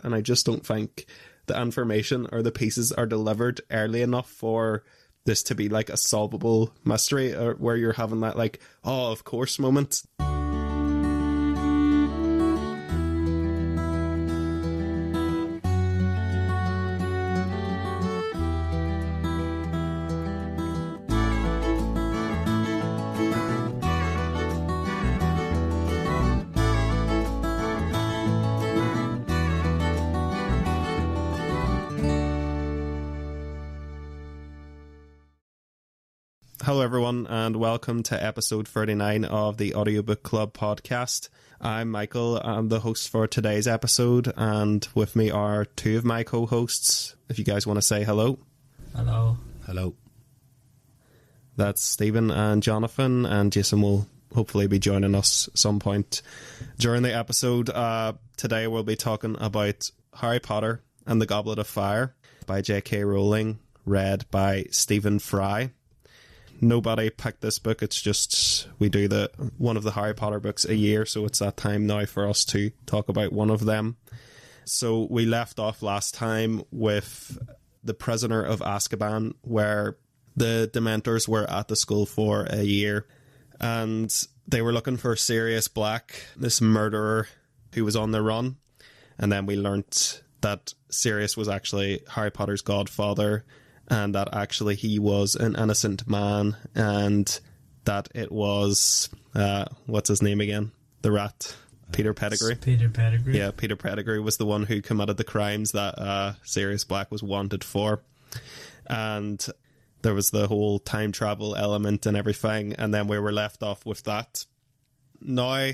and I just don't think the information or the pieces are delivered early enough for this to be like a solvable mystery, or where you're having that like, oh, of course moment. Hello everyone, and welcome to episode 39 of the Audiobook Club podcast. I'm Michael, I'm the host for today's episode, and with me are two of my co-hosts. If you guys want to say hello. Hello. Hello. That's Stephen and Jonathan, and Jason will hopefully be joining us some point during the episode. Today we'll be talking about Harry Potter and the Goblet of Fire by J.K. Rowling, read by Stephen Fry. Nobody picked this book. It's just we do one of the Harry Potter books a year, so it's that time now for us to talk about one of them. So we left off last time with The Prisoner of Azkaban, where the Dementors were at the school for a year, and they were looking for Sirius Black, this murderer who was on the run. And then we learnt that Sirius was actually Harry Potter's godfather, and that actually he was an innocent man, and that it was, what's his name again? The rat. Peter Pettigrew. Peter Pettigrew. Yeah, Peter Pettigrew was the one who committed the crimes that Sirius Black was wanted for. And there was the whole time travel element and everything, and then we were left off with that. Now,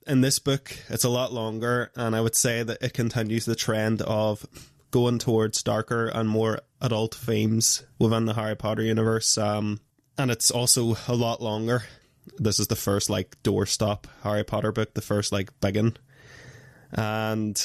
in this book, it's a lot longer, and I would say that it continues the trend of going towards darker and more adult themes within the Harry Potter universe, and it's also a lot longer. This is the first like doorstop Harry Potter book, the first like big one. And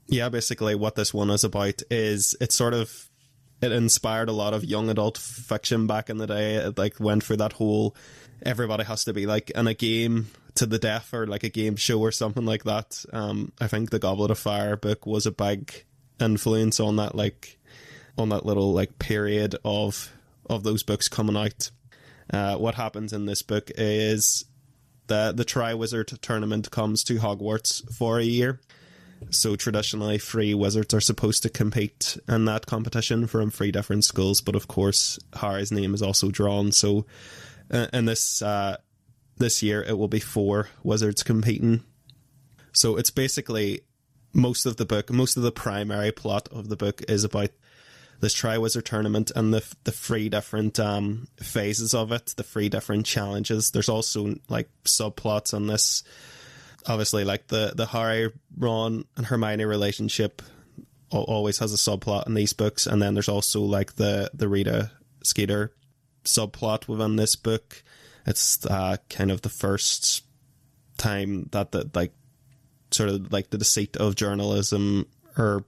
yeah, basically what this one is about is it inspired a lot of young adult fiction back in the day. It like went through that whole everybody has to be like in a game to the death, or like a game show or something like that. I think the Goblet of Fire book was a big influence on that, like on that little like period of those books coming out. What happens in this book is the Triwizard Tournament comes to Hogwarts for a year. So traditionally 3 wizards are supposed to compete in that competition from 3 different schools, but of course Harry's name is also drawn, so in this year it will be 4 wizards competing. So it's basically most of the primary plot of the book is about this Triwizard Tournament and the 3 different phases of it, the 3 different challenges. There's also like subplots on this. Obviously, like the Harry, Ron and Hermione relationship always has a subplot in these books, and then there's also like the Rita Skeeter subplot within this book. It's kind of the first time that the like sort of like the deceit of journalism, or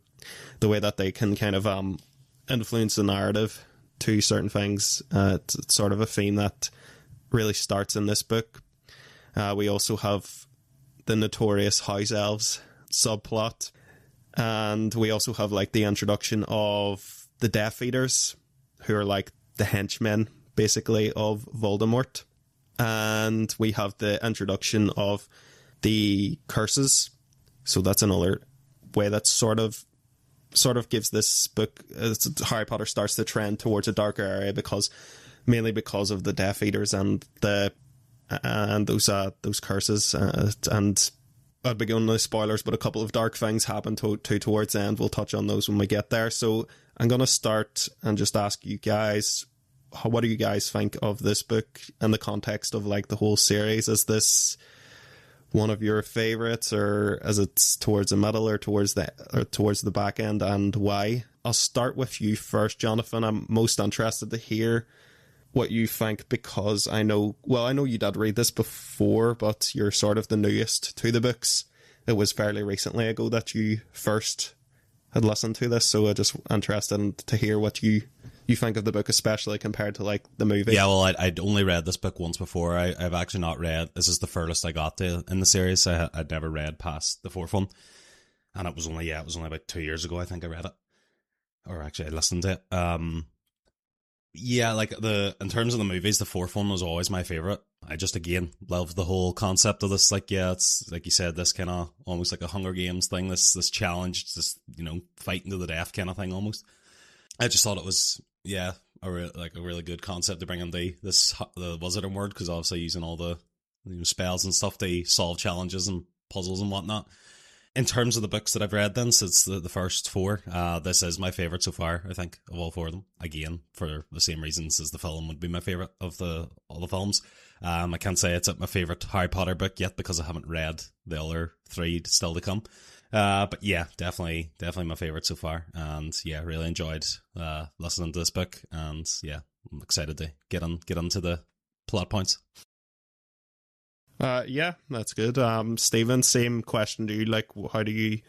the way that they can kind of influence the narrative to certain things. It's sort of a theme that really starts in this book. We also have the notorious house elves subplot, and we also have like the introduction of the Death Eaters, who are like the henchmen basically of Voldemort, and we have the introduction of the curses. So that's another way that sort of gives this book, Harry Potter starts the trend towards a darker area, mainly because of the Death Eaters and those curses. And I'd be going no spoilers, but a couple of dark things happen towards the end. We'll touch on those when we get there. So I'm going to start and just ask you guys, what do you guys think of this book in the context of like the whole series? Is this one of your favorites, or is it towards the middle or towards the back end, and why? I'll start with you first, Jonathan. I'm most interested to hear what you think, because I know you did read this before, but you're sort of the newest to the books. It was fairly recently ago that you first had listened to this, so I'm just interested to hear what you think of the book, especially compared to like the movie. Yeah, well, I'd only read this book once before. I've actually not read. This is the furthest I got to in the series. I'd never read past the 4th one. and it was only about 2 years ago I think I read it, or actually I listened to it. Yeah, like in terms of the movies, the fourth one was always my favorite. I just again love the whole concept of this. Like, yeah, it's like you said, this kind of almost like a Hunger Games thing. This challenge, this fighting to the death kind of thing almost. I just thought it was a really good concept to bring in the wizarding world, because obviously using all the spells and stuff to solve challenges and puzzles and whatnot. In terms of the books that I've read then, since the first four, this is my favourite so far, I think, of all four of them. Again, for the same reasons as the film would be my favourite of all the films. I can't say it's my favourite Harry Potter book yet because I haven't read the other three still to come. But yeah, definitely my favourite so far. And yeah, really enjoyed listening to this book. And yeah, I'm excited to get into the plot points. Yeah, that's good. Stephen, same question to you. Like, how do you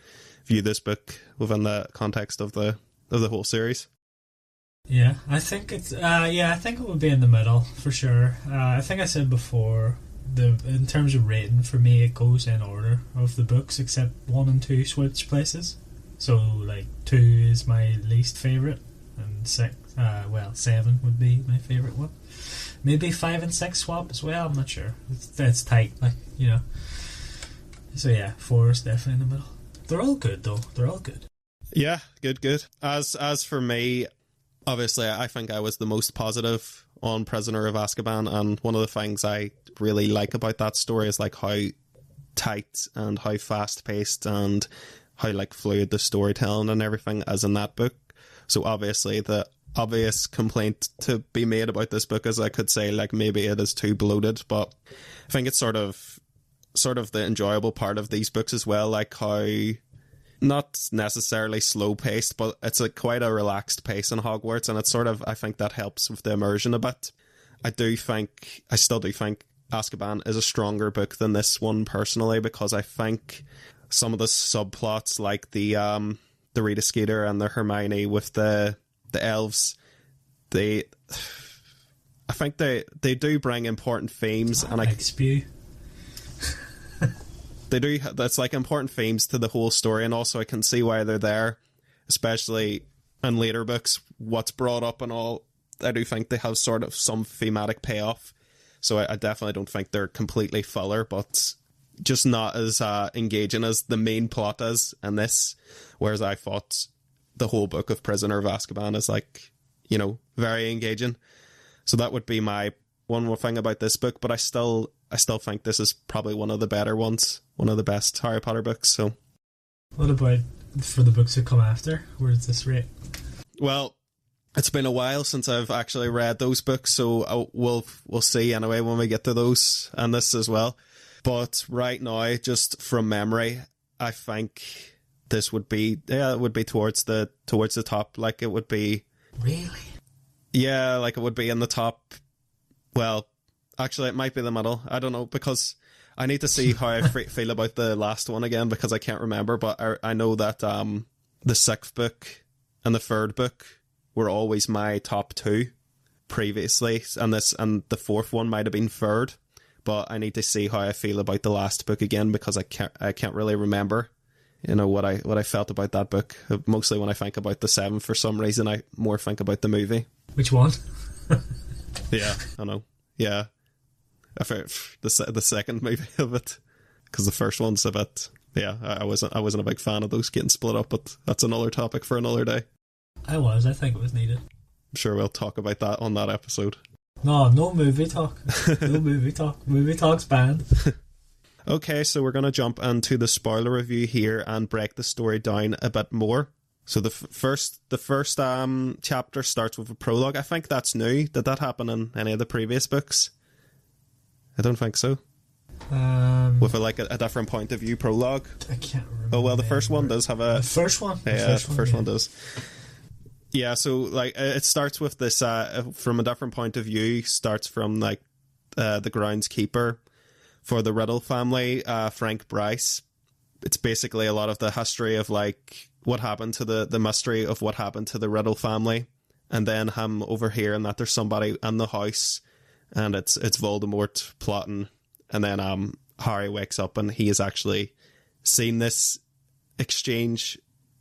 view this book within the context of the whole series? Yeah, I think it's. I think it would be in the middle for sure. I think I said before, in terms of rating, for me, it goes in order of the books, except 1 and 2 switch places. So, like, 2 is my least favorite, and 7 would be my favorite one. Maybe 5 and 6 swap as well. I'm not sure. It's tight, So yeah, 4 is definitely in the middle. They're all good though. They're all good. Yeah, good. As for me, obviously, I think I was the most positive on Prisoner of Azkaban, and one of the things I really like about that story is like how tight and how fast paced and how like fluid the storytelling and everything is in that book. So obviously the obvious complaint to be made about this book is I could say like maybe it is too bloated, but I think it's sort of the enjoyable part of these books as well, like how not necessarily slow paced, but it's quite a relaxed pace in Hogwarts, and it's sort of, I think that helps with the immersion a bit. I still do think Azkaban is a stronger book than this one personally, because I think some of the subplots like the Rita Skeeter and the Hermione with the elves, I think they do bring important themes, and they do. That's like important themes to the whole story, and also I can see why they're there, especially in later books. What's brought up and all, I do think they have sort of some thematic payoff. So I definitely don't think they're completely filler, but just not as engaging as the main plot is in this. Whereas I thought the whole book of Prisoner of Azkaban is very engaging. So that would be my one more thing about this book, but I still think this is probably one of the better ones, one of the best Harry Potter books. So what about for the books that come after? Where does this rate? Well, it's been a while since I've actually read those books, so we'll see anyway when we get to those and this as well. But right now, just from memory, I think this would be towards the top. Like it would be really, yeah, like it would be in the top. Well, actually, it might be the middle. I don't know, because I need to see how I feel about the last one again, because I can't remember. But I know that the 6th book and the 3rd book were always my top 2 previously, and the 4th one might have been 3rd. But I need to see how I feel about the last book again, because I can't really remember, what I felt about that book. Mostly when I think about the 7th, for some reason, I more think about the movie. Which one? Yeah, I know. Yeah, I think the second movie of it, because the first one's a bit. Yeah, I wasn't a big fan of those getting split up, but that's another topic for another day. I think it was needed. I'm sure we'll talk about that on that episode. No movie talk. No movie talk. Movie talk's banned. Okay, so we're going to jump into the spoiler review here and break the story down a bit more. So the first chapter starts with a prologue. I think that's new. Did that happen in any of the previous books? I don't think so. With a different point of view prologue. I can't remember. Oh well, the first one does have a. The first one. Yeah, the first one does. Yeah, so like it starts with this from a different point of view. Starts from like the groundskeeper for the Riddle family, Frank Bryce. It's basically a lot of the history of like what happened to the mystery of what happened to the Riddle family, and then him overhearing that there's somebody in the house, and it's Voldemort plotting, and then Harry wakes up and he has actually seen this exchange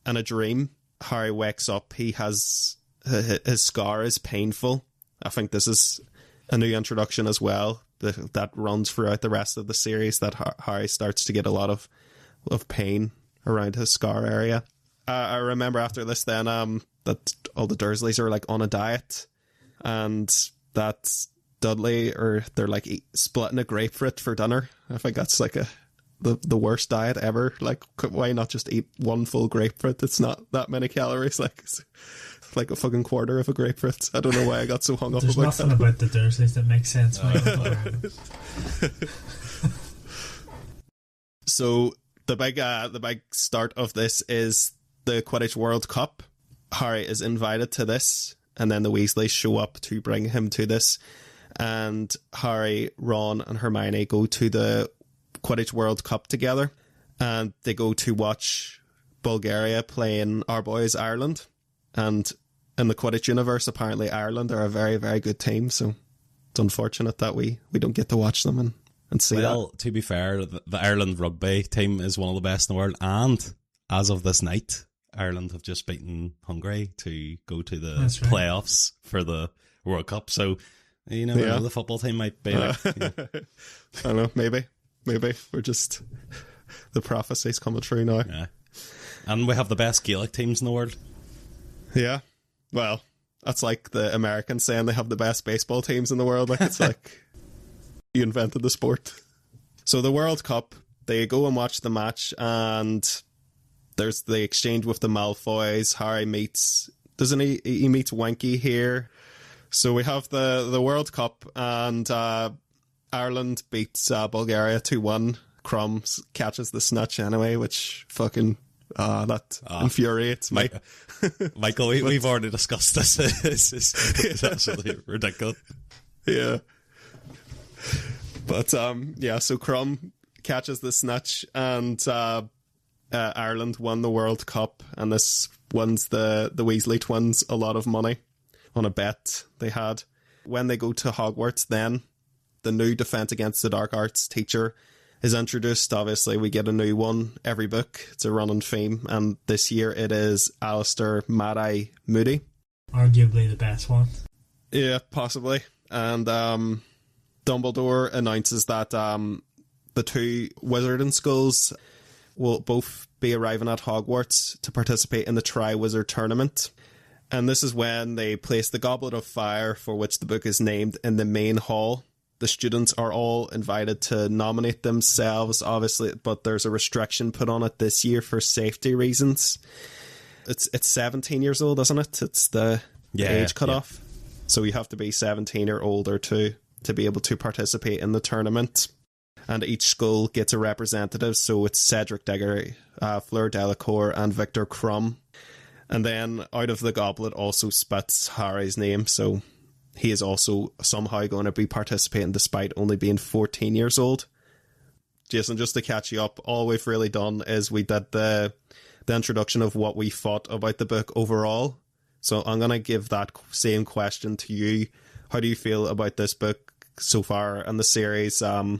in a dream. Harry wakes up. He has his scar is painful. I think this is a new introduction as well that runs throughout the rest of the series, that Harry starts to get a lot of pain around his scar area. I remember after this then that all the Dursleys are like on a diet, and that Dudley, or they're like splitting a grapefruit for dinner. I think that's like the worst diet ever. Like, why not just eat one full grapefruit? It's not that many calories. Like, it's like a fucking quarter of a grapefruit. I don't know why I got so hung up There's about nothing that. about the Dursleys that makes sense. So the big start of this is the Quidditch World Cup. Harry is invited to this, and then the Weasleys show up to bring him to this. And Harry, Ron, and Hermione go to the Quidditch World Cup together, and they go to watch Bulgaria playing our boys Ireland. And in the Quidditch universe, apparently Ireland are a very, very good team, so it's unfortunate that we don't get to watch them and see that. Well, to be fair, the Ireland rugby team is one of the best in the world, and as of this night, Ireland have just beaten Hungary to go to the playoffs for the World Cup. So, you know, the football team might be like... I don't know, maybe. We're just... The prophecy's coming true now. Yeah. And we have the best Gaelic teams in the world. Yeah. Well, that's like the Americans saying they have the best baseball teams in the world. Like, it's like you invented the sport. So the World Cup, they go and watch the match, and there's the exchange with the Malfoys. Harry meets... Doesn't he? He meets Winky here. So we have the World Cup, and Ireland beats Bulgaria 2-1. Crumb catches the snitch anyway, which fucking... that infuriates me. Michael, we've already discussed this. It's absolutely ridiculous. Yeah. But, so Crumb catches the snitch, and Ireland won the World Cup, and this wins the Weasley twins a lot of money on a bet they had. When they go to Hogwarts, then the new Defense Against the Dark Arts teacher is introduced. Obviously, we get a new one every book. It's a running theme, and this year it is Alistair Mad-Eye Moody. Arguably the best one. Yeah, possibly. And Dumbledore announces that the two wizarding schools will both be arriving at Hogwarts to participate in the Triwizard Tournament. And this is when they place the Goblet of Fire, for which the book is named, in the main hall. The students are all invited to nominate themselves, obviously, but there's a restriction put on it this year for safety reasons. It's 17 years old, isn't it? It's the age cutoff. So you have to be 17 or older to be able to participate in the tournament. And each school gets a representative, so it's Cedric Diggory, Fleur Delacour, and Victor Crumb. And then out of the goblet also spits Harry's name, so he is also somehow going to be participating despite only being 14 years old. Jason, just to catch you up, all we've really done is we did the introduction of what we thought about the book overall. So I'm going to give that same question to you. How do you feel about this book so far and the series? I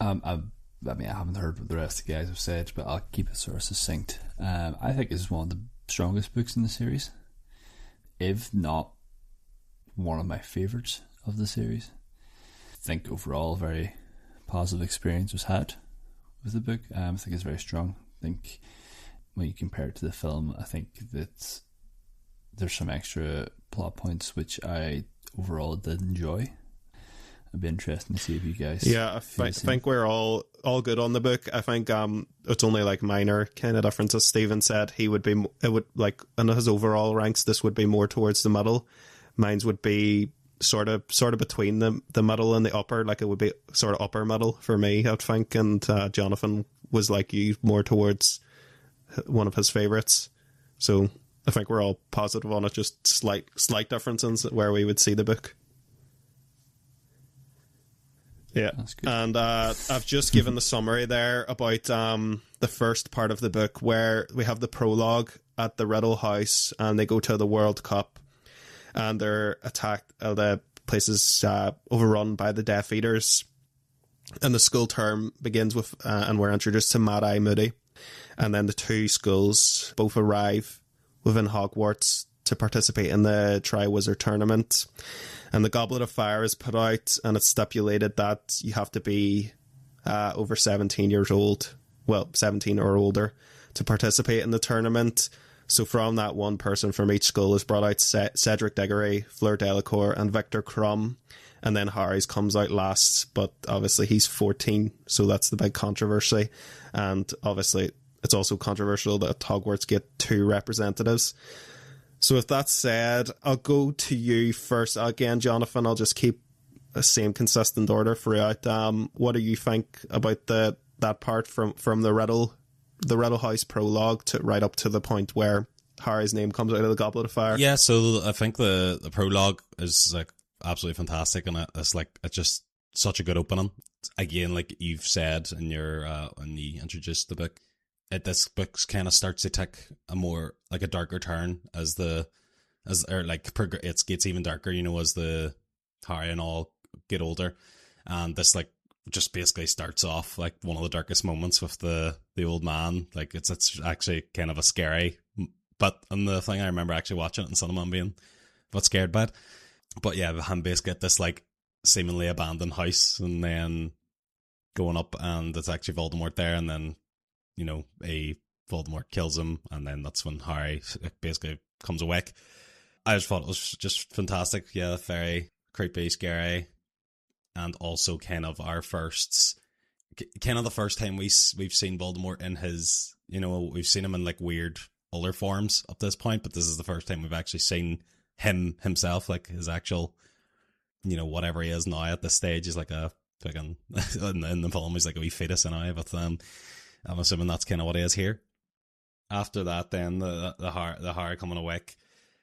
haven't heard what the rest of the guys have said, but I'll keep it sort of succinct. I think this is one of the strongest books in the series, if not one of my favourites of the series. I think overall a very positive experience was had with the book. I think it's very strong. I think when you compare it to the film, I think that there's some extra plot points which I overall did enjoy. It'd be interesting to see if you guys... Yeah, I think we're all good on the book. I think it's only like minor kind of differences. Stephen said in his overall ranks, this would be more towards the middle. Mine's would be sort of between the middle and the upper. Like, it would be sort of upper middle for me, I think. And Jonathan was like you, more towards one of his favourites. So I think we're all positive on it. Just slight differences where we would see the book. Yeah, and I've just given the summary there about the first part of the book, where we have the prologue at the Riddle House, and they go to the World Cup, and they're attacked. The place is overrun by the Death Eaters, And the school term begins with, and we're introduced to Mad-Eye Moody. And then the two schools both arrive within Hogwarts to participate in the Triwizard Tournament. And the Goblet of Fire is put out, and it's stipulated that you have to be over 17 years old, 17 or older, to participate in the tournament. So from that, one person from each school is brought out: Cedric Diggory, Fleur Delacour, and Victor Crumb. And then Harry's comes out last, but obviously he's 14, so that's the big controversy. And obviously it's also controversial that Hogwarts get 2 representatives. So with that said, I'll go to you first. Again, Jonathan, I'll just keep the same consistent order throughout. What do you think about that part from the Riddle House prologue to right up to the point where Harry's name comes out of the Goblet of Fire? Yeah, so I think the prologue is like absolutely fantastic, and it's just such a good opening. Again, like you've said in your when you introduced the book, this book kind of starts to take a more like a darker turn as it gets even darker, as the Harry and all get older, and this like just basically starts off like one of the darkest moments with the old man. Like it's actually kind of a scary, and the thing I remember actually watching it in cinema and being scared by it. But yeah, him basically get this like seemingly abandoned house, and then going up, and it's actually Voldemort there, and then Voldemort kills him, and then that's when Harry basically comes awake. I just thought it was just fantastic. Yeah, very creepy, scary, and also kind of the first time we've seen Voldemort in his, we've seen him in like weird other forms up this point, but this is the first time we've actually seen him himself, like his actual, whatever he is now at this stage is like a fucking in the film he's like a wee fetus anyway, but I'm assuming that's kind of what he is here. After that, then the Harry coming awake.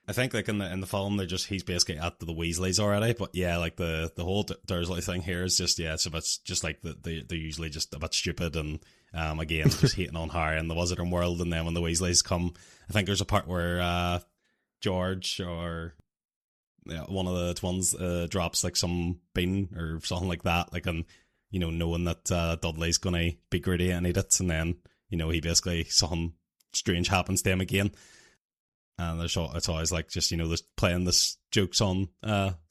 I think like in the film he's basically at the Weasleys already, but yeah, like the whole Dursley thing here is just it's just like they're usually just a bit stupid, and again just hating on Harry and the Wizarding World. And then when the Weasleys come, I think there's a part where George or one of the twins drops like some bean or something like that, like, and knowing that Dudley's gonna be greedy and eat it, and then he basically something strange happens to him again. And it's always like just this playing this jokes on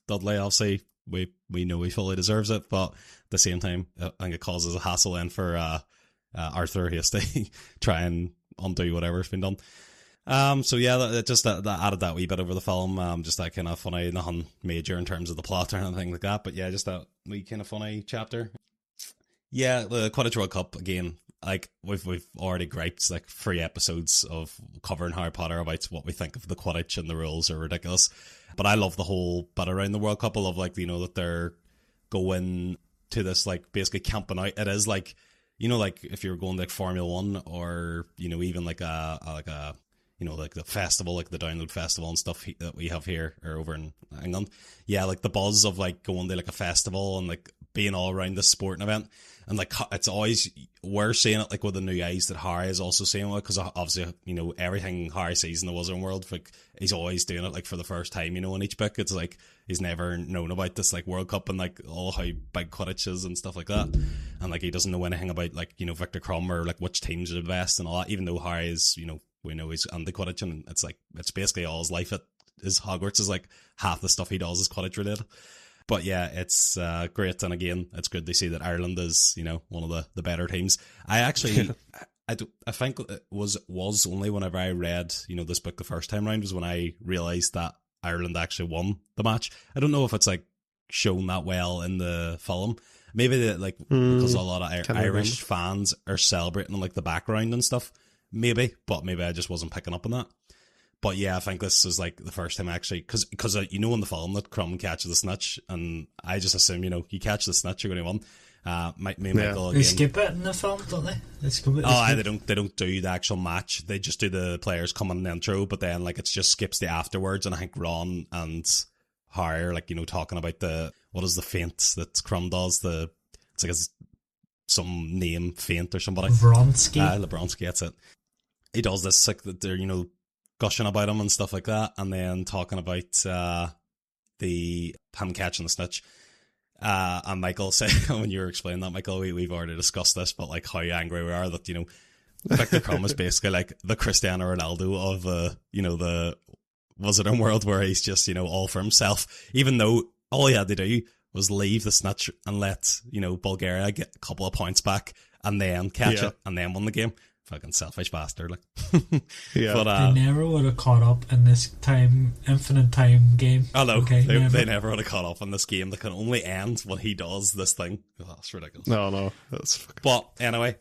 Dudley. Obviously, we know he fully deserves it, but at the same time, I think it causes a hassle then for Arthur. He has to try and undo whatever's been done. So yeah, that added that wee bit over the film. Just that kind of funny, nothing major in terms of the plot or anything like that. But yeah, just that wee kind of funny chapter. Yeah, the Quidditch World Cup again. Like we've already griped like 3 episodes of covering Harry Potter about what we think of the Quidditch, and the rules are ridiculous. But I love the whole bit around the World Cup. I love like that they're going to this like basically camping out. It is like like if you're going to like Formula One, or even like a like the festival, like the Download Festival and stuff that we have here or over in England. Yeah, like the buzz of like going to like a festival and like being all around this sporting event. And like it's always, we're seeing it like with the new eyes that Harry is also seeing it, because obviously everything Harry sees in the Wizarding World, like he's always doing it like for the first time. In each book, it's like he's never known about this like World Cup and like all how big Quidditch is and stuff like that. And like he doesn't know anything about like Victor Crumb or like which teams are the best and all that. Even though Harry is we know he's anti Quidditch, and it's like it's basically all his life at is Hogwarts is like half the stuff he does is Quidditch related. But yeah, it's great, and again, it's good to see that Ireland is, one of the better teams. I actually, I think it was only whenever I read, this book the first time round was when I realised that Ireland actually won the match. I don't know if it's like shown that well in the film. Maybe that because a lot of Irish fans are celebrating like the background and stuff. Maybe, but maybe I just wasn't picking up on that. But yeah, I think this is like the first time actually, because in the film that Crumb catches the snitch, and I just assume you catch the snitch, you're going to win. Michael again. They skip it in the film, don't they? They don't do the actual match. They just do the players coming in the intro, but then like it just skips the afterwards, and I think Ron and Harry are like talking about what is the feint that Crumb does? It's like some name feint or somebody. Lebronsky, that's it. He does this like that they're gushing about him and stuff like that, and then talking about him catching the snitch. And Michael said, when you were explaining that, Michael, we've already discussed this, but like how angry we are that, you know, Victor Crumb is basically like the Cristiano Ronaldo of the Wizarding world, where he's just, you know, all for himself, even though all he had to do was leave the snitch and let, you know, Bulgaria get a couple of points back and then catch it and then win the game. Fucking selfish bastard, like. Yeah, but they never would have caught up in this infinite time game. I know, okay, they never would have caught up in this game that can only end when he does this thing. Oh, that's ridiculous. No, that's fucking... But anyway,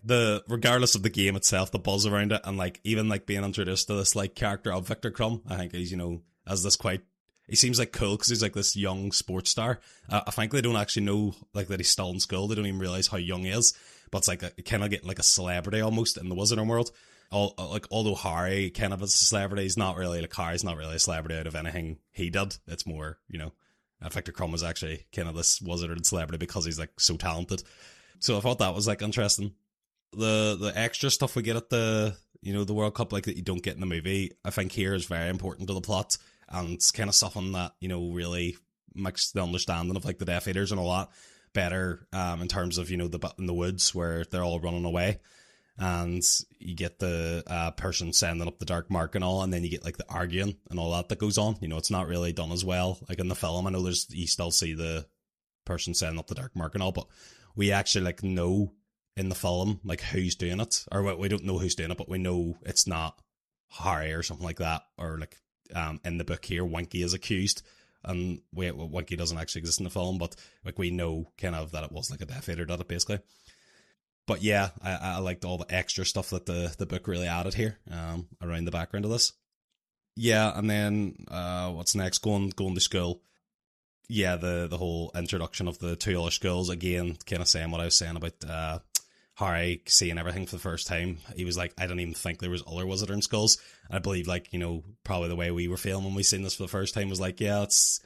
regardless of the game itself, the buzz around it, and like even like being introduced to this like character of Victor Crumb, I think he's, you know, as this quite, he seems like cool because he's like this young sports star. I think they don't actually know like that he's still in school. They don't even realize how young he is. But it's like kind of getting like a celebrity almost in the Wizarding world. Although Harry kind of is a celebrity, he's not really like Harry's not really a celebrity out of anything he did. It's more, you know, Victor Crumb was actually kind of this wizard celebrity because he's like so talented. So I thought that was like interesting. The extra stuff we get at the, you know, the World Cup, like that you don't get in the movie, I think here is very important to the plot, and it's kind of something that, you know, really makes the understanding of like the Death Eaters and all that better, in terms of, you know, the bit in the woods where they're all running away, and you get the person sending up the dark mark and all, and then you get like the arguing and all that goes on. You know, it's not really done as well like in the film. I know you still see the person sending up the dark mark and all, but we actually like know in the film like who's doing it, or we don't know who's doing it, but we know it's not Harry or something like that, or like in the book here Winky is accused. And Winky doesn't actually exist in the film, but like we know kind of that it was like a Death Eater did it basically. But yeah, I liked all the extra stuff that the book really added here, around the background of this. Yeah, and then what's next? Going to school. Yeah, the whole introduction of the two other schools, again, kind of saying what I was saying about Harry seeing everything for the first time. He was like, I didn't even think there was other Wizarding schools. And I believe, like, you know, probably the way we were feeling when we seen this for the first time was like, yeah, it's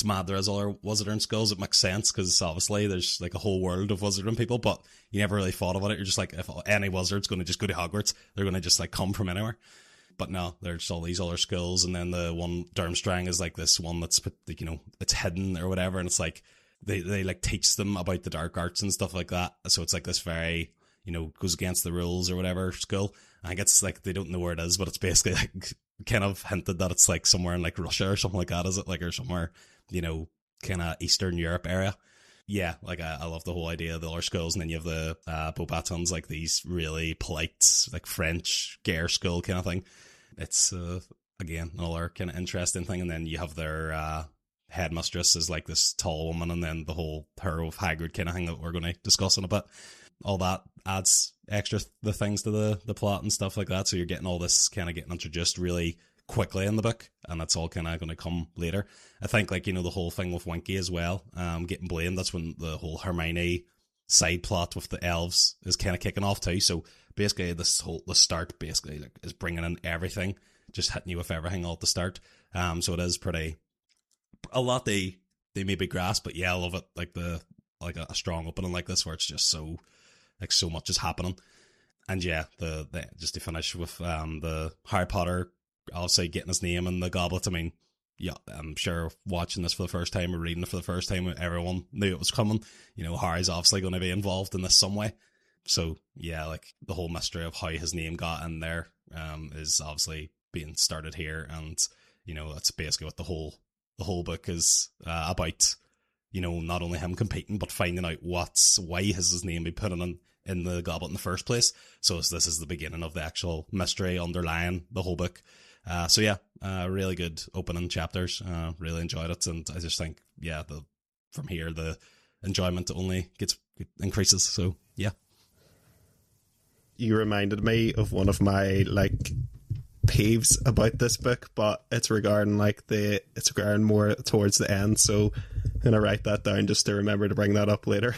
mad there is other Wizarding schools. It makes sense because obviously there's like a whole world of Wizarding people, but you never really thought about it. You're just like, if any wizard's going to just go to Hogwarts, they're going to just like come from anywhere. But no, there's all these other schools, and then the one Durmstrang is like this one that's, you know, it's hidden or whatever, and it's like they like teach them about the dark arts and stuff like that. So it's like this very, you know, goes against the rules or whatever school. I think it's like they don't know where it is, but it's basically like kind of hinted that it's like somewhere in like Russia or something like that, is it? Like, or somewhere, you know, kind of Eastern Europe area. Yeah, like I love the whole idea of the other schools, and then you have the Beauxbatons, like these really polite, like French Gare school kind of thing. It's again another kind of interesting thing, and then you have their headmistress is like this tall woman, and then the whole her of Hagrid kind of thing that we're going to discuss in a bit. All that adds extra the things to the plot and stuff like that. So you're getting all this kind of getting introduced really quickly in the book, and that's all kind of going to come later. I think, like, you know, the whole thing with Winky as well, getting blamed, that's when the whole Hermione side plot with the elves is kind of kicking off too. So basically the start basically like is bringing in everything, just hitting you with everything all at the start. So it is pretty, a lot they maybe grasp, but yeah, I love it. Like a strong opening like this where it's just so, like, so much is happening. And yeah, the just to finish with the Harry Potter obviously getting his name in the Goblet. I mean, yeah, I'm sure watching this for the first time or reading it for the first time, everyone knew it was coming. You know, Harry's obviously going to be involved in this some way. So yeah, like the whole mystery of how his name got in there is obviously being started here, and you know that's basically what the whole book is about. You know, not only him competing, but finding out why has his name been put in the Goblet in the first place. So this is the beginning of the actual mystery underlying the whole book. So yeah, really good opening chapters. Really enjoyed it, and I just think, yeah, from here the enjoyment only increases. So yeah. You reminded me of one of my like peeves about this book, but it's regarding more towards the end. So I'm gonna write that down just to remember to bring that up later.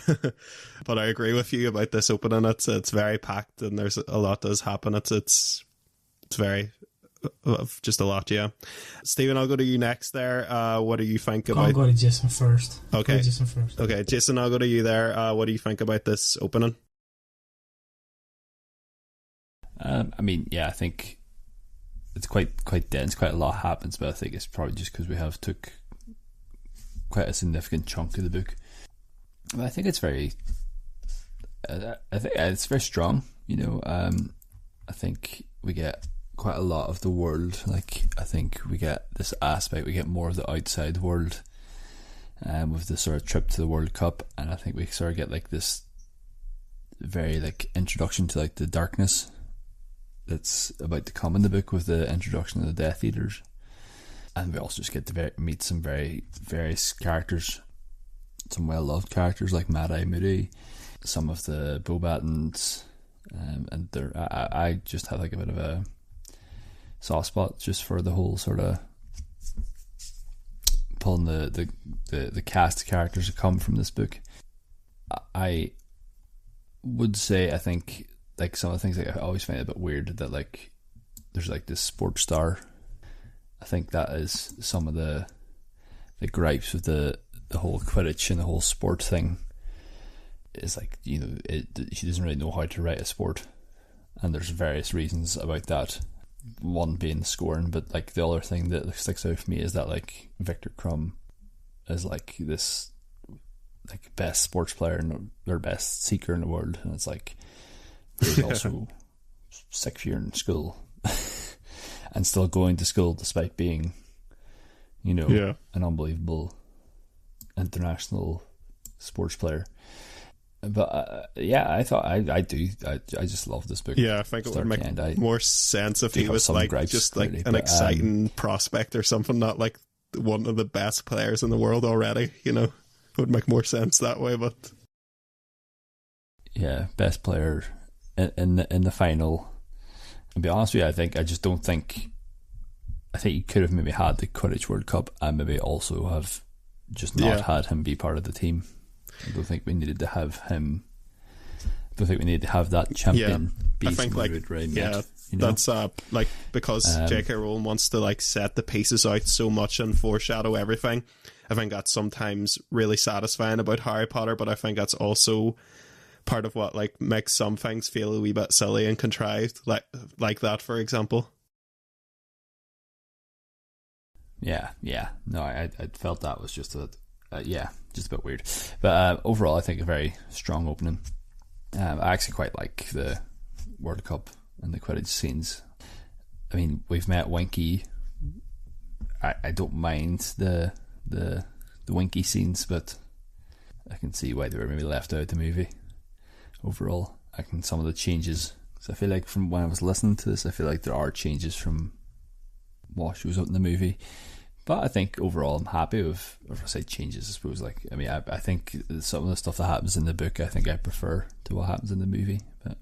But I agree with you about this opening. It's very packed, and there's a lot does happen. It's very. Just a lot, yeah. Stephen, I'll go to you next there. What do you think about... I'll go to Jason first. Okay. Okay, Jason, I'll go to you there. What do you think about this opening? I mean, yeah, I think it's quite dense, quite a lot happens, but I think it's probably just because we have took quite a significant chunk of the book. I think it's very. I think it's very strong. I think we get quite a lot of the world. Like, I think we get this aspect. We get more of the outside world, with the sort of trip to the World Cup, and I think we sort of get like this very like introduction to like the darkness that's about to come in the book with the introduction of the Death Eaters, and we also just get to meet some very various characters, some well loved characters like Mad Eye Moody, some of the Bobatons, and I just have like a bit of a soft spot just for the whole sort of pulling the cast of characters that come from this book. I would say, I think like some of the things, like, I always find it a bit weird that like there's like this sports star. I think that is some of the gripes with the whole Quidditch and the whole sport thing. Is like, she doesn't really know how to write a sport, and there's various reasons about that. One being the scoring, but like the other thing that sticks out for me is that like Victor Crumb is like this like best sports player and their best seeker in the world, and it's like he's also 6th year in school and still going to school despite being an unbelievable international sports player. But I thought I just love this book. Yeah, I think it would make more sense if he was like just like an exciting prospect or something, not like one of the best players in the world already. It would make more sense that way. But yeah, best player in the final. To be honest with you, I think you could have maybe had the Quidditch World Cup and maybe also have just not had him be part of the team. I don't think we needed to have him. I don't think we needed to have that champion be that's like, because J.K. Rowling wants to like set the pieces out so much and foreshadow everything. I think that's sometimes really satisfying about Harry Potter, but I think that's also part of what like makes some things feel a wee bit silly and contrived, like that, for example. Yeah. No, I felt that was just just a bit weird. But overall, I think a very strong opening. I actually quite like the World Cup and the Quidditch scenes. I mean, we've met Winky. I don't mind the Winky scenes, but I can see why they were maybe left out of the movie. Overall, some of the changes. So I feel like from when I was listening to this, I feel like there are changes from what shows up in the movie. But I think overall I'm happy with, if I say changes, I suppose, like, I mean, I think some of the stuff that happens in the book, I think I prefer to what happens in the movie. But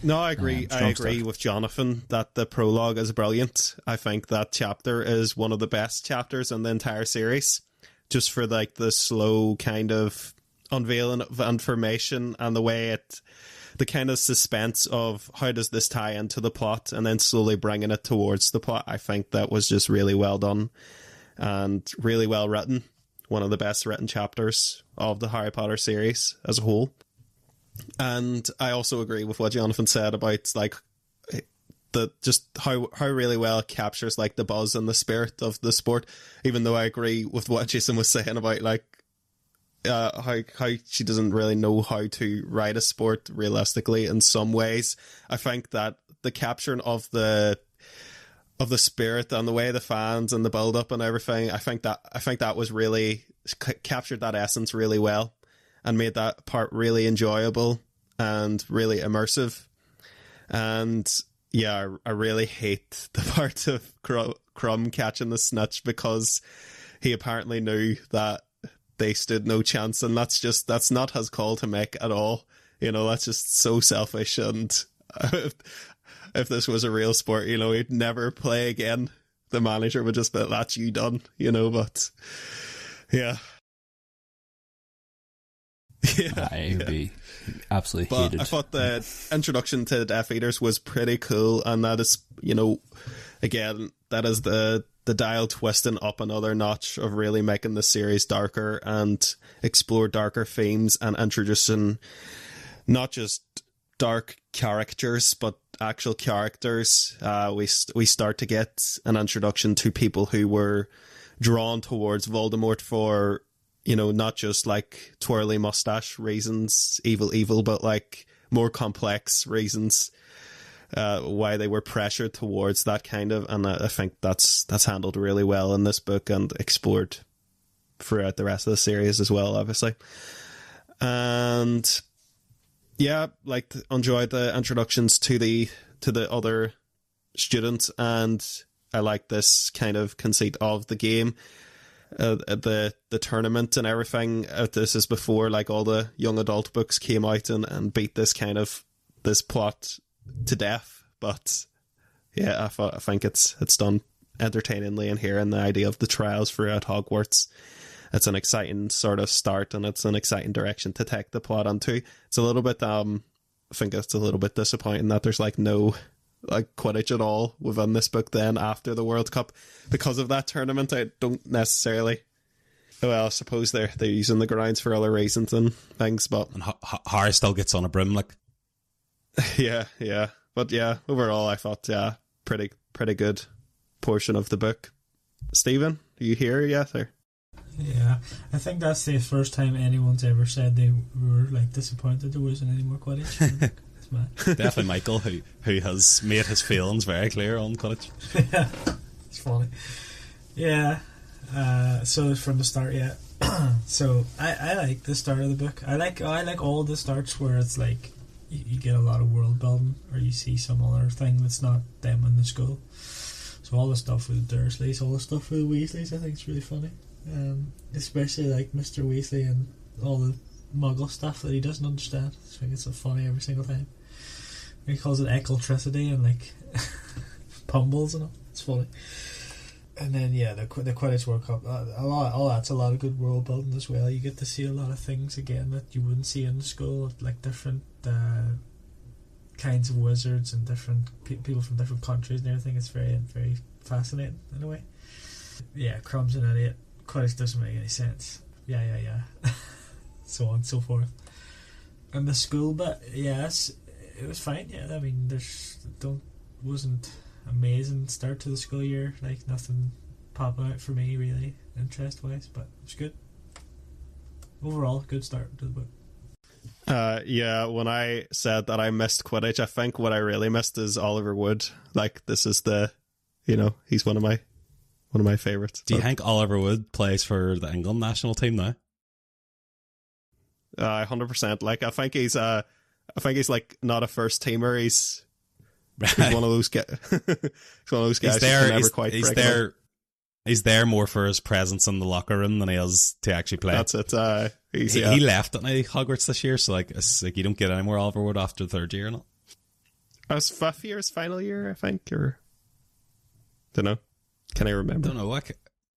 no, I agree. I agree with Jonathan that the prologue is brilliant. I think that chapter is one of the best chapters in the entire series, just for like the slow kind of unveiling of information and the way the kind of suspense of how does this tie into the plot and then slowly bringing it towards the plot. I think that was just really well done and really well written. One of the best written chapters of the Harry Potter series as a whole. And I also agree with what Jonathan said about like just how really well it captures like the buzz and the spirit of the sport. Even though I agree with what Jason was saying about like how she doesn't really know how to write a sport realistically in some ways. I think that the capturing of the spirit and the way the fans and the build up and everything, I think that was really captured that essence really well and made that part really enjoyable and really immersive. And yeah, I really hate the part of Crumb catching the snitch because he apparently knew that they stood no chance, and that's not his call to make at all. That's just so selfish. And if this was a real sport, he'd never play again. The manager would just be, that's you done, but yeah. It would be absolutely hated. I thought the introduction to the Death Eaters was pretty cool, and that is, again, that is the dial twisting up another notch of really making the series darker and explore darker themes and introducing not just dark characters but actual characters. We start to get an introduction to people who were drawn towards Voldemort for not just like twirly mustache reasons, evil, but like more complex reasons why they were pressured towards that kind of, and I think that's handled really well in this book and explored throughout the rest of the series as well, obviously. And yeah, like enjoyed the introductions to the other students, and I like this kind of conceit of the game, the tournament and everything. This is before like all the young adult books came out and beat this plot to death. But yeah, I think it's done entertainingly in here, and the idea of the trials throughout Hogwarts. It's an exciting sort of start, and it's an exciting direction to take the plot onto. It's a little bit, I think it's a little bit disappointing that there's like no like Quidditch at all within this book then after the World Cup because of that tournament. I don't necessarily, well, I suppose they're using the grounds for other reasons and things, but and Harry still gets on a broom, like. yeah, but yeah, overall I thought pretty good portion of the book. Stephen, are you here yet? Or? Yeah, I think that's the first time anyone's ever said they were like disappointed there wasn't any more Quidditch. That's mad. Definitely Michael, who has made his feelings very clear on Quidditch. Yeah, it's funny. Yeah, so from the start, yeah. So I like the start of the book. I like all the starts where it's like you get a lot of world building, or you see some other thing that's not them in the school. So all the stuff with the Dursleys, all the stuff with the Weasleys, I think it's really funny. Especially like Mr. Weasley and all the Muggle stuff that he doesn't understand. I think it's so funny every single time. He calls it eccentricity and like pumbles and all. It's funny. And then yeah, the Quidditch World Cup, all that's a lot of good world building as well. You get to see a lot of things again that you wouldn't see in the school, like different kinds of wizards and different people from different countries and everything. It's very, very fascinating in a way. Yeah, Crumb's an idiot. Quidditch doesn't make any sense. Yeah. So on and so forth. And the school bit, yes, it was fine. Yeah, I mean, wasn't amazing start to the school year. Like nothing popping out for me really, interest wise, but it was good. Overall, good start to the book. Yeah, when I said that I missed Quidditch, I think what I really missed is Oliver Wood. Like this is he's one of my favourites. Do you think Oliver Wood plays for the England national team now? 100%. Like I think he's like not a first teamer. He's one of those guys. He's one of those guys who never quite break it. He's there more for his presence in the locker room than he is to actually play. That's it. He left at Hogwarts this year, so it's like you don't get any more Oliver Wood after the third year, not. It was fifth year's final year, I think, or don't know. Can I remember? I don't know.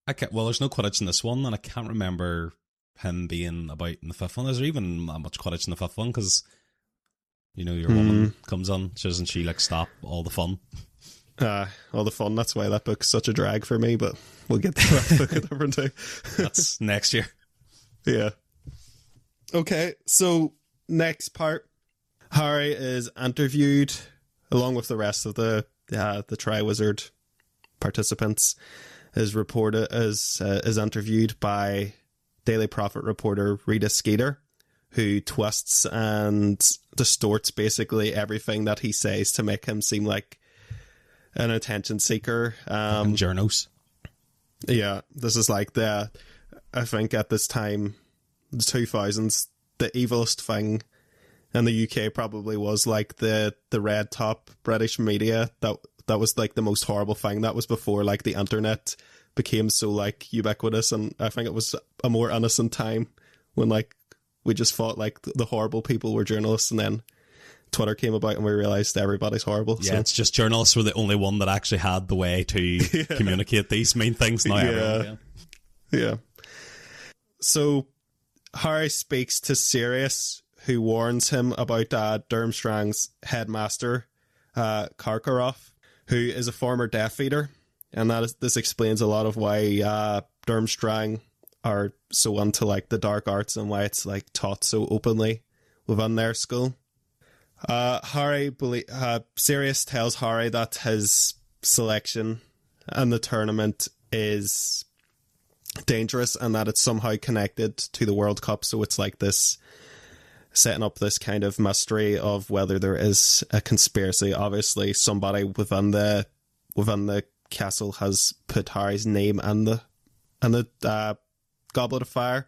I can't, well, there's no Quidditch in this one, and I can't remember him being about in the fifth one. Is there even much Quidditch in the fifth one? Because your woman comes on, doesn't she like stop all the fun? All the fun. That's why that book's such a drag for me. But we'll get to that book a different day. That's next year. Yeah. Okay. So next part, Harry is interviewed along with the rest of the Triwizard participants. Is interviewed by Daily Prophet reporter Rita Skeeter, who twists and distorts basically everything that he says to make him seem like an attention seeker. Journos. Yeah, this is like I think at this time, the 2000s, the evilest thing in the UK probably was like the red top British media. That was like the most horrible thing. That was before like the internet became so like ubiquitous, and I think it was a more innocent time when like we just thought like the horrible people were journalists, and then Twitter came about and we realised everybody's horrible. Yeah, so. It's just journalists were the only one that actually had the way to communicate these main things now. Yeah. So Harry speaks to Sirius, who warns him about Durmstrang's headmaster, Karkaroff, who is a former Death Eater, and this explains a lot of why Durmstrang are so into like the dark arts and why it's like taught so openly within their school. Sirius tells Harry that his selection in the tournament is dangerous, and that it's somehow connected to the World Cup. So it's like this, setting up this kind of mystery of whether there is a conspiracy. Obviously, somebody within the castle has put Harry's name and the Goblet of Fire,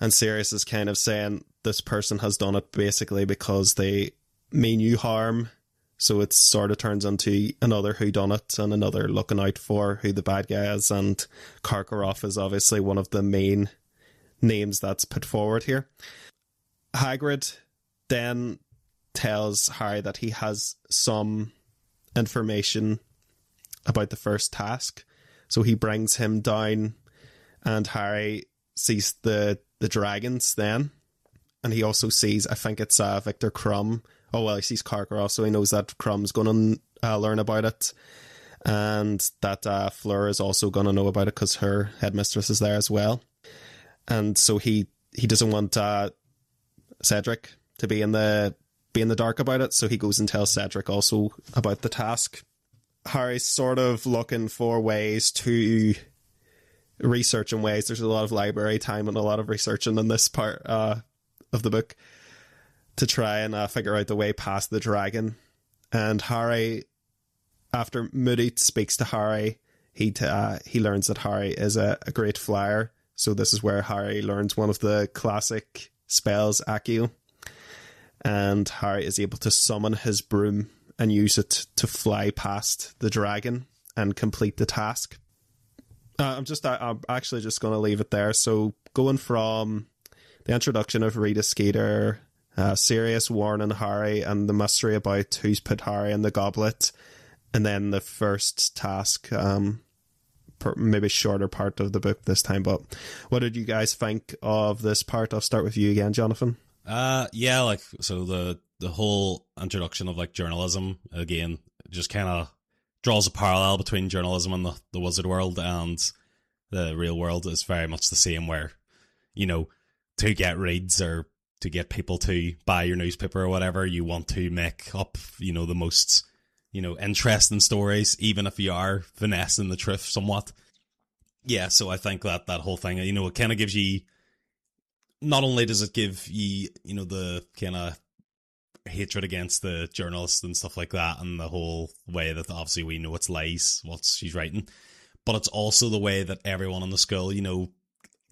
and Sirius is kind of saying this person has done it basically because they mean you harm. So it sort of turns into another whodunit and another looking out for who the bad guy is, and Karkaroff is obviously one of the main names that's put forward here. Hagrid then tells Harry that he has some information about the first task. So he brings him down, and Harry sees the dragons then. And he also sees, I think it's Victor Crumb. Oh, well, he sees Karkaroff, so he knows that Crumb's going to learn about it. And that Fleur is also going to know about it because her headmistress is there as well. And so he doesn't want Cedric to be in the dark about it, so he goes and tells Cedric also about the task. Harry's sort of looking for ways to research in ways. There's a lot of library time and a lot of researching in this part of the book to try and figure out the way past the dragon. And Harry, after Moody speaks to Harry, he learns that Harry is a great flyer. So this is where Harry learns one of the classic spells, Accio. And Harry is able to summon his broom and use it to fly past the dragon and complete the task. I'm actually just going to leave it there. So going from the introduction of Rita Skeeter, Sirius warning Harry, and the mystery about who's put Harry in the goblet, and then the first task, maybe shorter part of the book this time. But what did you guys think of this part? I'll start with you again, Jonathan. Yeah, like, so the whole introduction of like journalism again just kind of draws a parallel between journalism and the wizard world, and the real world is very much the same, where, you know, to get reads or to get people to buy your newspaper or whatever, you want to make up, you know, the most, you know, interesting stories, even if you are finessing the truth somewhat. Yeah, so I think that whole thing, you know, it kind of gives you, not only does it give you, you know, the kind of hatred against the journalists and stuff like that, and the whole way that obviously we know it's lies, what she's writing, but it's also the way that everyone in the school, you know,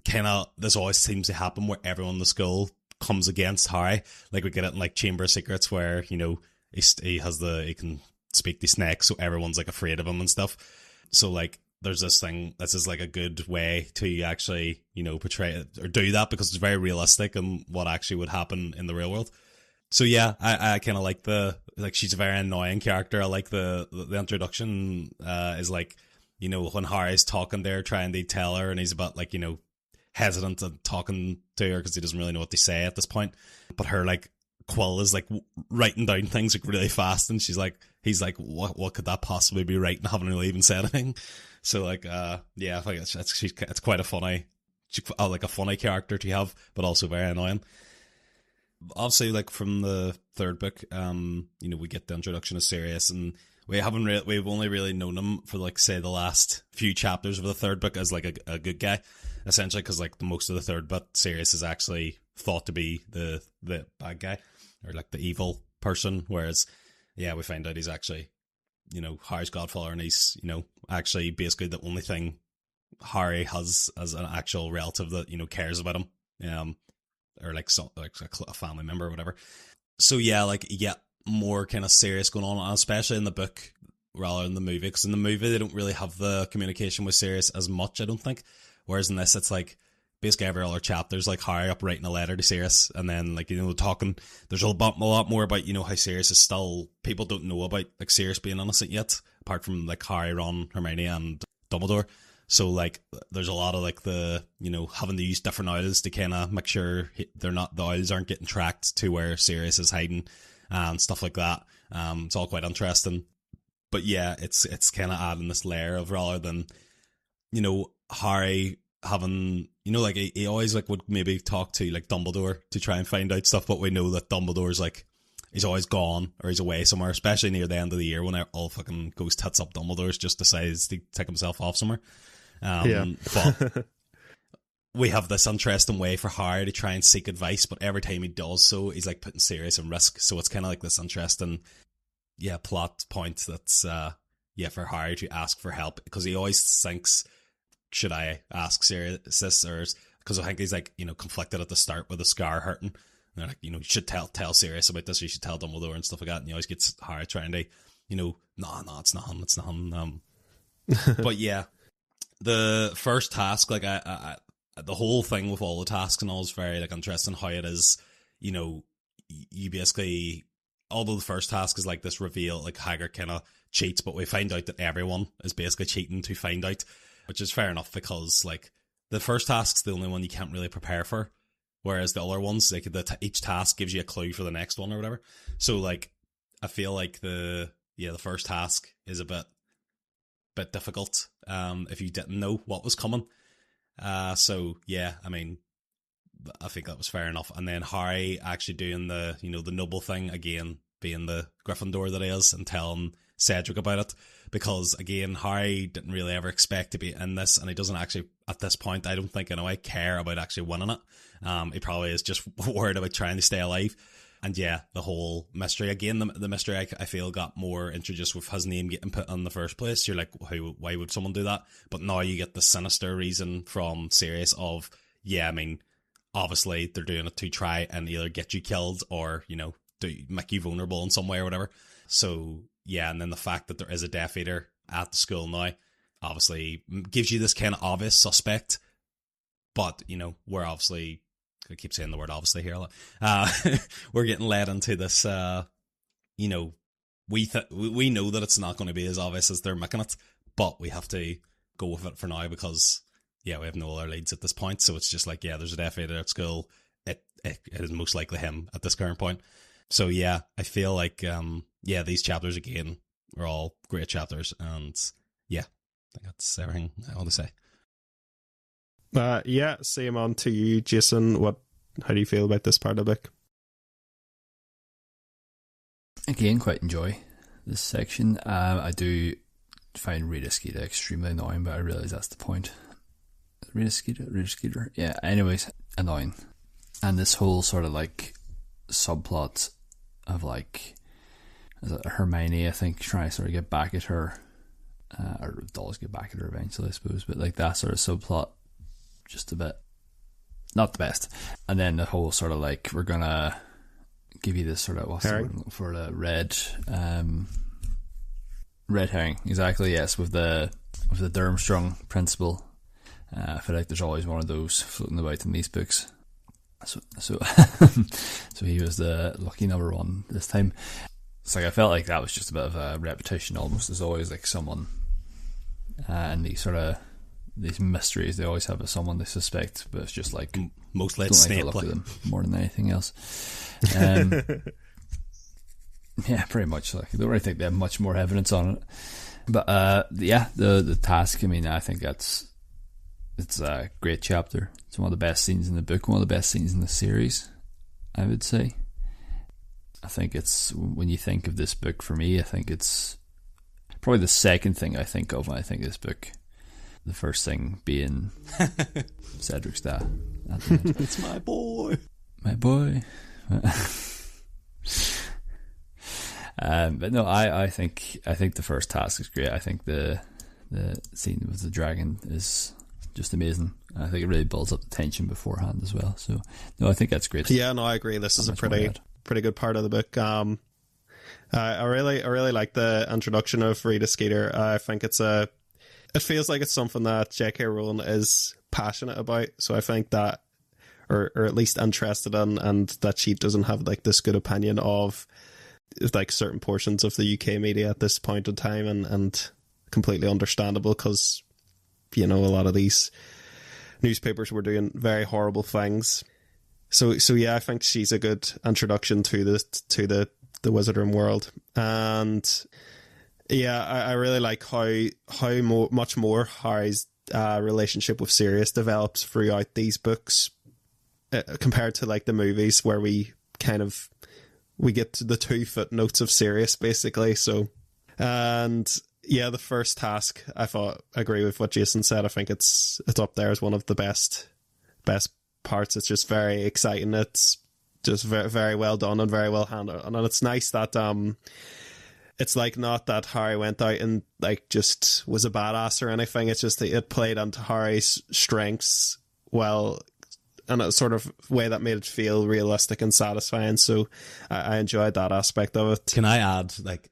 kind of, this always seems to happen where everyone in the school comes against Harry. Like we get it in like Chamber of Secrets, where, you know, he can speak to snakes, so everyone's like afraid of him and stuff. So like there's this thing, this is like a good way to actually, you know, portray it or do that, because it's very realistic and what actually would happen in the real world. So yeah, I kind of like she's a very annoying character. I like the introduction is like, you know, when Harry's talking there trying to tell her, and he's about like, you know, hesitant and talking to her because he doesn't really know what to say at this point, but her like Quill is like writing down things like really fast, and he's like what could that possibly be writing? I haven't really even said anything. So like yeah, I think it's quite a funny character to have, but also very annoying. Obviously, like from the third book, you know, we get the introduction of Sirius, and we've only really known him for like say the last few chapters of the third book as like a good guy, essentially, because like most of the third book, Sirius is actually thought to be the bad guy, or like the evil person, whereas yeah, we find out he's actually, you know, Harry's godfather, and he's, you know, actually basically the only thing Harry has as an actual relative that, you know, cares about him, or like a family member or whatever. So yeah, like you get more kind of serious going on, especially in the book rather than the movie, because in the movie they don't really have the communication with Sirius as much, I don't think, whereas in this it's like basically every other chapter's like Harry up writing a letter to Sirius, and then like, you know, talking, there's a lot more about, you know, how Sirius is still, people don't know about like Sirius being innocent yet, apart from like Harry, Ron, Hermione and Dumbledore. So like there's a lot of like the, you know, having to use different owls to kind of make sure the owls aren't getting tracked to where Sirius is hiding and stuff like that. It's all quite interesting, but yeah, it's kind of adding this layer of, rather than, you know, Harry having, you know, like he always like would maybe talk to like Dumbledore to try and find out stuff, but we know that Dumbledore's like, he's always gone or he's away somewhere, especially near the end of the year when all fucking goes tits up. Dumbledore's just decides to take himself off somewhere. Yeah. But we have this interesting way for Harry to try and seek advice, but every time he does so, he's like putting Sirius in risk. So it's kind of like this interesting, plot point that's, for Harry to ask for help, because he always thinks, should I ask Sirius, or because I think he's like, conflicted at the start with the scar hurting. And they're like, you should tell Sirius about this, or you should tell Dumbledore and stuff like that. And he always gets Harry trying to, no, it's not him. But yeah, the first task, like I the whole thing with all the tasks and all is very like interesting. How it is, you basically, although the first task is like this reveal, like Hagrid kind of cheats, but we find out that everyone is basically cheating to find out, which is fair enough, because like the first task's the only one you can't really prepare for, whereas the other ones, like each task gives you a clue for the next one or whatever. So like I feel like the first task is a bit difficult if you didn't know what was coming. So yeah, I mean, I think that was fair enough. And then Harry actually doing the the noble thing again, being the Gryffindor that he is, and telling Cedric about it, because again, Harry didn't really ever expect to be in this, and he doesn't actually at this point, I don't think in a way, care about actually winning it. He probably is just worried about trying to stay alive. And yeah, the whole mystery again, the mystery I feel got more introduced with his name getting put in the first place. You're like, why would someone do that? But now you get the sinister reason from Sirius of, I mean, obviously they're doing it to try and either get you killed or, do make you vulnerable in some way or whatever. So yeah, and then the fact that there is a Death Eater at the school now obviously gives you this kind of obvious suspect. But, we're obviously, I keep saying the word obviously here a lot. We're getting led into this, we know that it's not going to be as obvious as they're making it, but we have to go with it for now because, we have no other leads at this point. So it's just like, there's a Death Eater at school. It is most likely him at this current point. So yeah, I feel like, these chapters again are all great chapters, and I think that's everything I want to say. Same on to you, Jason. How do you feel about this part of the book? Again, quite enjoy this section. I do find Rita Skeeter extremely annoying, but I realise that's the point. Rita Skeeter. Yeah. Anyways, annoying, and this whole sort of like subplot of like Hermione, I think, trying to sort of get back at her, or does get back at her eventually, I suppose. But like that sort of subplot, just a bit not the best. And then the whole sort of like, we're gonna give you this sort of, what's the word I'm looking for, the red herring, exactly, yes, with the Durmstrang principle. I feel like there's always one of those floating about in these books. So so he was the lucky number one this time. It's like I felt like that was just a bit of a repetition almost. There's always like someone, and these mysteries, they always have someone they suspect, but it's just like most let Snape look play at them more than anything else. Yeah, pretty much. Like I don't really think they have much more evidence on it. But the task. I mean, I think it's a great chapter. It's one of the best scenes in the book, one of the best scenes in the series, I would say. I think it's, when you think of this book, for me, I think it's probably the second thing I think of when I think of this book. The first thing being Cedric's dad. It's my boy. My boy. But no, I think the first task is great. I think the scene with the dragon is just amazing. I think it really builds up the tension beforehand as well. So no, I think that's great. Yeah, no, I agree. This is a pretty good part of the book. I really like the introduction of Rita Skeeter. I think it feels like it's something that J.K. Rowling is passionate about. So I think that, or at least interested in, and that she doesn't have like this good opinion of like certain portions of the UK media at this point in time, and completely understandable, because a lot of these newspapers were doing very horrible things. So yeah, I think she's a good introduction to the Wizarding world. And yeah, I really like how much more Harry's relationship with Sirius develops throughout these books, compared to like the movies, where we get to the 2 footnotes of Sirius basically. So, and yeah, the first task, I agree with what Jason said. I think it's up there as one of the best best parts. It's just very exciting. It's just very, very well done and very well handled. And it's nice that it's like not that Harry went out and like just was a badass or anything. It's just that it played onto Harry's strengths well, in a sort of way that made it feel realistic and satisfying. So I enjoyed that aspect of it. Can I add, like,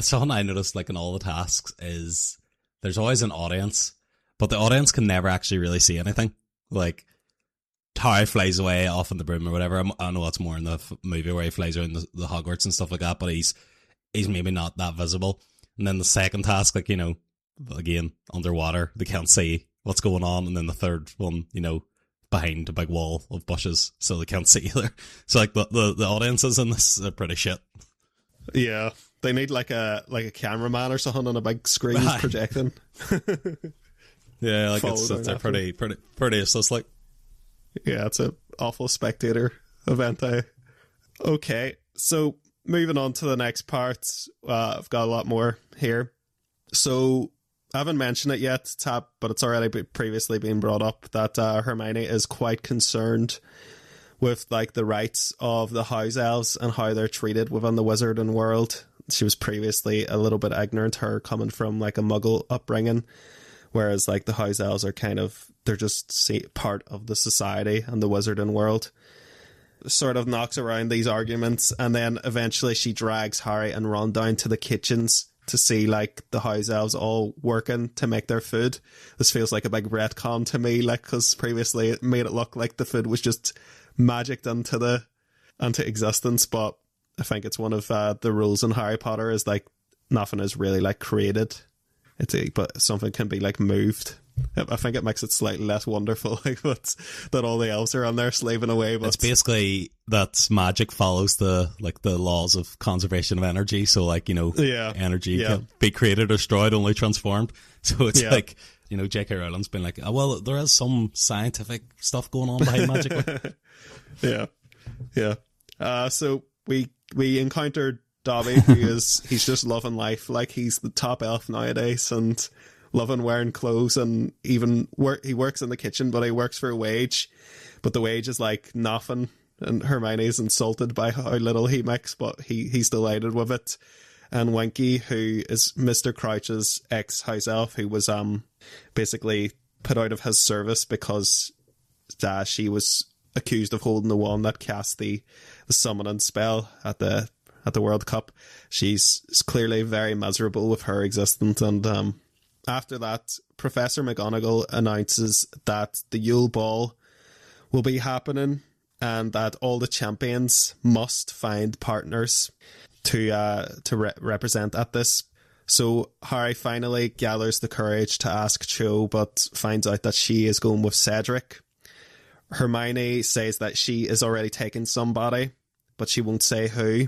something I noticed, like, in all the tasks is there's always an audience, but the audience can never actually really see anything. Like, Harry flies away off in the broom or whatever. I know that's more in the movie where he flies around the Hogwarts and stuff like that, but he's maybe not that visible. And then the second task, like, you know, again, underwater, they can't see what's going on. And then the third one, you know, behind a big wall of bushes, so they can't see either. So, like, the audiences in this are pretty shit. Yeah, they need like a cameraman or something on a big screen projecting. Yeah, like they're pretty useless. Like, yeah, it's a awful spectator event. Okay, so moving on to the next part, I've got a lot more here. So I haven't mentioned it yet, but it's already previously been brought up that Hermione is quite concerned with like the rights of the house elves and how they're treated within the wizarding world. She was previously a little bit ignorant, her coming from like a muggle upbringing, whereas like the house elves are they're just part of the society and the wizarding world. Sort of knocks around these arguments, and then eventually she drags Harry and Ron down to the kitchens to see like the house elves all working to make their food. This feels like a big retcon to me, like, because previously it made it look like the food was just magicked into existence. But I think it's one of the rules in Harry Potter is like nothing is really like created, but something can be like moved. I think it makes it slightly less wonderful, like, that all the elves are on there slaving away. But it's basically that magic follows the laws of conservation of energy. So, like, you know, energy can't be created or destroyed, only transformed. So it's like, you know, J.K. Rowling's been like, oh, well, there is some scientific stuff going on behind magic. So we encountered Dobby, he's just loving life. Like, he's the top elf nowadays and loving wearing clothes, and even he works in the kitchen, but he works for a wage, but the wage is like nothing, and Hermione's insulted by how little he makes, but he's delighted with it. And Winky, who is Mr. Crouch's ex-house elf, who was basically put out of his service because she was accused of holding the wand that cast the summoning spell at the World Cup. She's clearly very miserable with her existence, and after that, Professor McGonagall announces that the Yule Ball will be happening and that all the champions must find partners to represent at this. So Harry finally gathers the courage to ask Cho, but finds out that she is going with Cedric. Hermione says that she is already taking somebody, but she won't say who.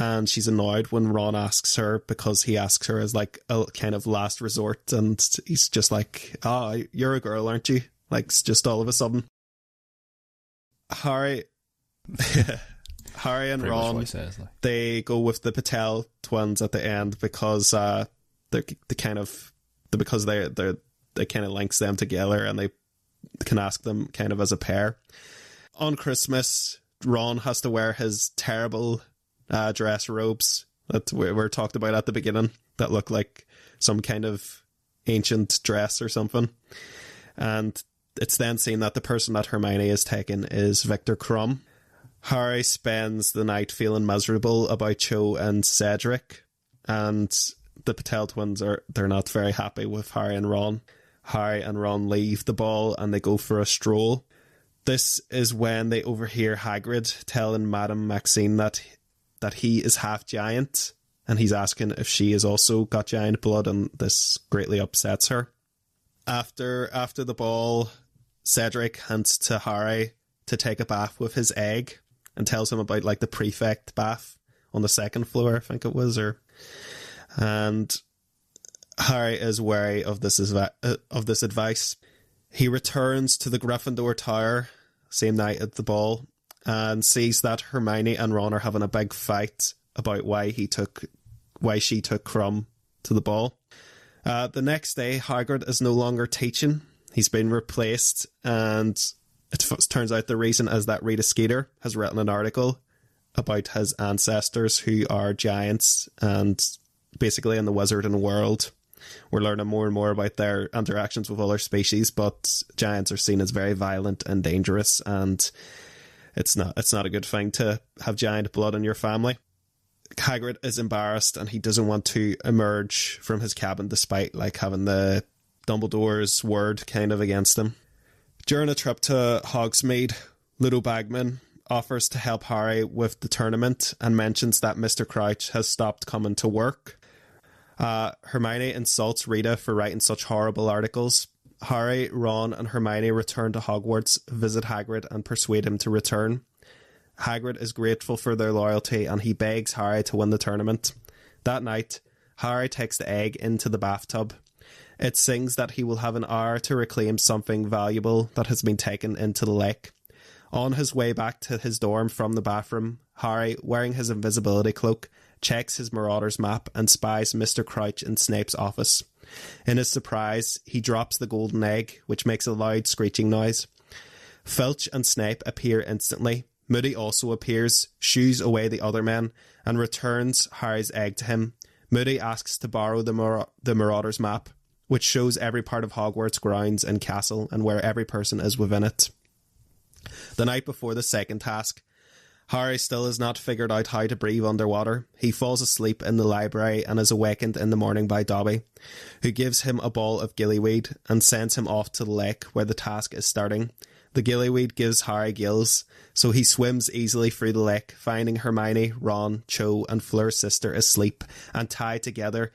And she's annoyed when Ron asks her, because he asks her as like a kind of last resort, and he's just like, "Oh, you're a girl, aren't you?" Like, just all of a sudden. Harry and Ron, they go with the Patel twins at the end because they kind of links them together, and they can ask them kind of as a pair. On Christmas, Ron has to wear his terrible dress robes that were talked about at the beginning that look like some kind of ancient dress or something. And it's then seen that the person that Hermione is taking is Victor Krum. Harry spends the night feeling miserable about Cho and Cedric, and the Patel twins they're not very happy with Harry and Ron. Harry and Ron leave the ball and they go for a stroll. This is when they overhear Hagrid telling Madame Maxine that he is half giant, and he's asking if she has also got giant blood, and this greatly upsets her. After the ball, Cedric hints to Harry to take a bath with his egg and tells him about like the prefect bath on the second floor, I think it was, and Harry is wary of this advice. He returns to the Gryffindor Tower same night at the ball and sees that Hermione and Ron are having a big fight about why she took Krum to the ball. The next day, Hagrid is no longer teaching. He's been replaced, and turns out the reason is that Rita Skeeter has written an article about his ancestors who are giants, and basically in the wizarding world we're learning more and more about their interactions with other species, but giants are seen as very violent and dangerous, and it's not a good thing to have giant blood in your family. Hagrid is embarrassed and he doesn't want to emerge from his cabin despite having the Dumbledore's word kind of against him. During a trip to Hogsmeade, Ludo Bagman offers to help Harry with the tournament and mentions that Mr. Crouch has stopped coming to work. Hermione insults Rita for writing such horrible articles. Harry, Ron and Hermione return to Hogwarts, visit Hagrid and persuade him to return. Hagrid is grateful for their loyalty and he begs Harry to win the tournament. That night, Harry takes the egg into the bathtub. It sings that he will have an hour to reclaim something valuable that has been taken into the lake. On his way back to his dorm from the bathroom, Harry, wearing his invisibility cloak, checks his Marauder's map and spies Mr. Crouch in Snape's office. In his surprise, he drops the golden egg, which makes a loud screeching noise. Filch and Snape appear instantly. Moody also appears, shoos away the other men, and returns Harry's egg to him. Moody asks to borrow the Marauder's map, which shows every part of Hogwarts grounds and castle and where every person is within it. The night before the second task, Harry still has not figured out how to breathe underwater. He falls asleep in the library and is awakened in the morning by Dobby, who gives him a ball of gillyweed and sends him off to the lake where the task is starting. The gillyweed gives Harry gills, so he swims easily through the lake, finding Hermione, Ron, Cho and Fleur's sister asleep and tied together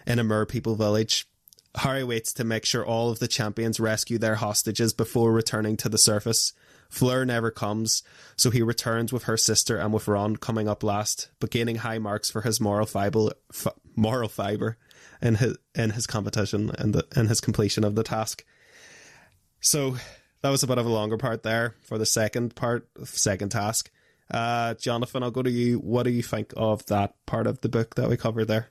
in a merpeople village. Harry waits to make sure all of the champions rescue their hostages before returning to the surface. Fleur never comes, so he returns with her sister and with Ron coming up last, but gaining high marks for his moral fiber in his competition and in his completion of the task. So that was a bit of a longer part there for the second task. Jonathan, I'll go to you. What do you think of that part of the book that we covered there?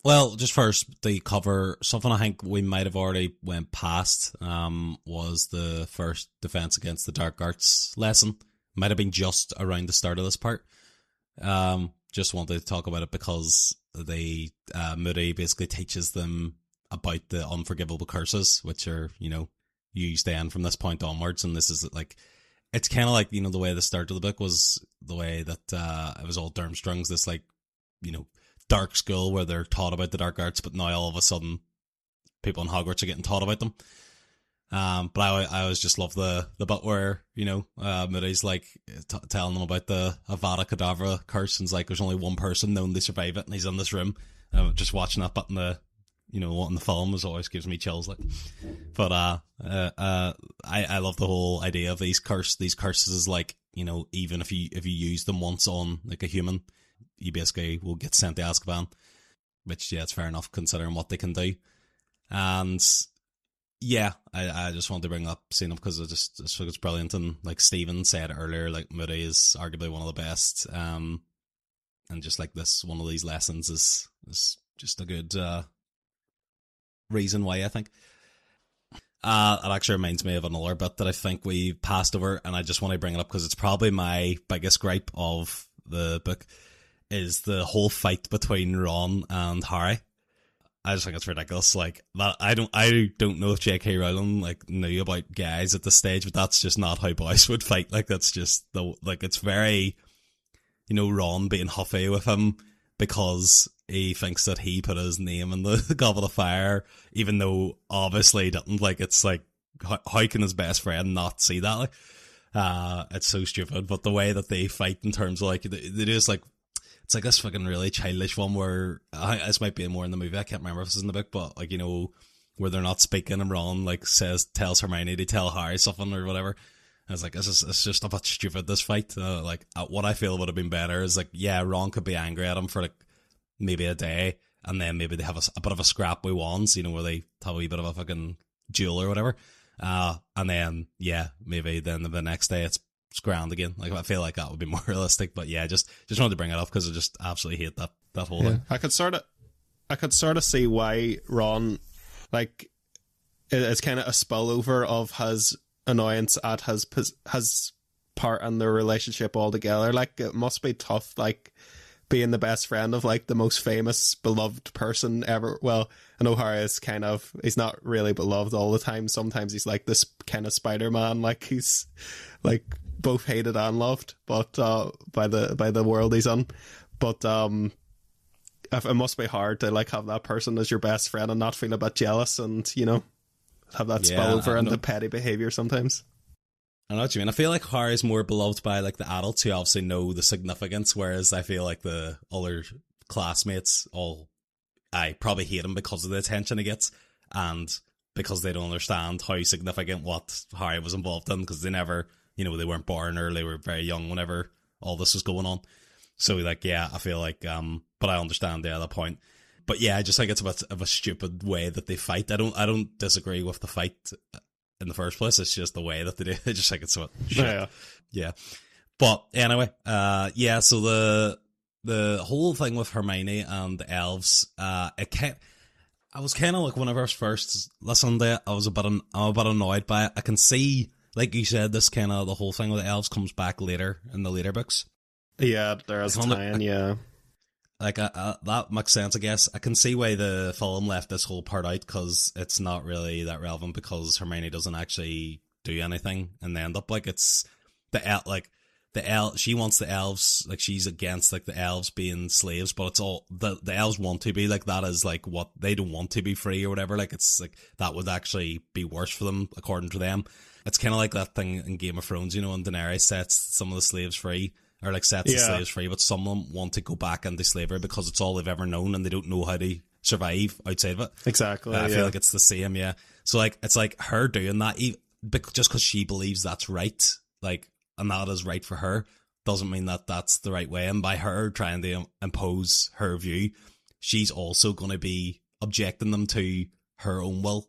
Well, just first, the cover, something I think we might have already went past, was the first Defense Against the Dark Arts lesson. Might have been just around the start of this part. Just wanted to talk about it because Moody basically teaches them about the unforgivable curses, which are, used then from this point onwards. And this is it's kind of like, the way the start of the book was the way that it was all Durmstrang's, this dark school where they're taught about the dark arts, but now all of a sudden people in Hogwarts are getting taught about them. But I always just love the bit where, Moody's telling them about the Avada Kedavra curse, and it's there's only one person known to survive it, and he's in this room. Just watching that bit in the, in the film always gives me chills. But I love the whole idea of these curses, even if you use them once on a human, you basically will get sent to Azkaban, which, it's fair enough considering what they can do. And yeah, I just wanted to bring up seeing it because I just think it's brilliant. And like Stephen said earlier, Moody is arguably one of the best. And just this, one of these lessons is just a good reason why, I think. It actually reminds me of another bit that I think we passed over, and I just want to bring it up because it's probably my biggest gripe of the book, is the whole fight between Ron and Harry. I just think it's ridiculous. That I don't know if J.K. Rowling knew about guys at this stage, but that's just not how boys would fight. That's just it's very, Ron being huffy with him because he thinks that he put his name in the Goblet of Fire, even though obviously he didn't. How can his best friend not see that? It's so stupid. But the way that they fight in terms of they just it's this fucking really childish one where this might be more in the movie. I can't remember if it's in the book, but where they're not speaking and Ron tells Hermione to tell Harry something or whatever. And it's just a bit stupid, this fight. What I feel would have been better is Ron could be angry at him for maybe a day, and then maybe they have a bit of a scrap with wands, where they have a wee bit of a fucking duel or whatever. And then maybe then the next day it's grand again. I feel like that would be more realistic. But just wanted to bring it up because I just absolutely hate that whole thing. I could sort of see why Ron it's kind of a spillover of his annoyance at his part in their relationship altogether. Like, it must be tough, like, being the best friend of, like, the most famous, beloved person ever. Well, I know Harry is he's not really beloved all the time. Sometimes he's like this kind of Spider-Man, like, he's, like, both hated and loved, but, by the world he's in. But, it must be hard to, like, have that person as your best friend and not feel a bit jealous and, you know, have that spill over into petty behaviour sometimes. I know what you mean. I feel like Harry's more beloved by, like, the adults who obviously know the significance, whereas I feel like the other classmates I probably hate him because of the attention he gets and because they don't understand how significant what Harry was involved in, because they never, you know, they weren't born or they were very young whenever all this was going on. So, like, yeah, I feel like, but I understand the other point. But yeah, I just think it's a bit of a stupid way that they fight. I don't disagree with the fight in the first place. It's just the way that they do. I just think it's a bit shit. Yeah. But anyway, so the whole thing with Hermione and the elves, I was kind of like, whenever I first listened to it, I'm a bit annoyed by it. I can see, like you said, this kind of, the whole thing with the elves comes back later in the later books. Yeah, there is a tie-in, yeah. Like, that makes sense, I guess. I can see why the film left this whole part out, because it's not really that relevant, because Hermione doesn't actually do anything, and they end up, like, it's she wants the elves, like, she's against, like, the elves being slaves, but it's all, the elves want to be, like, that is, like, what, they don't want to be free or whatever, like, it's, like, that would actually be worse for them, according to them. It's kind of like that thing in Game of Thrones, you know, when Daenerys sets some of the slaves free, or, like, sets the slaves free, but some of them want to go back into slavery because it's all they've ever known and they don't know how to survive outside of it. Exactly. I feel like it's the same, yeah. So, like, it's like her doing that, just because she believes that's right, like, and that is right for her, doesn't mean that that's the right way. And by her trying to impose her view, she's also going to be objecting them to her own will,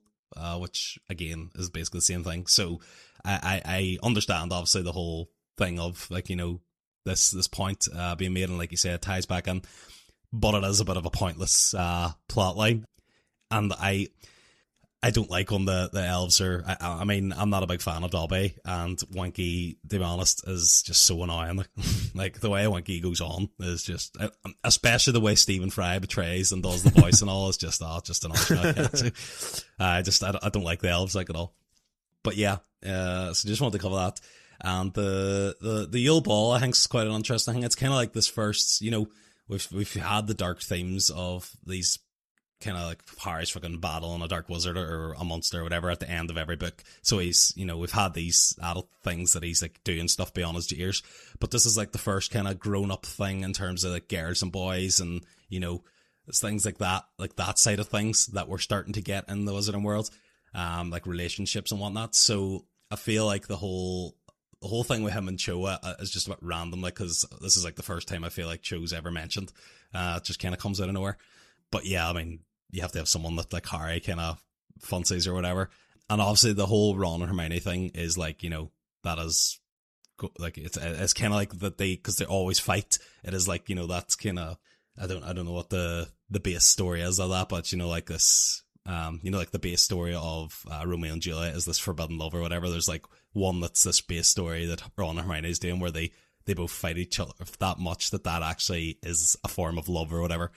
which, again, is basically the same thing. So, I understand, obviously, the whole thing of, like, you know, this point being made, and like you said, it ties back in, but it is a bit of a pointless plot line, and I don't like when the elves are, I mean, I'm not a big fan of Dobby, and Winky, to be honest, is just so annoying. Like, the way Winky goes on is just, especially the way Stephen Fry betrays and does the voice and all, is just annoying. I don't like the elves, like, at all. But yeah, so just wanted to cover that. And the Yule Ball, I think, is quite an interesting thing. It's kind of like this first, you know, we've had the dark themes of these kind of like Harry's fucking battling a dark wizard or a monster or whatever at the end of every book. So he's, you know, we've had these adult things that he's like doing stuff beyond his years, but this is like the first kind of grown up thing in terms of like girls and boys and, you know, things like that side of things that we're starting to get in the Wizarding world, like relationships and whatnot. So I feel like the whole thing with him and Cho is just a bit random, like, because this is like the first time I feel like Cho's ever mentioned. It just kind of comes out of nowhere. But yeah, I mean, you have to have someone that, like, Harry kind of fancies or whatever. And obviously the whole Ron and Hermione thing is, like, you know, that is, like, it's kind of like that because they always fight. It is like, you know, that's kind of, I don't know what the base story is of that, but, you know, like this, you know, like the base story of Romeo and Juliet is this forbidden love or whatever. There's like one that's this base story that Ron and Hermione is doing where they both fight each other that much that actually is a form of love or whatever.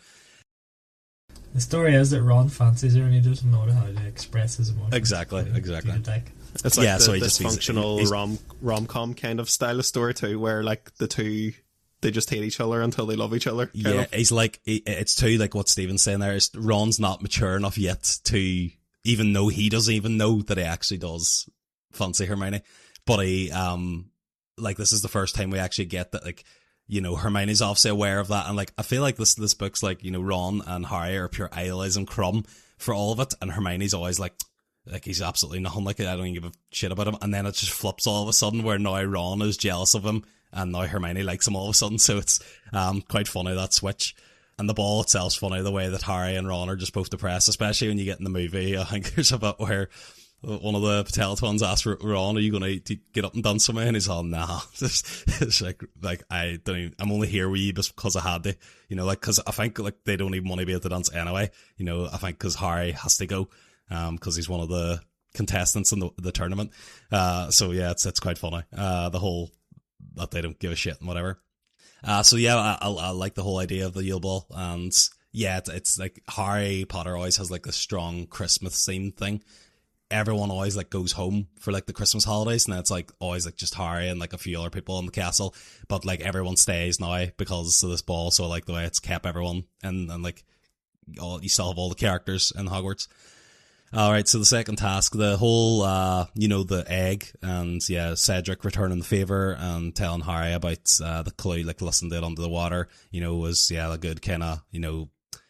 The story is that Ron fancies her and he doesn't know how to express his emotions. Exactly. It's like the dysfunctional rom-com kind of style of story too, where like the two, they just hate each other until they love each other. Yeah, he's like, it's too, like what Stephen's saying there, is Ron's not mature enough yet to even know, he doesn't even know that he actually does fancy Hermione. But he, like, this is the first time we actually get that, like, you know, Hermione's obviously aware of that, and like, I feel like this book's like, you know, Ron and Harry are pure idolizing Crumb for all of it, and Hermione's always like he's absolutely nothing, like, I don't even give a shit about him, and then it just flips all of a sudden where now Ron is jealous of him, and now Hermione likes him all of a sudden, so it's quite funny, that switch. And the ball itself's funny, the way that Harry and Ron are just both depressed, especially when you get in the movie. I think there's a bit where one of the Patel twins asks Ron, are you going to get up and dance with me? And he's all, nah. It's like, I don't even, I'm only here with you just because I had to, you know, like, because I think, like, they don't even want to be at the dance anyway, you know, I think because Harry has to go, because he's one of the contestants in the tournament. So yeah, it's quite funny. The whole that they don't give a shit and whatever. So yeah, I like the whole idea of the Yule Ball, and yeah, it's like Harry Potter always has like a strong Christmas themed thing. Everyone always like goes home for like the Christmas holidays, and it's like always like just Harry and like a few other people in the castle, but like everyone stays now because of this ball. So like the way it's kept everyone, and like you still have all the characters in Hogwarts. Alright, so the second task, the whole, the egg, and yeah, Cedric returning the favour and telling Harry about the clue, like listening to it under the water, was, a good kind of,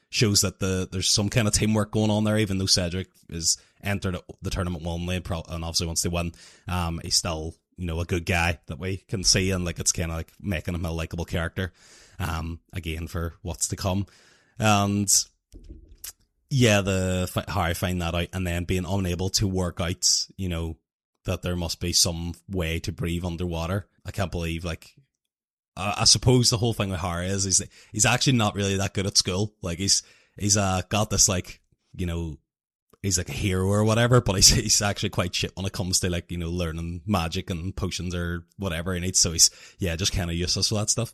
shows that there's some kind of teamwork going on there, even though Cedric is entered the tournament willingly and obviously wants to win. He's still, a good guy that we can see, and like it's kind of like making him a likeable character, again, for what's to come. And yeah, Harry find that out, and then being unable to work out, that there must be some way to breathe underwater. I can't believe, like, I suppose the whole thing with Harry is he's actually not really that good at school. Like, he's got this, like, he's like a hero or whatever, but he's actually quite shit when it comes to, like, learning magic and potions or whatever he needs. So he's, just kind of useless with that stuff.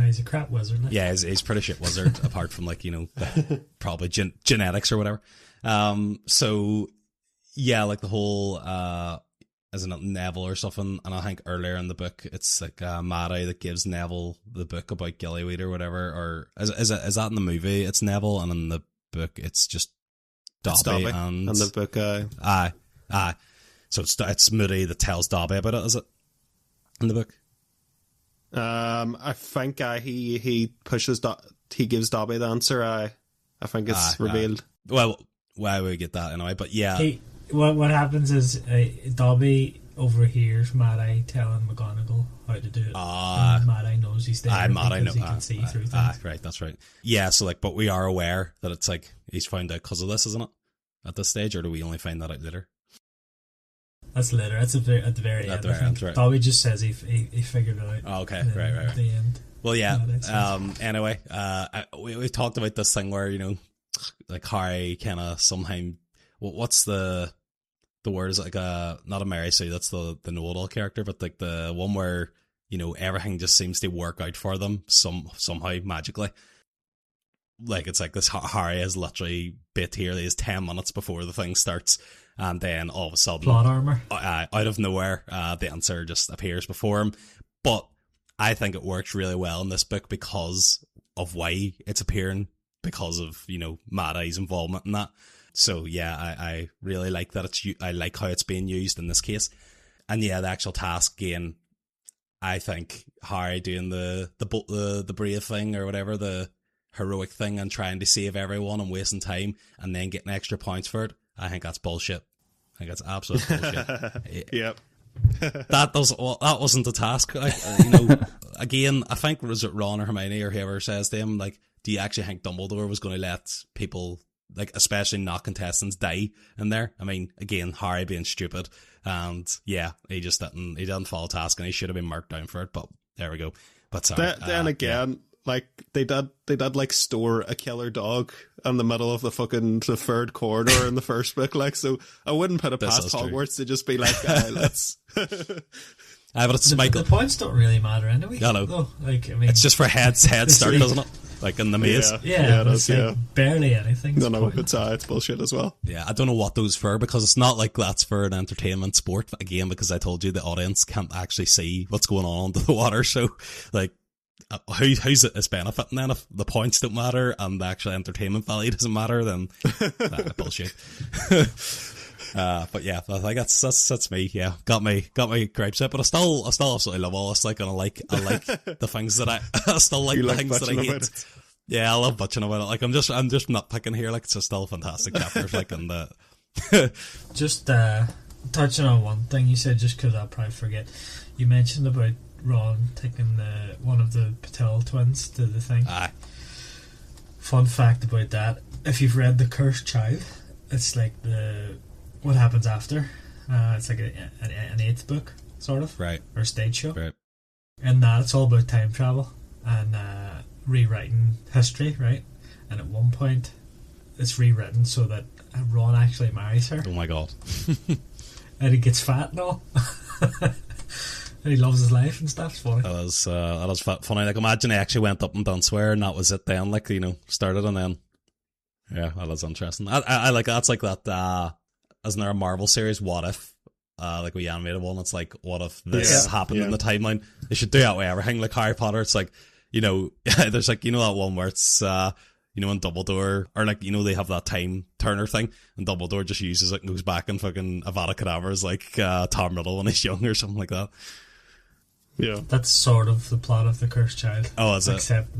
He's a crap wizard. Like. Yeah, he's pretty shit wizard, apart from like, probably genetics or whatever. So yeah, like the whole, isn't it Neville or something? And I think earlier in the book, it's like Maddie that gives Neville the book about Gillyweed or whatever. Or is that in the movie? It's Neville, and in the book, it's just Dobby. And the book, aye. So it's Moody that tells Dobby about it, is it? In the book? I think he pushes he gives Dobby the answer. I think it's revealed. Well, why would we get that anyway? But yeah, what happens is Dobby overhears Mad-Eye telling McGonagall how to do it. And Mad-Eye knows he's there because he can see through things. Right, that's right. Yeah, so like, but we are aware that it's like he's found out because of this, isn't it? At this stage, or do we only find that out later? That's later. That's at the very end. Right. Dobby just says he figured it out. Oh, okay, right. At the end. Well, yeah. Anyway, we talked about this thing where like Harry kind of somehow. What's the word? Is like not a Mary Sue. That's the know-it-all character, but like the one where everything just seems to work out for them somehow magically. Like it's like this Harry is literally bit here. He is 10 minutes before the thing starts. And then all of a sudden, plot armor. Out of nowhere, the answer just appears before him. But I think it works really well in this book because of why it's appearing, because of Mad-Eye's involvement in that. So yeah, I really like that. I like how it's being used in this case. And yeah, the actual task again, I think Harry doing the brave thing or whatever, the heroic thing, and trying to save everyone and wasting time and then getting extra points for it. I think that's bullshit. I think that's absolute bullshit. Yep. That wasn't the task. Again, I think was it Ron or Hermione or whoever says to him, like, do you actually think Dumbledore was going to let people, like, especially not contestants, die in there? I mean, again, Harry being stupid, and yeah, he didn't follow task, and he should have been marked down for it. But there we go. But sorry. Then again. Yeah. Like, they did like store a killer dog in the middle of the third corridor in the first book, like, so I wouldn't put it past Hogwarts to just be like, let's... but it's Michael. The points don't really matter anyway. No. Like, I mean... It's just for head start, doesn't it? Like in the maze. Yeah, it is, like barely anything. No, it's bullshit as well. Yeah, I don't know what those for, because it's not like that's for an entertainment sport, again, because I told you the audience can't actually see what's going on under the water, so, like, how's it benefiting then if the points don't matter and the actual entertainment value doesn't matter? Then bullshit. But yeah, I think that's me. Yeah, got me gripes out, but I still absolutely love all this. Like, and I like the things that I still like the things that I hate. Yeah, I love bitching about it. Like, I'm just not picking here. Like, it's still fantastic chapters. Like, and just touching on one thing you said, just because I'll probably forget. You mentioned about Ron taking one of the Patel twins to the thing. Aye. Fun fact about that: if you've read The Cursed Child, it's like what happens after. It's like an 8th book, sort of, right, or stage show. Right. And that it's all about time travel and rewriting history, right? And at one point, it's rewritten so that Ron actually marries her, Oh my god. and he gets fat and all. And he loves his life and stuff. It's funny. That is funny. Like, imagine he actually went up and done swear, and that was it then. Like, you know, started and then. Yeah, that is interesting. I like that's like that. Isn't there a Marvel series? What if? Like we animated one. It's like, what if this happened in the timeline? They should do that with everything. Like Harry Potter. It's like, you know, there's like, you know, that one where it's you know, in Dumbledore, or like, you know, they have that time turner thing, and Dumbledore just uses it and goes back and fucking Avada Kedavra's like Tom Riddle when he's young or something like that. Yeah. That's sort of the plot of The Cursed Child. Oh, is it? Except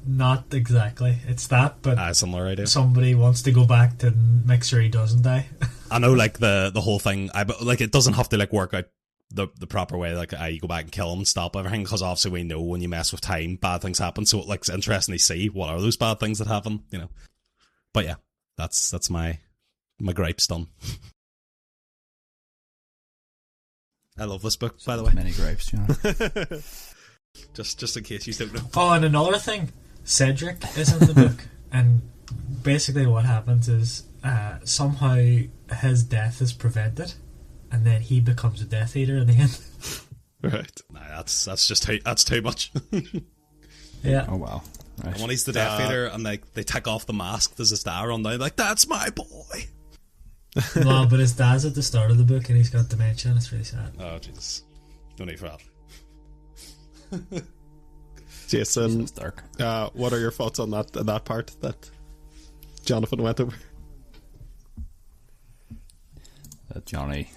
not exactly. It's that, but Similar idea. somebody wants to go back to make sure he doesn't die. I know, like the whole thing. But like, it doesn't have to like work out the proper way. Like, you go back and kill him and stop everything, because obviously we know when you mess with time, bad things happen. So like, it's interesting to see what are those bad things that happen. You know. But yeah, that's my gripes done. I love this book, by the way. Many gripes, John. Just in case you don't know. Oh, and another thing, Cedric is in the book, and basically what happens is somehow his death is prevented, and then he becomes a Death Eater in the end. Right. Nah, that's too much. Yeah. Oh wow. Right. And when he's the Death Eater, and like they take off the mask, there's a star on down, like, that's my boy. No, but his dad's at the start of the book, and he's got dementia, and it's really sad. Oh Jesus, no need for that. Jason, It's dark. what are your thoughts on that part that Jonathan went over? That Johnny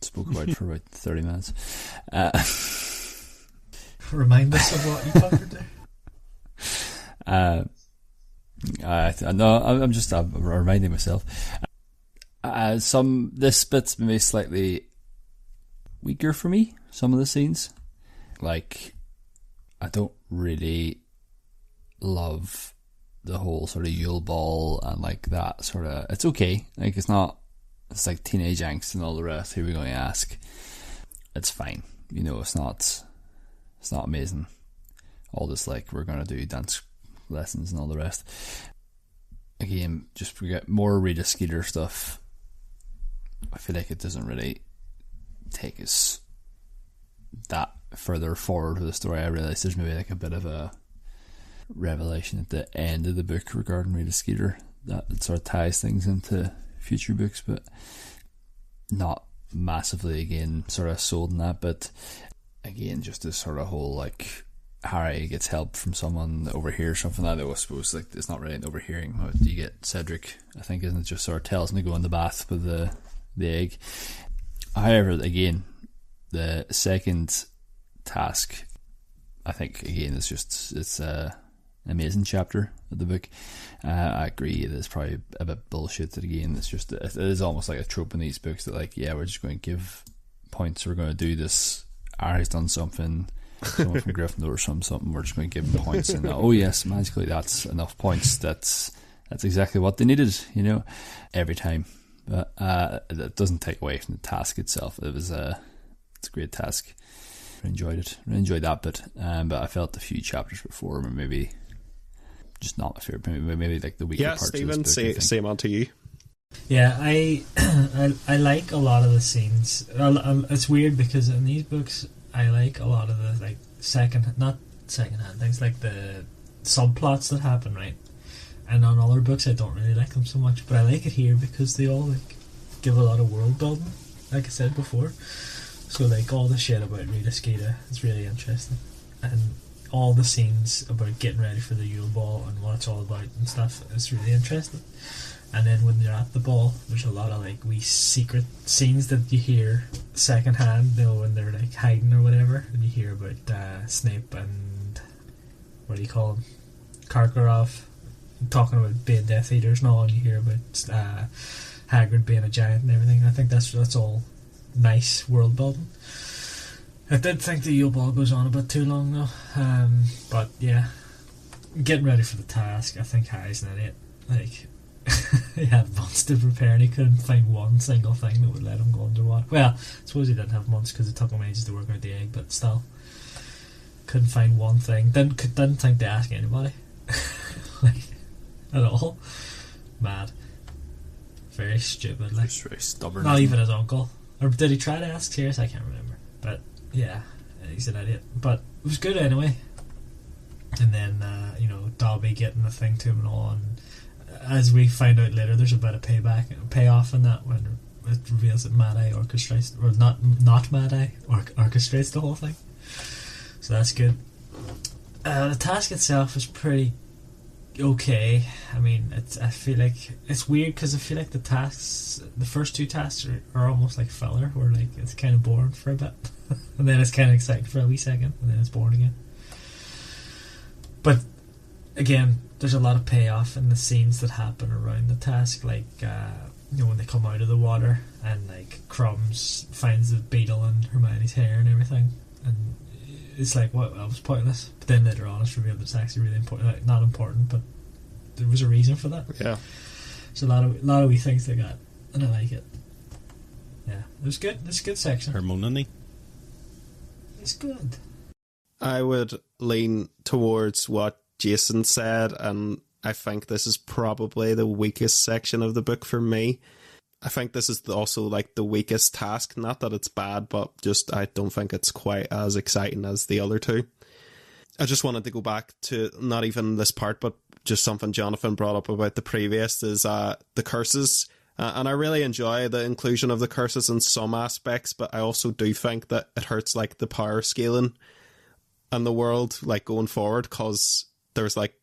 spoke about for about 30 minutes. Remind us of what you covered there. I'm just reminding myself. This bit's maybe slightly weaker for me. Some of the scenes, like, I don't really love the whole sort of Yule Ball and like that sort of. It's okay. Like, it's not. It's like teenage angst and all the rest. Who are we going to ask? It's fine. You know, it's not amazing. All this, like, we're going to do dance lessons and all the rest. Again, just we get more Rita Skeeter stuff. I feel like it doesn't really take us that further forward with the story. I realise there's maybe like a bit of a revelation at the end of the book regarding Rita Skeeter that sort of ties things into future books, but not massively, again, sort of sold in that. But again, just this sort of whole, like, Harry gets help from someone that overhears something. I suppose, like, it's not really an overhearing. You get Cedric, I think, isn't it, just sort of tells him to go in the bath with the egg. However, again, the second task, I think, again, it's a amazing chapter of the book. I agree it is probably a bit bullshit. That, again, it is almost like a trope in these books that, like, yeah, we're just going to give points, we're going to do this, Harry's done something, someone from Gryffindor something, we're just going to give them points, and oh yes, magically that's enough points, that's exactly what they needed, you know, every time. But that doesn't take away from the task itself. It's a great task. I enjoyed that bit, but I felt a few chapters before were maybe just not my favourite. Maybe like the weaker parts Stephen, of this book. same on to you. Yeah, I like a lot of the scenes. It's weird because in these books I like a lot of the, like, not second-hand things, like the subplots that happen, right? And on other books I don't really like them so much, but I like it here because they all, like, give a lot of world building, like I said before. So, like, all the shit about Rita Skeeter is really interesting, and all the scenes about getting ready for the Yule Ball and what it's all about and stuff is really interesting. And then when you're at the ball, there's a lot of, like, wee secret scenes that you hear second hand, you know, when they're, like, hiding or whatever, and you hear about Snape and what do you call him, Karkaroff, talking about being Death Eaters and all, and you hear about Hagrid being a giant and everything. I think that's all nice world building. I did think the Yule Ball goes on a bit too long though, but yeah, getting ready for the task, I think Harry's an idiot. Like, he had months to prepare and he couldn't find one single thing that would let him go underwater. Well, I suppose he didn't have months because it took him ages to work out the egg, but still, couldn't find one thing. Didn't think to ask anybody. Like, at all. Mad. Very stupid. Like, He's very stubborn. not even his uncle. Or did he try to ask Sirius? I can't remember. But yeah, he's an idiot. But it was good anyway. And then, Dobby getting the thing to him and all. And as we find out later, there's a bit of payoff in that when it reveals that Mad Eye orchestrates, or not Mad Eye, orchestrates the whole thing. So that's good. The task itself is pretty okay. I mean, I feel like it's weird because I feel like the first two tasks are almost like filler, where like it's kind of boring for a bit, and then it's kind of exciting for a wee second, and then it's boring again. But again, there's a lot of payoff in the scenes that happen around the task, like when they come out of the water and like Crumbs finds the beetle in Hermione's hair and everything, and it's like, what, that was pointless. But then later on it's revealed that it's actually really important, like, not important, but there was a reason for that. Yeah, there's a lot of wee things they got, and I like it. Yeah, it was good. It's a good section. Hermione. It's good. I would lean towards what Jason said, and I think this is probably the weakest section of the book for me. I think this is also like the weakest task. Not that it's bad, but just I don't think it's quite as exciting as the other two. I just wanted to go back to not even this part, but just something Jonathan brought up about the previous is the curses. And I really enjoy the inclusion of the curses in some aspects, but I also do think that it hurts like the power scaling in the world, like going forward, because there's like,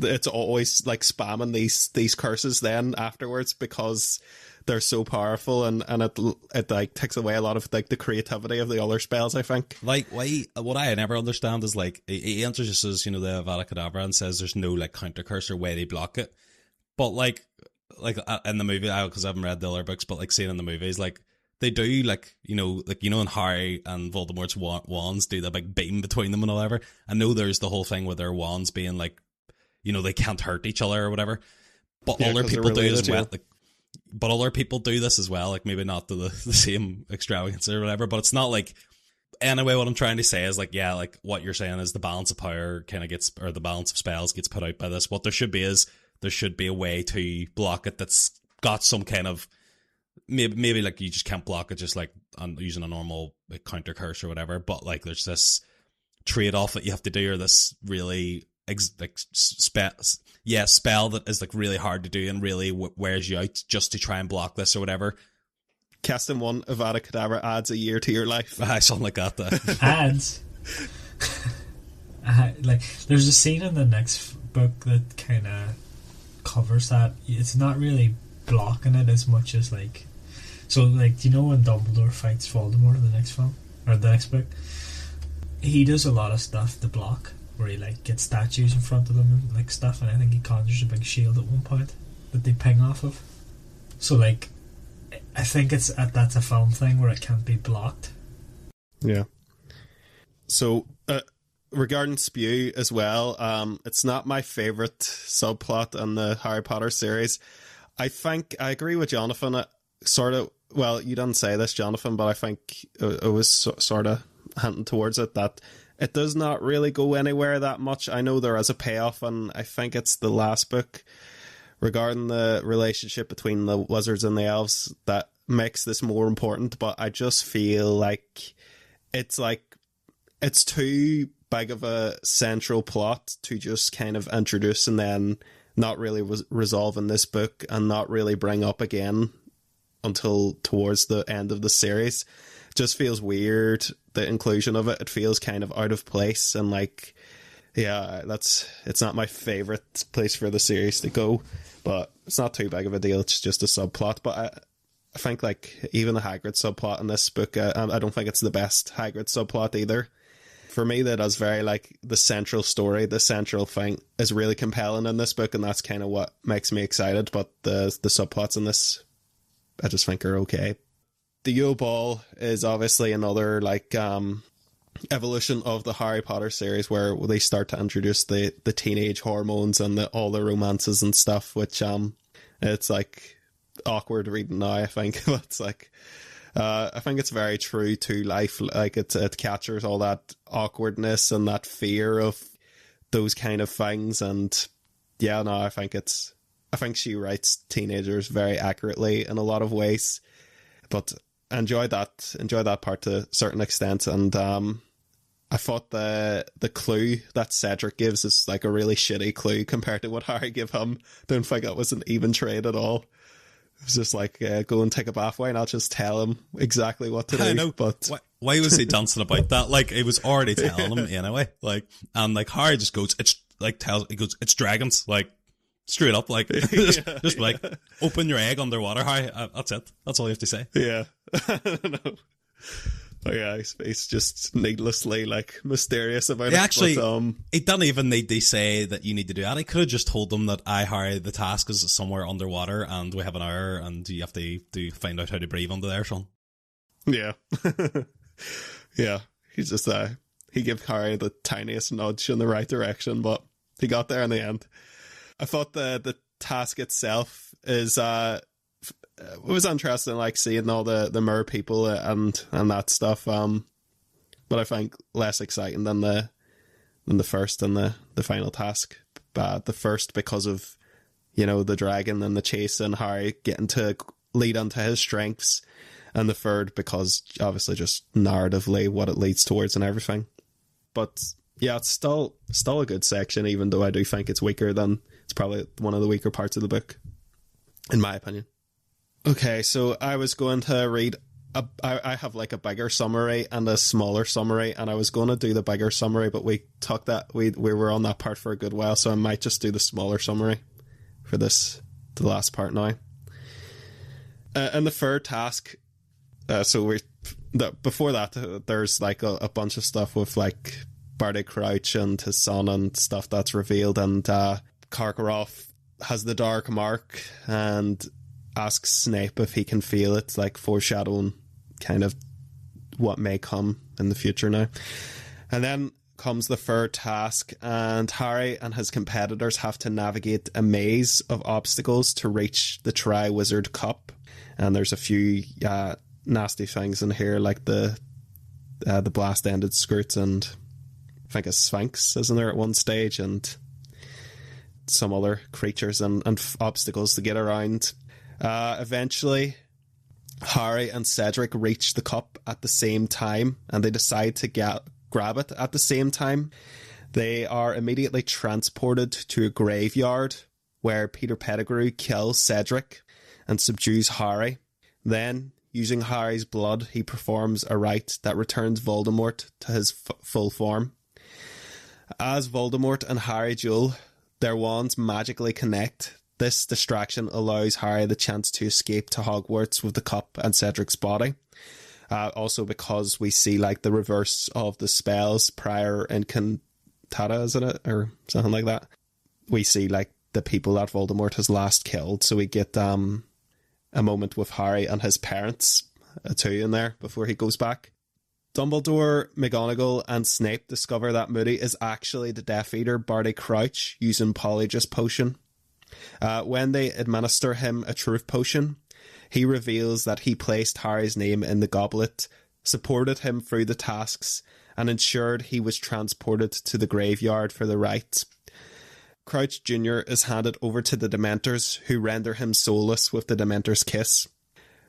it's always like spamming these curses then afterwards because they're so powerful, and it like takes away a lot of like the creativity of the other spells, I think. Like, what I never understand is like he introduces, the Avada Kedavra and says there's no like counter curse or way to block it, but like in the movie, because I haven't read the other books, but like seeing in the movies, like they do like in Harry and Voldemort's wands do the big beam between them and whatever. I know there's the whole thing with their wands being like, they can't hurt each other or whatever, but Yeah, other people do as well. yeah. But other people do this as well, like maybe not to the same extravagance or whatever, but it's not like, anyway, what I'm trying to say is like, yeah, like what you're saying is the balance of power kind of gets, or the balance of spells gets put out by this. What there should be is, there should be a way to block it that's got some kind of, maybe like you just can't block it just like using a normal like, counter curse or whatever, but like there's this trade-off that you have to do, or this really spell that is like really hard to do and really wears you out just to try and block this or whatever. Casting one Avada Kedavra adds a year to your life. Something like that. Adds. Like, there's a scene in the next book that kind of covers that. It's not really blocking it as much as like, so like, do you know when Dumbledore fights Voldemort in the next film or the next book? He does a lot of stuff to block, where he like gets statues in front of them and like stuff, and I think he conjures a big shield at one point that they ping off of. So like, I think that's a film thing where it can't be blocked. Yeah. So regarding Spew as well, it's not my favourite subplot in the Harry Potter series. I think I agree with Jonathan. Sort of, well, you didn't say this, Jonathan, but I think it was sort of hinting towards it, that it does not really go anywhere that much. I know there is a payoff, and I think it's the last book regarding the relationship between the wizards and the elves that makes this more important, but I just feel like it's too big of a central plot to just kind of introduce and then not really resolve in this book and not really bring up again until towards the end of the series. It just feels weird, the inclusion of it. It feels kind of out of place, and like, yeah, it's not my favourite place for the series to go, but it's not too big of a deal. It's just a subplot. But I think like even the Hagrid subplot in this book, I don't think it's the best Hagrid subplot either. For me, that is very like the central story, the central thing is really compelling in this book, and that's kind of what makes me excited. But the subplots in this, I just think are okay. The Yule Ball is obviously another like evolution of the Harry Potter series, where they start to introduce the teenage hormones and all the romances and stuff, which it's like awkward reading now, I think. But it's like I think it's very true to life. Like it captures all that awkwardness and that fear of those kind of things, and yeah, no, I think she writes teenagers very accurately in a lot of ways, but I enjoyed that part to a certain extent, and I thought the clue that Cedric gives is like a really shitty clue compared to what Harry gave him. Don't think it was an even trade at all. It was just like, go and take a bath. Why not just tell him exactly what to do? I know, but why was he dancing about that? Like, it was already telling him anyway. Like, and like Harry just goes, it's dragons. Like, straight up, like, just like, open your egg underwater, Harry. That's it. That's all you have to say. Yeah. I don't know. But yeah, he's just needlessly like mysterious about it. Actually, but, he didn't even need to say that you need to do that. He could have just told them that Harry, the task is somewhere underwater and we have an hour and you have to find out how to breathe under there, son. Yeah. Yeah. He's just he gave Harry the tiniest nudge in the right direction, but he got there in the end. I thought the task itself is it was interesting, like seeing all the mer people and that stuff. But I think less exciting than the first and the final task. But the first because of, you know, the dragon and the chase and Harry getting to lead onto his strengths, and the third because obviously just narratively what it leads towards and everything. But yeah, it's still a good section, even though I do think it's probably one of the weaker parts of the book, in my opinion. Okay, so I was going to read I have like a bigger summary and a smaller summary, and I was going to do the bigger summary, but we were on that part for a good while, so I might just do the smaller summary for the last part now. And the third task, before that, there's like a bunch of stuff with like Barty Crouch and his son and stuff that's revealed, and Karkaroff has the dark mark and asks Snape if he can feel it, like foreshadowing kind of what may come in the future now. And then comes the third task, and Harry and his competitors have to navigate a maze of obstacles to reach the Triwizard Cup. And there's a few nasty things in here, like the blast-ended skirts, and I think a Sphinx, isn't there, at one stage, and some other creatures and obstacles to get around. Eventually, Harry and Cedric reach the cup at the same time, and they decide to grab it at the same time. They are immediately transported to a graveyard where Peter Pettigrew kills Cedric and subdues Harry. Then, using Harry's blood, he performs a rite that returns Voldemort to his full form. As Voldemort and Harry duel, their wands magically connect. This distraction allows Harry the chance to escape to Hogwarts with the cup and Cedric's body. Also because we see like the reverse of the spells prior in Cantata, isn't it? Or something like that. We see like the people that Voldemort has last killed. So we get a moment with Harry and his parents too in there before he goes back. Dumbledore, McGonagall and Snape discover that Moody is actually the Death Eater Barty Crouch using Polyjuice Potion. When they administer him a truth potion, he reveals that he placed Harry's name in the goblet, supported him through the tasks, and ensured he was transported to the graveyard for the rite. Crouch Jr. is handed over to the Dementors, who render him soulless with the Dementor's kiss.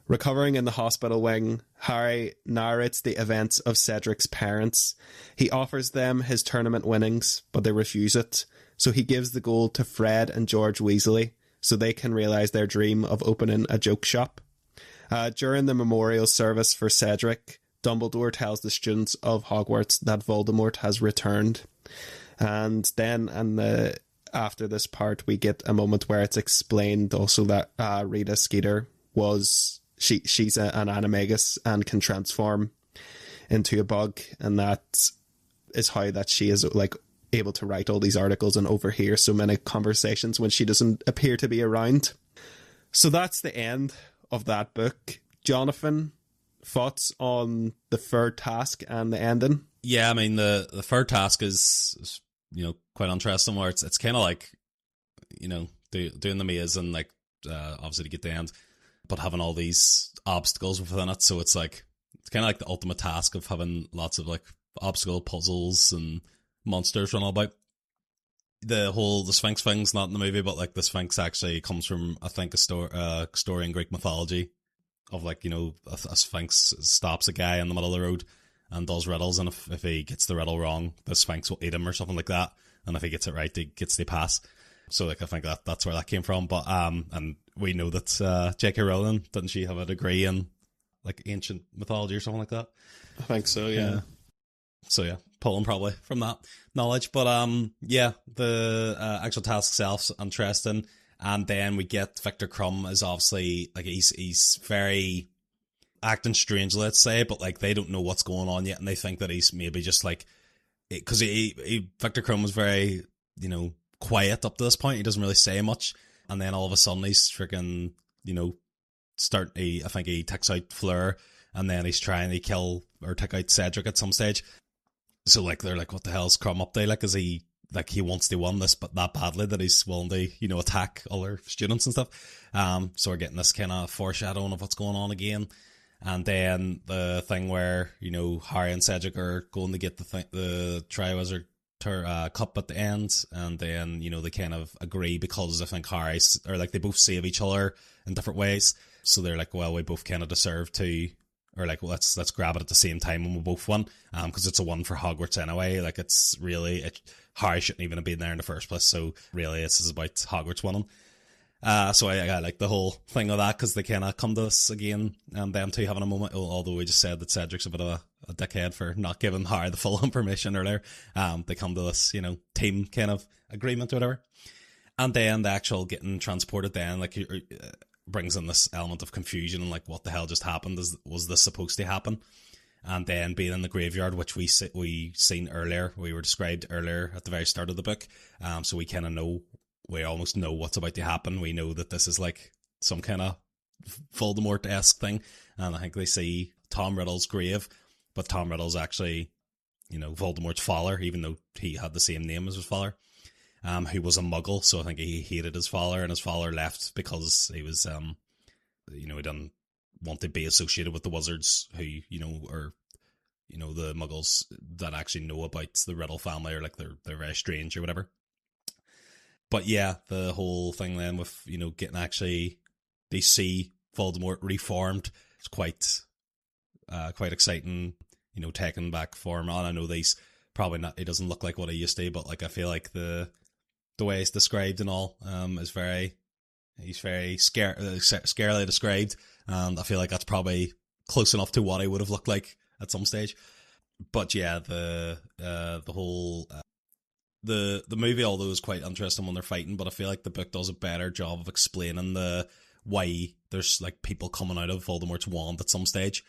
Recovering in the hospital wing, Harry narrates the events of Cedric's parents. He offers them his tournament winnings, but they refuse it. So he gives the gold to Fred and George Weasley so they can realise their dream of opening a joke shop. During the memorial service for Cedric, Dumbledore tells the students of Hogwarts that Voldemort has returned. And then after this part, we get a moment where it's explained also that Rita Skeeter she's an animagus and can transform into a bug, and that is how that she is like able to write all these articles and overhear so many conversations when she doesn't appear to be around. So that's the end of that book. Jonathan, thoughts on the third task and the ending? Yeah, I mean the third task is quite interesting, where it's kind of like doing the maze and like obviously to get the end, but having all these obstacles within it. So it's kind of like the ultimate task of having lots of like obstacle puzzles and monsters run all about. the Sphinx thing's not in the movie, but like the Sphinx actually comes from, I think, a story in Greek mythology of like, you know, a Sphinx stops a guy in the middle of the road and does riddles, and if he gets the riddle wrong, the Sphinx will eat him or something like that, and if he gets it right, he gets the pass. So like I think that's where that came from. But and we know that J.K. Rowling, didn't she have a degree in like ancient mythology or something like that? I think so, yeah. So yeah, pulling probably from that knowledge. But yeah, the actual task itself's interesting. And then we get Victor Crumb is obviously like he's very acting strange, let's say, but like they don't know what's going on yet, and they think that he's maybe just like, because Victor Crumb was very, you know, quiet up to this point. He doesn't really say much, and then all of a sudden he's freaking, you know, I think he takes out Fleur, and then he's trying to kill or take out Cedric at some stage. So like they're like, what the hell's Crumb up to? Like, is he like he wants to win this, but that badly that he's willing to, you know, attack other students and stuff. So we're getting this kind of foreshadowing of what's going on again. And then the thing where, you know, Harry and Cedric are going to get the Triwizard Cup at the end, and then, you know, they kind of agree because I think Harry, or like they both save each other in different ways. So they're like, well, we both kind of deserve to, or like, well, let's grab it at the same time when we both won, because it's a win for Hogwarts anyway. Like it's really, Harry shouldn't even have been there in the first place. So really, this is about Hogwarts winning. So I like the whole thing of that, because they kind of come to us again, and them two having a moment, although we just said that Cedric's a bit of a dickhead for not giving Harry the full information earlier. They come to this, you know, team kind of agreement or whatever. And then the actual getting transported then, like, brings in this element of confusion and like, what the hell just happened? Was this supposed to happen? And then being in the graveyard, which we seen earlier, we were described earlier at the very start of the book. So we kind of know, we almost know what's about to happen. We know that this is like some kind of Voldemort-esque thing. And I think they see Tom Riddle's grave, but Tom Riddle's actually, you know, Voldemort's father, even though he had the same name as his father, who was a muggle. So I think he hated his father, and his father left because he was, you know, he didn't want to be associated with the wizards who, you know, are, you know, the muggles that actually know about the Riddle family, or like they're very strange or whatever. But yeah, the whole thing then with, you know, getting actually, they see Voldemort reformed. It's quite exciting, you know, taking back form. And I know he's probably not, he doesn't look like what he used to, but like I feel like the way it's described and all is he's very scarily described, and I feel like that's probably close enough to what he would have looked like at some stage. But yeah, the whole the movie, although, is quite interesting when they're fighting, but I feel like the book does a better job of explaining why there's like people coming out of Voldemort's wand at some stage.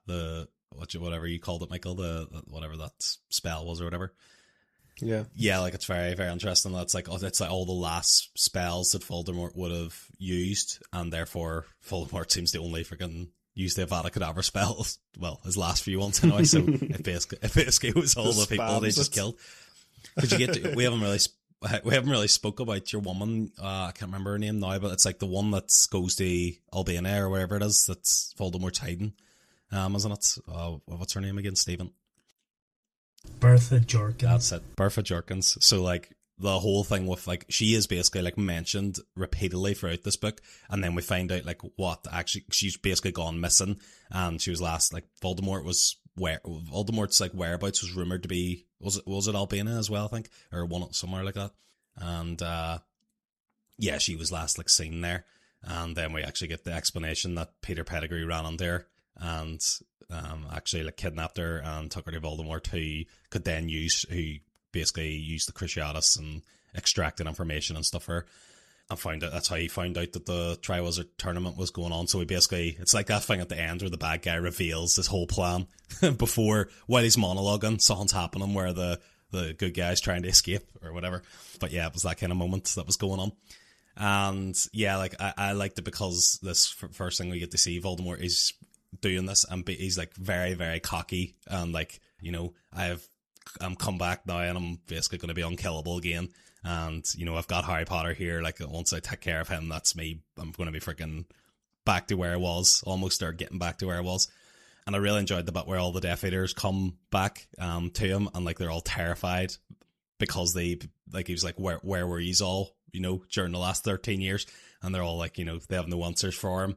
Whatever you called it, Michael, the whatever that spell was or whatever. Yeah, like it's very, very interesting. That's like, it's like all the last spells that Voldemort would have used, and therefore Voldemort seems to only freaking use the Avada Kedavra spells. Well, his last few ones anyway. So it basically was all the people they just killed. Could you get? We haven't really spoke about your woman. I can't remember her name now, but it's like the one that goes to Albania or wherever it is. That's Voldemort's hiding, isn't it? What's her name again? Stephen. Bertha Jorkins. That's it, Bertha Jorkins. So like the whole thing with like, she is basically like mentioned repeatedly throughout this book, and then we find out like what actually, she's basically gone missing, and she was last, like, Voldemort's like whereabouts was rumored to be, was it Albania as well, I think, or one somewhere like that. And yeah, she was last like seen there, and then we actually get the explanation that Peter Pettigrew ran on there and actually like kidnapped her and took her to Voldemort, who basically used the Cruciatus and extracted information and stuff for her. And that's how he found out that the Triwizard tournament was going on. So it's like that thing at the end where the bad guy reveals his whole plan while he's monologuing, something's happening where the good guy's trying to escape or whatever. But yeah, it was that kind of moment that was going on. And yeah, like I liked it because this first thing we get to see, Voldemort is doing this, and he's like very, very cocky, and like, you know, I'm come back now and I'm basically going to be unkillable again. And, you know, I've got Harry Potter here. Like, once I take care of him, that's me. I'm going to be freaking back to where I was, almost, or getting back to where I was. And I really enjoyed the bit where all the Death Eaters come back to him, and like they're all terrified because they, like, he was like, where were yous all, during the last 13 years? And they're all like, they have no answers for him.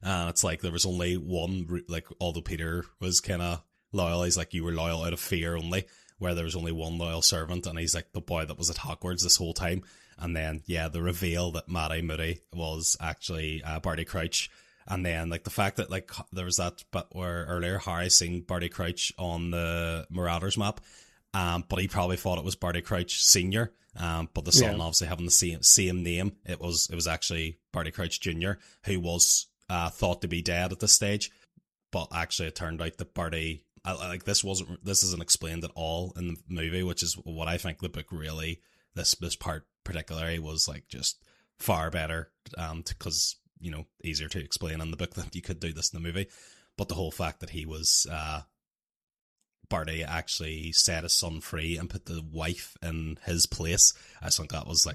It's like there was only one, like, although Peter was kind of loyal, he's like, you were loyal out of fear only, where there was only one loyal servant, and he's like the boy that was at Hogwarts this whole time. And then, yeah, the reveal that Matty Moody was actually Barty Crouch. And then, like, the fact that, like, there was that bit where earlier Harry seen Barty Crouch on the Marauders map, but he probably thought it was Barty Crouch Senior. But the son obviously having the same name, it was actually Barty Crouch Junior, who was thought to be dead at this stage. But actually, it turned out that Barty, like, this isn't explained at all in the movie, which is what I think the book really, this part particularly was, like, just far better, because, easier to explain in the book than you could do this in the movie. But the whole fact that he was, Barty actually set his son free and put the wife in his place, I just think that was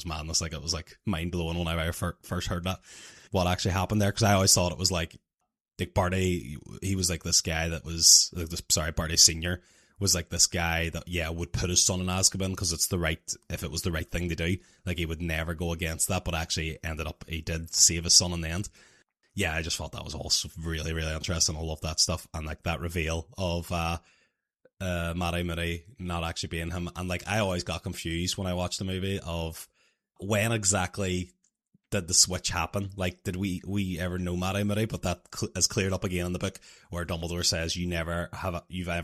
madness. Like, it was, like, mind blowing when I first heard that, what actually happened there. Because I always thought it was like Barty, he was like this guy that was, Barty Senior was like this guy that, would put his son in Azkaban because if it was the right thing to do, like, he would never go against that, but actually ended up, he did save his son in the end. Yeah, I just thought that was also really, really interesting. I love that stuff. And, like, that reveal of Matty Moody not actually being him. And, like, I always got confused when I watched the movie of when exactly did the switch happen. Like, did we ever know Matty Moody? But that is cleared up again in the book, where Dumbledore says you've ever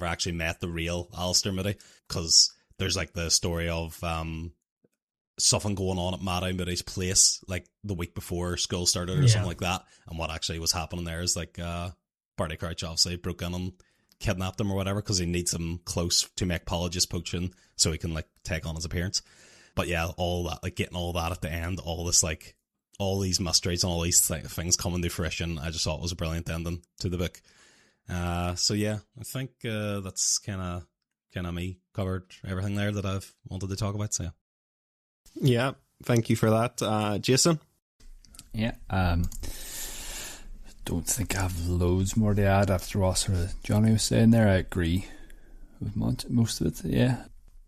actually met the real Alistair Moody, because there's, like, the story of something going on at Matty Moody's place, like, the week before school started or something like that. And what actually was happening there is, like, Barty Crouch obviously broke in and kidnapped him or whatever, because he needs him close to make Polyjuice Potion so he can, like, take on his appearance. But yeah, all that, like, getting all that at the end, all this, like, all these mysteries and all these things coming to fruition, I just thought it was a brilliant ending to the book. So yeah, I think that's kind of me, covered everything there that I've wanted to talk about. So yeah, thank you for that, Jason. Yeah, don't think I have loads more to add after what sort of Johnny was saying there. I agree with most of it. Yeah,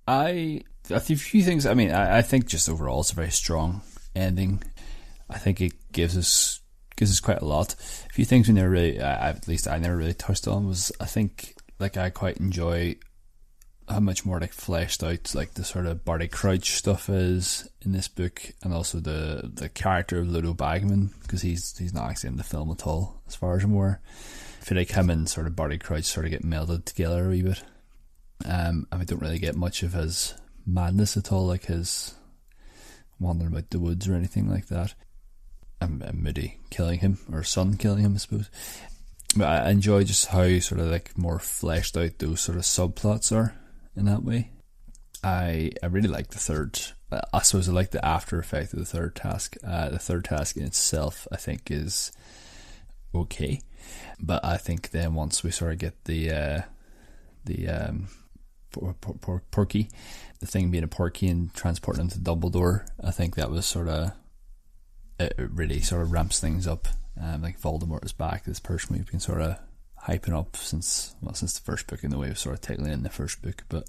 a few things. I mean, I think just overall it's a very strong ending. I think it gives us quite a lot. A few things we never really, at least I never really touched on, was, I think, like, I quite enjoy how much more, like, fleshed out, like, the sort of Barty Crouch stuff is in this book, and also the character of Ludo Bagman, because he's not actually in the film at all, as far as I'm aware. I feel like him and sort of Barty Crouch sort of get melded together a wee bit. And we don't really get much of his madness at all, like his wandering about the woods or anything like that. And Moody killing him, or son killing him, I suppose. But I enjoy just how sort of, like, more fleshed out those sort of subplots are in that way. I really like the third. I suppose I like the after effect of the third task. The third task in itself, I think, is okay, but I think then once we sort of get the Porky, the thing being a Porky and transporting him to Dumbledore, I think that was sort of, it really sort of ramps things up. Like, Voldemort is back, this person we've been sort of hyping up since the first book, in the way of sort of tickling in the first book, but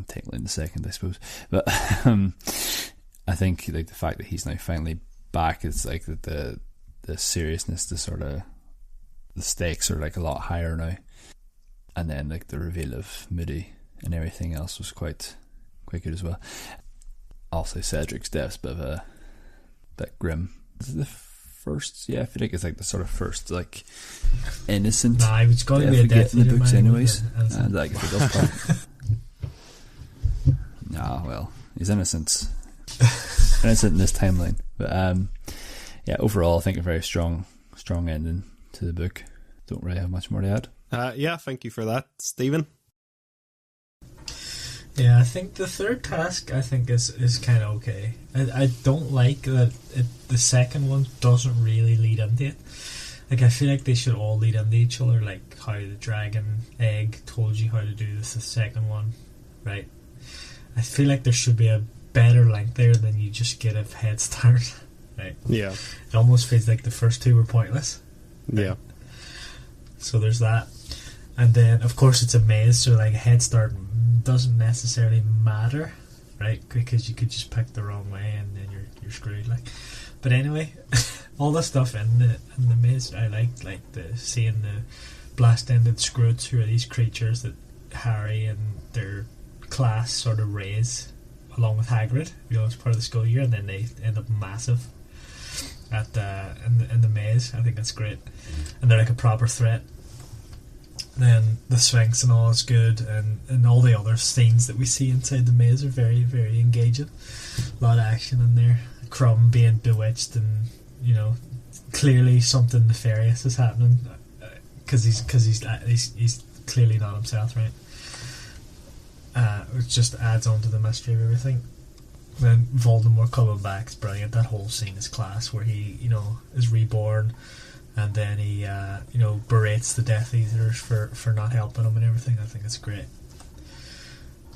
tickling the second, I suppose. But I think, like, the fact that he's now finally back, it's like that the seriousness, the sort of the stakes are, like, a lot higher now. And then, like, the reveal of Moody and everything else was quite good as well. Also, Cedric's death's a bit grim. This is the first, I feel like it's like the sort of first, like, innocent. Nah, it's got to be a death in the books, anyways. And like, if it does part. Nah, well, he's innocent in this timeline. But overall, I think a very strong ending to the book. Don't really have much more to add. Yeah, thank you for that, Stephen. Yeah, I think the third task, I think, is kind of okay. I don't like that the second one doesn't really lead into it. Like, I feel like they should all lead into each other, like how the dragon egg told you how to do this, the second one, right? I feel like there should be a better link there than you just get a head start, right? Yeah. It almost feels like the first two were pointless. Right? Yeah. So there's that. And then, of course, it's a maze, so, like, a head start doesn't necessarily matter, right? Because you could just pick the wrong way and then you're screwed. Like, but anyway, all the stuff in the maze I liked, like the seeing the blast-ended scroots, who are these creatures that Harry and their class sort of raise along with Hagrid, as part of the school year, and then they end up massive at in the maze. I think that's great, and they're like a proper threat. Then the Sphinx and all is good, and all the other scenes that we see inside the maze are very, very engaging. A lot of action in there. Crumb being bewitched, and clearly something nefarious is happening because he's clearly not himself, right? Which just adds on to the mystery of everything. Then Voldemort coming back is brilliant. That whole scene is class, where he is reborn. And then he, berates the Death Eaters for not helping him and everything. I think it's great.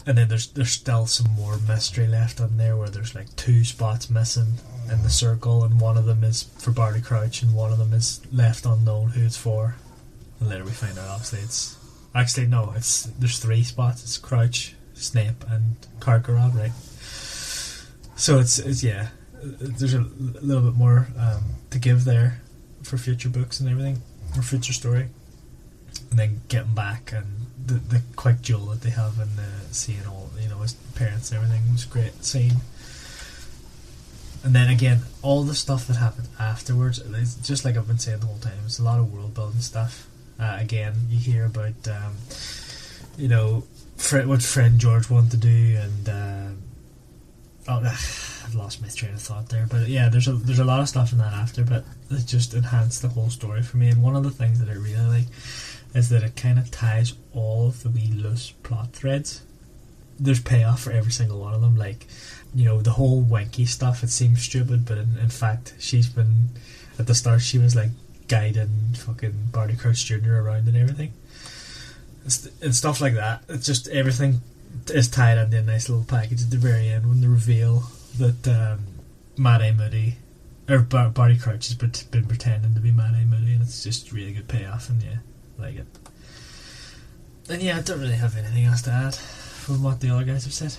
And then there's still some more mystery left on there, where there's like 2 spots missing in the circle, and one of them is for Barty Crouch, and one of them is left unknown who it's for. And later we find out, obviously, there's 3 spots. It's Crouch, Snape, and Karkaroff, right? So it's yeah, there's a little bit more to give there for future books and everything, or future story. And then getting back, and the quick duel that they have, and seeing all his parents and everything was a great scene. And then again, all the stuff that happened afterwards, it's just like I've been saying the whole time, it's a lot of world building stuff. Again, you hear about what Fred and George want to do, and I've lost my train of thought there, but yeah, there's a lot of stuff in that after, but it just enhanced the whole story for me. And one of the things that I really like is that it kind of ties all of the wee loose plot threads. There's payoff for every single one of them. Like, the whole Winky stuff, it seems stupid, but in fact, she's been, at the start, she was like guiding fucking Barty Crouch Jr. around and everything, and stuff like that. It's just everything is tied into a nice little package at the very end, when the reveal that Mad-Eye Moody, or Barty Crouch, has been pretending to be Mad-Eye Moody, and it's just really good payoff, and yeah, I like it. And yeah, I don't really have anything else to add from what the other guys have said.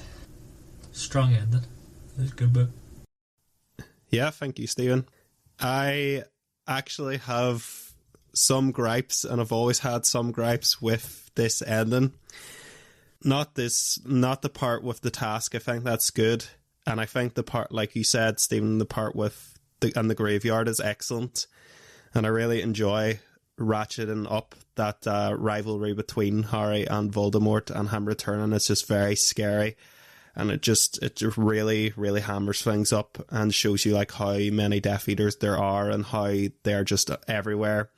Strong ending. It's a good book. Yeah, thank you, Stephen. I actually have some gripes, and I've always had some gripes with this ending. Not the part with the task. I think that's good, and I think the part, like you said, Stephen, the part with the graveyard is excellent, and I really enjoy ratcheting up that rivalry between Harry and Voldemort, and him returning. It's just very scary, and it just really, really hammers things up and shows you like how many Death Eaters there are and how they're just everywhere.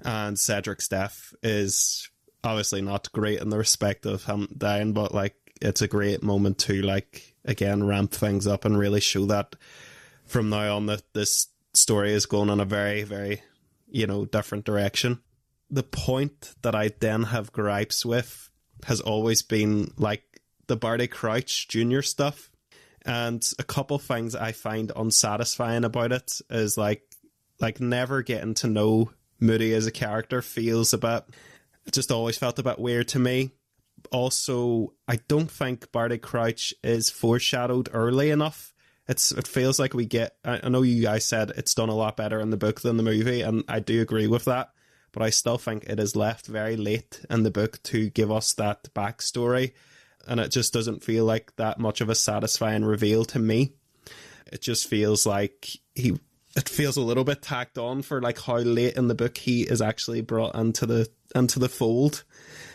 And Cedric's death is obviously not great in the respect of him dying, but like it's a great moment to like again ramp things up and really show that from now on that this story is going in a very, very different direction. The point that I then have gripes with has always been like the Barty Crouch Jr. stuff, and a couple things I find unsatisfying about it is like never getting to know Moody as a character feels a bit, it just always felt a bit weird to me. Also, I don't think Barty Crouch is foreshadowed early enough. It feels like we get, I know you guys said it's done a lot better in the book than the movie, and I do agree with that, but I still think it is left very late in the book to give us that backstory, and it just doesn't feel like that much of a satisfying reveal to me. It just feels like it feels a little bit tacked on for like how late in the book he is actually brought into the fold,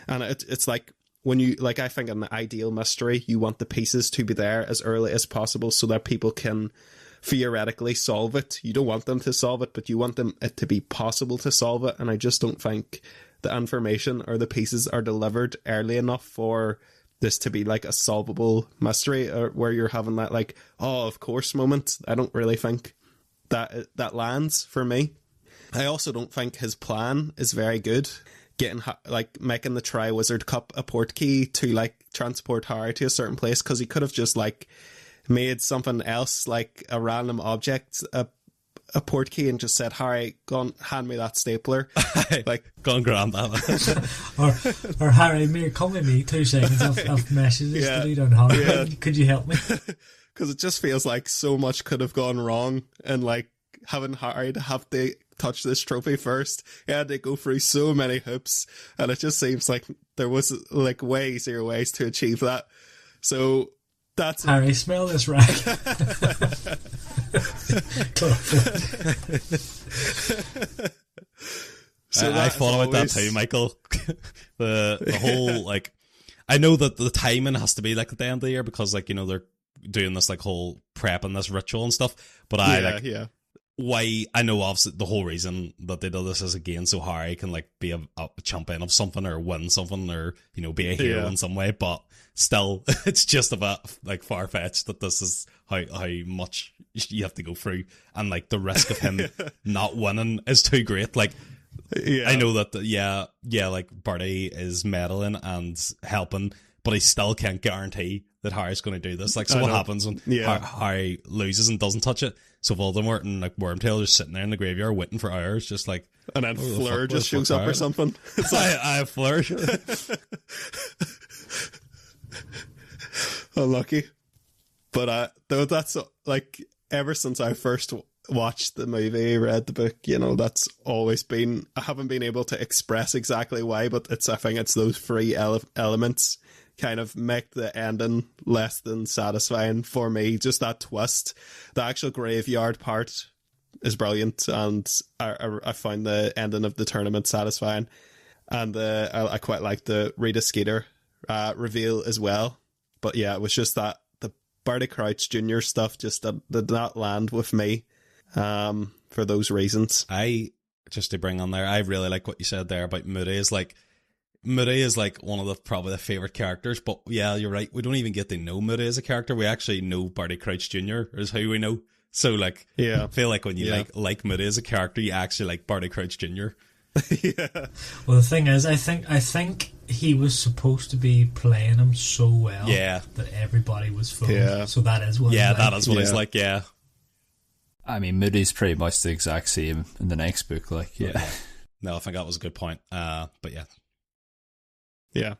and it's like, when you, like, I think in the ideal mystery, you want the pieces to be there as early as possible so that people can theoretically solve it. You don't want them to solve it, but you want it to be possible to solve it. And I just don't think the information or the pieces are delivered early enough for this to be like a solvable mystery, or where you're having that like, oh, of course moment. I don't really think that lands for me. I also don't think his plan is very good. Making the Triwizard Cup a portkey to like transport Harry to a certain place, because he could have just like made something else, like a random object, a a portkey and just said, Harry, go on, hand me that stapler. Like, go and grab that. or Harry, mate, come with me 2 seconds. I've messages to read on Harry. Yeah. Could you help me? Because it just feels like so much could have gone wrong, and like having Harry to have to touch this trophy first, he had to go through so many hoops, and it just seems like there was like way easier ways to achieve that. So that's Harry, smell this rag. So I thought about that too, Michael. the whole, like, I know that the timing has to be like at the end of the year because, like, you know, they're doing this like whole prep and this ritual and stuff. But why, I know obviously the whole reason that they did this is again so Harry can like be a champion of something or win something or, you know, be a hero in some way. But still, it's just a bit like far fetched that this is how much you have to go through, and like the risk of him not winning is too great. Like, I know that like Bertie is meddling and helping, but he still can't guarantee that Harry's going to do this. Like, so what happens when Harry loses and doesn't touch it? So Voldemort and like Wormtail just sitting there in the graveyard waiting for hours, just like, and then Fleur just shows up or something. It's like, I have Fleur. Unlucky. But though that's like ever since I first watched the movie, read the book, you know, that's always been, I haven't been able to express exactly why, but I think it's those 3 elements kind of make the ending less than satisfying for me. Just that twist, the actual graveyard part is brilliant, and I find the ending of the tournament satisfying, and I quite like the Rita Skeeter reveal as well. But yeah, it was just that the Barty Crouch Jr. stuff just did not land with me for those reasons. Just to bring on there, I really like what you said there about Moody is like one of the probably the favourite characters, but yeah, you're right, we don't even get to know Moody as a character. We actually know Barty Crouch Jr. is who we know. So like, I feel like when you like Moody as a character, you actually like Barty Crouch Jr. Well, the thing is, I think he was supposed to be playing him so well that everybody was fooled. So that is what he's like. Yeah, I mean, Moody's pretty much the exact same in the next book. Like, no, I think that was a good point. But yeah.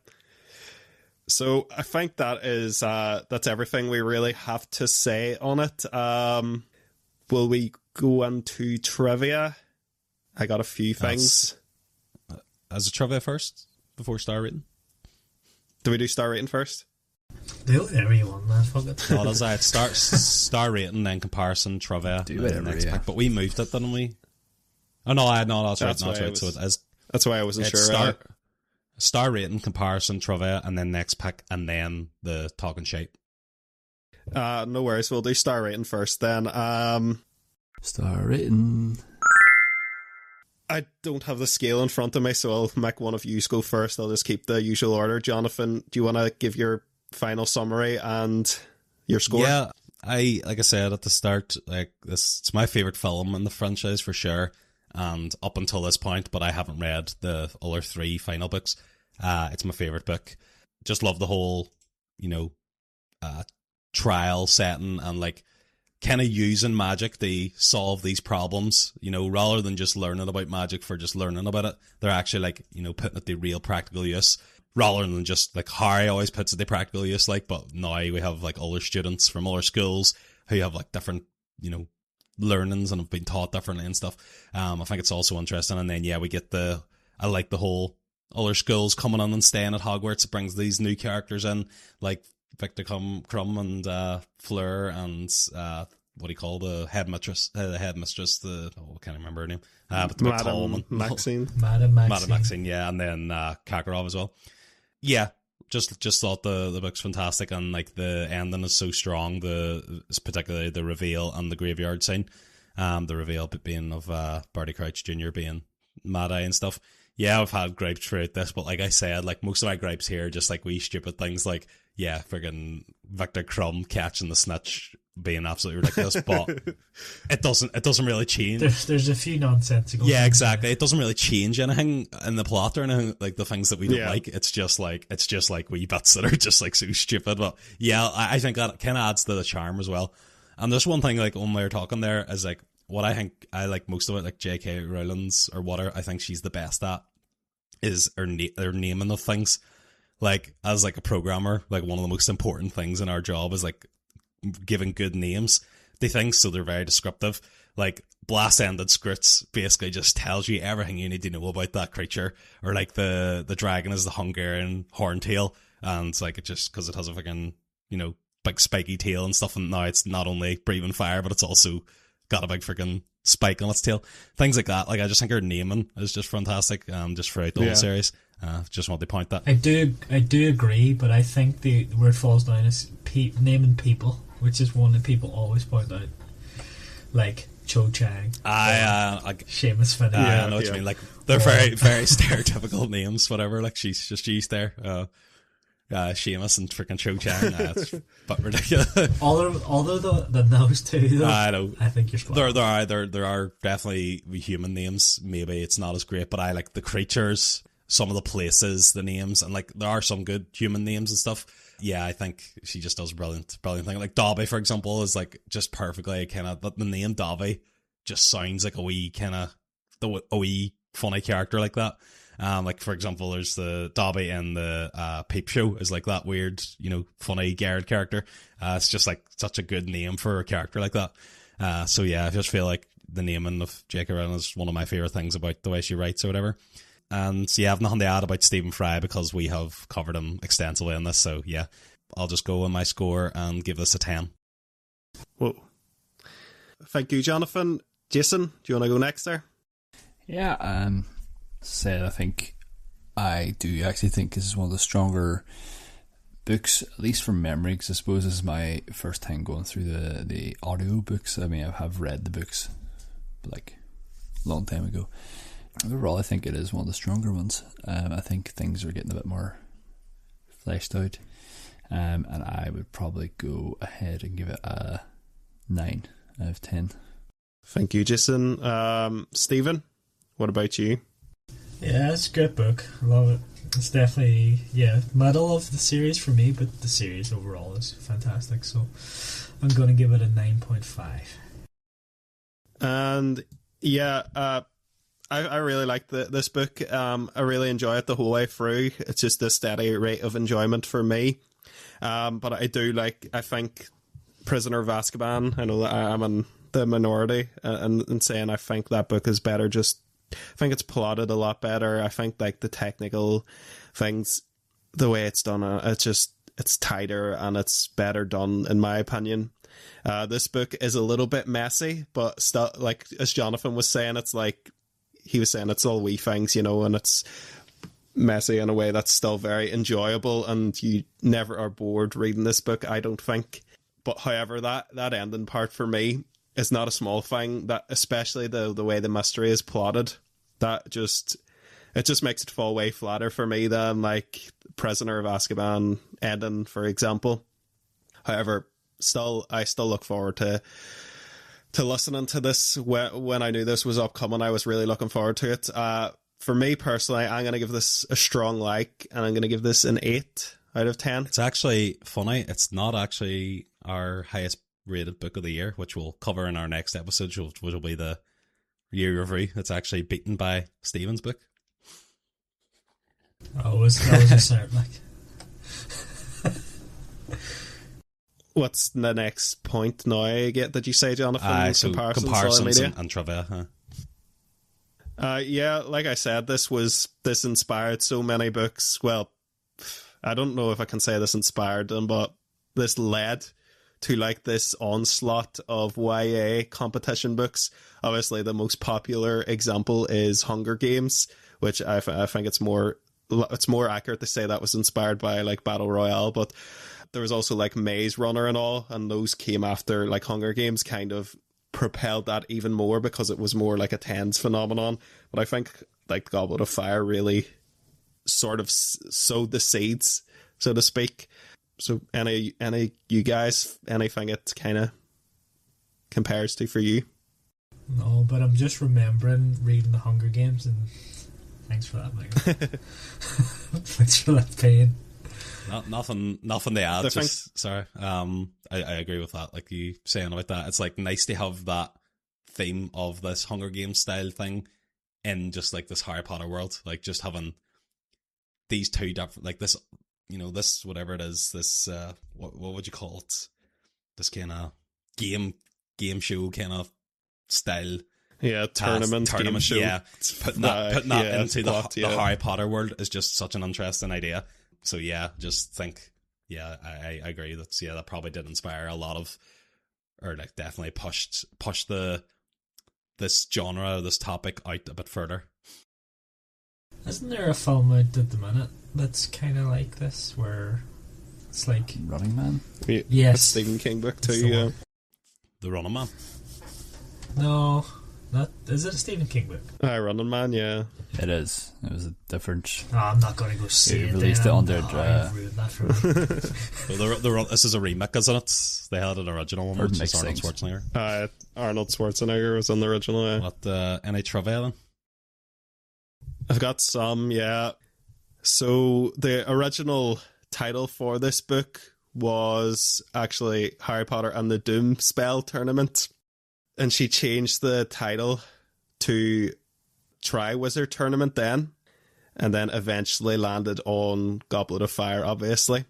So I think that is that's everything we really have to say on it. Will we go into trivia? I got a few things. As a trivia first, before star rating? Do we do star rating first? Do whatever you want, man. Fuck it. Oh, does that star rating, then comparison, trivia, do whatever, next pick. But we moved it, didn't we? Oh no, that's right. So it is. That's why I wasn't sure. Star rating, comparison, trivia, and then next pick, and then the talking shite. No worries. We'll do star rating first then. Star rating. I don't have the scale in front of me, so I'll make one of you go first. I'll just keep the usual order. Jonathan, do you want to give your final summary and your score? Yeah, like I said at the start, like it's my favourite film in the franchise for sure, and up until this point, but I haven't read the other 3 final books. It's my favourite book. Just love the whole, trial setting and like kind of using magic to solve these problems, rather than just learning about magic for just learning about it. They're actually like, putting it to real practical use rather than just like Harry always puts it to practical use. Like, but now we have like other students from other schools who have like different, learnings and have been taught differently and stuff. I think it's also interesting. And then, we get I like the whole other schools coming in and staying at Hogwarts. It brings these new characters in, like Victor Crumb and Fleur and what do you call the headmistress? I can't remember her name. But the Madame Maxine. Madame Maxine, yeah, and then Kakarov as well. Yeah, just thought the book's fantastic, and like the ending is so strong. Particularly the reveal and the graveyard scene. The reveal being of Barty Crouch Jr. being Mad Eye and stuff. Yeah, I've had gripes throughout this, but like I said, like most of my gripes here are just like wee stupid things like, friggin' Victor Crumb catching the snitch being absolutely ridiculous, but it doesn't really change. There's a few nonsensical. Yeah, exactly. It doesn't really change anything in the plot or anything, like the things that we don't like. It's just like wee bits that are just like so stupid. But yeah, I think that kind of adds to the charm as well. And there's one thing, like when we were talking there, is like what I think I like most of it, like J.K. Rowling's or what I think she's the best at is her naming of things. Like, as like a programmer, like one of the most important things in our job is like giving good names to things, so they're very descriptive. Like, blast-ended scripts basically just tells you everything you need to know about that creature. Or like the dragon is the Hungarian horntail, and it's like, it just because it has a fucking, you know, big spiky tail and stuff, and now it's not only breathing fire, but it's also got a big freaking spike on its tail. Things like that. Like, I just think her naming is just fantastic, just throughout the whole series. Just want to point that. I do agree, but I think where it falls down is naming people, which is one that people always point out. Like Cho Chang, Seamus Finney. I know what you mean. Like, they're very, very stereotypical names, whatever. Like, she's just used there. Seamus and freaking Cho Chang. It's but ridiculous. Although those two, though, I know. I think you're spot on. There are definitely human names. Maybe it's not as great, but I like the creatures, some of the places, the names, and like there are some good human names and stuff. Yeah, I think she just does a brilliant thing. Like Dobby, for example, is like just perfectly kind of, the name Dobby just sounds like a wee funny character like that. Like, for example, there's the Dobby in the Peep Show is like that weird, you know, funny Garrett character. It's just like such a good name for a character like that. So yeah, I just feel like the naming of J.K. Rowling is one of my favourite things about the way she writes or whatever. And so, yeah, I have nothing to add about Stephen Fry because we have covered him extensively in this. So yeah, I'll just go on my score and give this a 10. Whoa. Thank you, Jonathan. Jason, do you want to go next there? Yeah, I think I do actually think this is one of the stronger books, at least from memory, because I suppose this is my first time going through the audio books. I mean, I have read the books like a long time ago. Overall, I think it is one of the stronger ones. I think things are getting a bit more fleshed out, and I would probably go ahead and give it a 9 out of 10. Thank you, Jason. Stephen, what about you? Yeah, it's a great book. I love it. It's definitely, middle of the series for me, but the series overall is fantastic. So I'm going to give it a 9.5. And yeah, I really like this book. I really enjoy it the whole way through. It's just a steady rate of enjoyment for me. But I think Prisoner of Azkaban, I know that I'm in the minority in saying I think that book is better. I think it's plotted a lot better. I think like the technical things, the way it's done, it's tighter and it's better done in my opinion. This book is a little bit messy, but still, like as Jonathan was saying, it's like he was saying, it's all wee things, you know, and it's messy in a way that's still very enjoyable, and you never are bored reading this book, I don't think. But however, that ending part for me is not a small thing, that especially the way the mystery is plotted, that just makes it fall way flatter for me than like Prisoner of Azkaban ending, for example. However, I still look forward to listening to this. When I knew this was upcoming, I was really looking forward to it. For me personally, I'm going to give this a strong like, and I'm going to give this an 8 out of 10. It's actually funny. It's not actually our highest rated book of the year, which we'll cover in our next episode, which will be the year review. It's actually beaten by Stephen's book. That was a start, like. What's the next point now? Did you say, Jonathan? So comparisons and trivia. Yeah, like I said, this inspired so many books. Well, I don't know if I can say this inspired them, but this led to like this onslaught of YA competition books. Obviously, the most popular example is Hunger Games, which I think it's more accurate to say that was inspired by like Battle Royale, but there was also like Maze Runner and all, and those came after like Hunger Games, kind of propelled that even more because it was more like a tens phenomenon. But I think like Goblet of Fire really sort of sowed the seeds, so to speak. So any you guys, anything it kind of compares to for you? No, but I'm just remembering reading the Hunger Games, and thanks for that, Michael. Thanks for that pain. Nothing to add. Sorry. I agree with that. Like you saying about that, it's like nice to have that theme of this Hunger Games style thing in just like this Harry Potter world, like just having these two different, like this, this whatever it is, this what would you call it? This kind of game show kind of style. Yeah, tournament game show. Yeah, putting that into the Harry Potter world is just such an interesting idea. So yeah, just think. Yeah, I agree. That probably did inspire a lot of, or like definitely pushed this genre, this topic out a bit further. Isn't there a film out at the minute that's kind of like this, where it's like Running Man? Yes, a Stephen King book too. the Yeah, one. The Running Man. No, not is it a Stephen King book? Running Man. Yeah, It is. It was a different. Oh, I'm not going to go see it. Released it then. under You've ruined that for me. So this is a remake, isn't it? They had an original one, which is Arnold Schwarzenegger. Arnold Schwarzenegger was on the original. Yeah. What any trivia then? I've got some. Yeah. So the original title for this book was actually Harry Potter and the Doomspell Tournament, and she changed the title to Triwizard Tournament then, and then eventually landed on Goblet of Fire, obviously,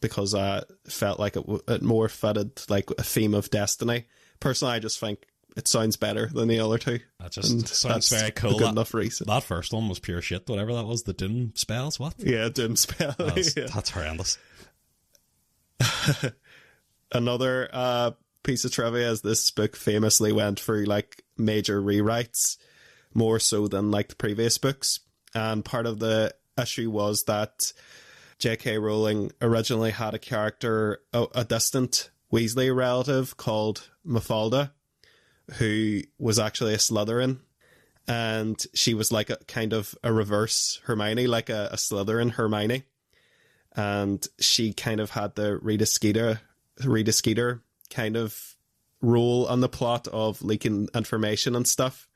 because I felt like it more fitted like a theme of Destiny. Personally, I just think it sounds better than the other two. That just sounds very cool. A good enough reason. That first one was pure shit, whatever that was. The Doom spells, what? Yeah, Doomspell. That's horrendous. Another piece of trivia is this book famously went through like major rewrites, more so than like the previous books. And part of the issue was that J.K. Rowling originally had a character, a distant Weasley relative called Mafalda, who was actually a Slytherin, and she was like a kind of a reverse Hermione, like a Slytherin Hermione, and she kind of had the Rita Skeeter kind of role on the plot of leaking information and stuff.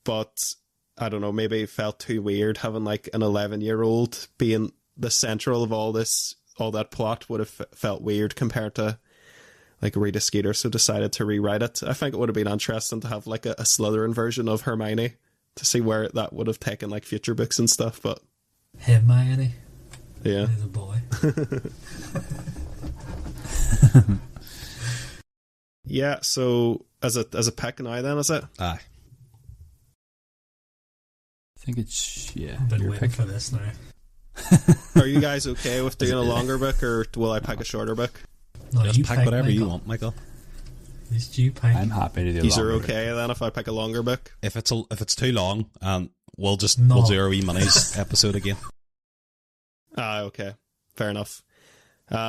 But I don't know, maybe it felt too weird having like an 11-year-old being the central of all that plot would have felt weird compared to like Rita Skeeter, so decided to rewrite it. I think it would have been interesting to have like a Slytherin version of Hermione to see where that would have taken like future books and stuff, but Hermione. Yeah. He's a boy. Yeah, so as a pick now then, is it? Aye. I think it's I've been your waiting pick. for this now. Are you guys okay with doing a longer book, or will I pick a shorter book? No, Just you pick whatever you Michael. want, Michael. It's you pick. I'm happy to do. These are longer. okay then if I pick a longer book? If it's too long, we'll do No. our wee minis episode again. Okay. Fair enough.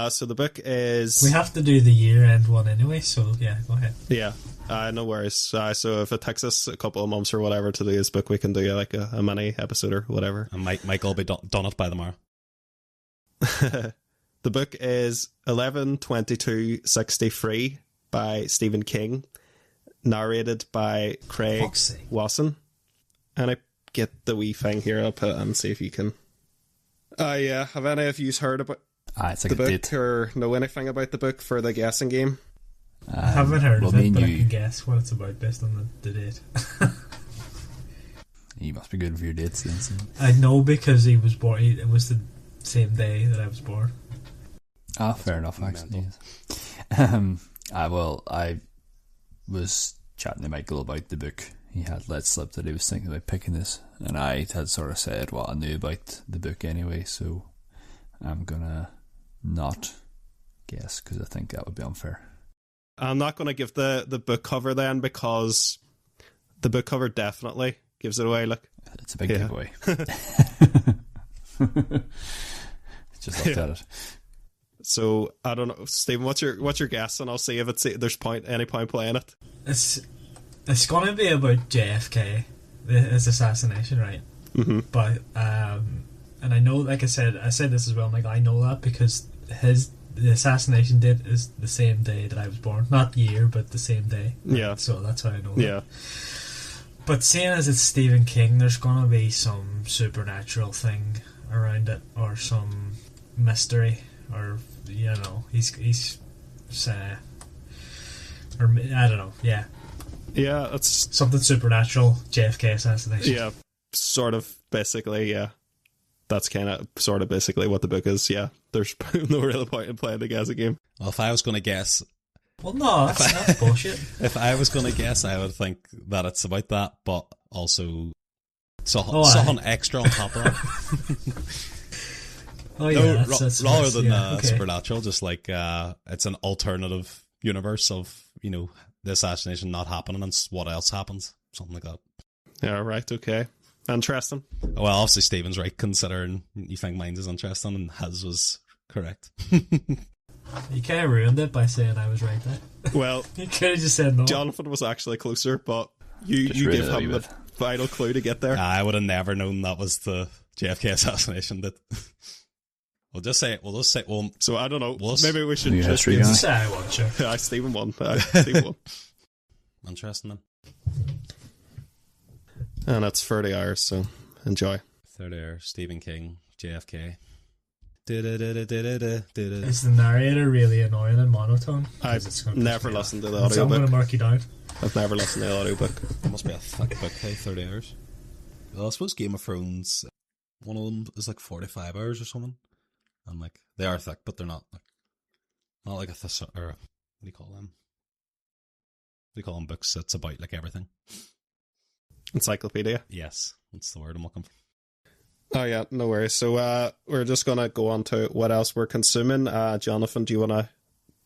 So the book is... We have to do the year-end one anyway, so yeah, go ahead. Yeah, no worries. So if it takes us a couple of months or whatever to do this book, we can do like a mini episode or whatever. And Michael will be done it by tomorrow. The book is 11/22/63 by Stephen King, narrated by Craig Fuck's sake. Wasson. And I get the wee thing here, I'll put it and see if you can... yeah, have any of you heard about It's like the a book date. or know anything about the book for the guessing game? I haven't heard well, of me it, and but I you- can guess what it's about based on the date. You must be good for your dates then. So. I know because he was born. It was the same day that I was born. Fair enough, actually. I was chatting to Michael about the book. He had let slip that he was thinking about picking this, and I had sort of said what I knew about the book anyway, so I'm gonna not guess because I think that would be unfair. I'm not going to give the book cover then, because the book cover definitely gives it away. Look, It's a big Yeah. giveaway. Just looked at it. so I don't know, Stephen. What's your guess? And I'll see if there's any point playing it. It's going to be about JFK, his assassination, right? Mm-hmm. But and I know, like I said this as well, Michael. I know that because the assassination date is the same day that I was born, not year, but the same day. Yeah. So that's how I know. That. Yeah. But seeing as it's Stephen King, there's going to be some supernatural thing around it, or some mystery, or he's or I don't know. Yeah. Yeah, that's Something supernatural, JFK assassination. yeah, sort of basically, yeah. That's kind of sort of basically what the book is. Yeah, there's no real point in playing the guessing game. Well, if I was going to guess, Well, no, that's bullshit. if I was going to guess, I would think that it's about that, but also Oh, something extra on top of that. Oh yeah, No, that's rather than okay. supernatural, just like it's an alternative universe of, you know, the assassination not happening and what else happens, something like that. Yeah, right, okay. Interesting. Well, obviously Stephen's right, considering you think mine is interesting and his was correct. You kind of ruined it by saying I was right there. Well, You could have just said no. Jonathan was actually closer, but you Just give read it a him wee the final clue to get there. I would have never known that was the JFK assassination. That we'll just say. Well, So I don't know. Well, Maybe we should New just history give... guy. Say I won, sure. Stephen won. Stephen won. interesting then. And it's 30 hours, so enjoy. Third air, Stephen King, JFK. Is the narrator really annoying and monotone? 'Cause it's I've gonna never piss me listened to off. the So I'm going to audiobook. mark you down. I've never listened to the audiobook. It must be a thick book, hey, 30 hours. Well, I suppose Game of Thrones, one of them is like 45 hours or something. And like, they are thick, but they're not like a or what do you call them? What do you call them books? It's about like everything. Encyclopedia. Yes, that's the word I'm looking for. Oh yeah, no worries. So we're just gonna go on to what else we're consuming. Jonathan, do you want to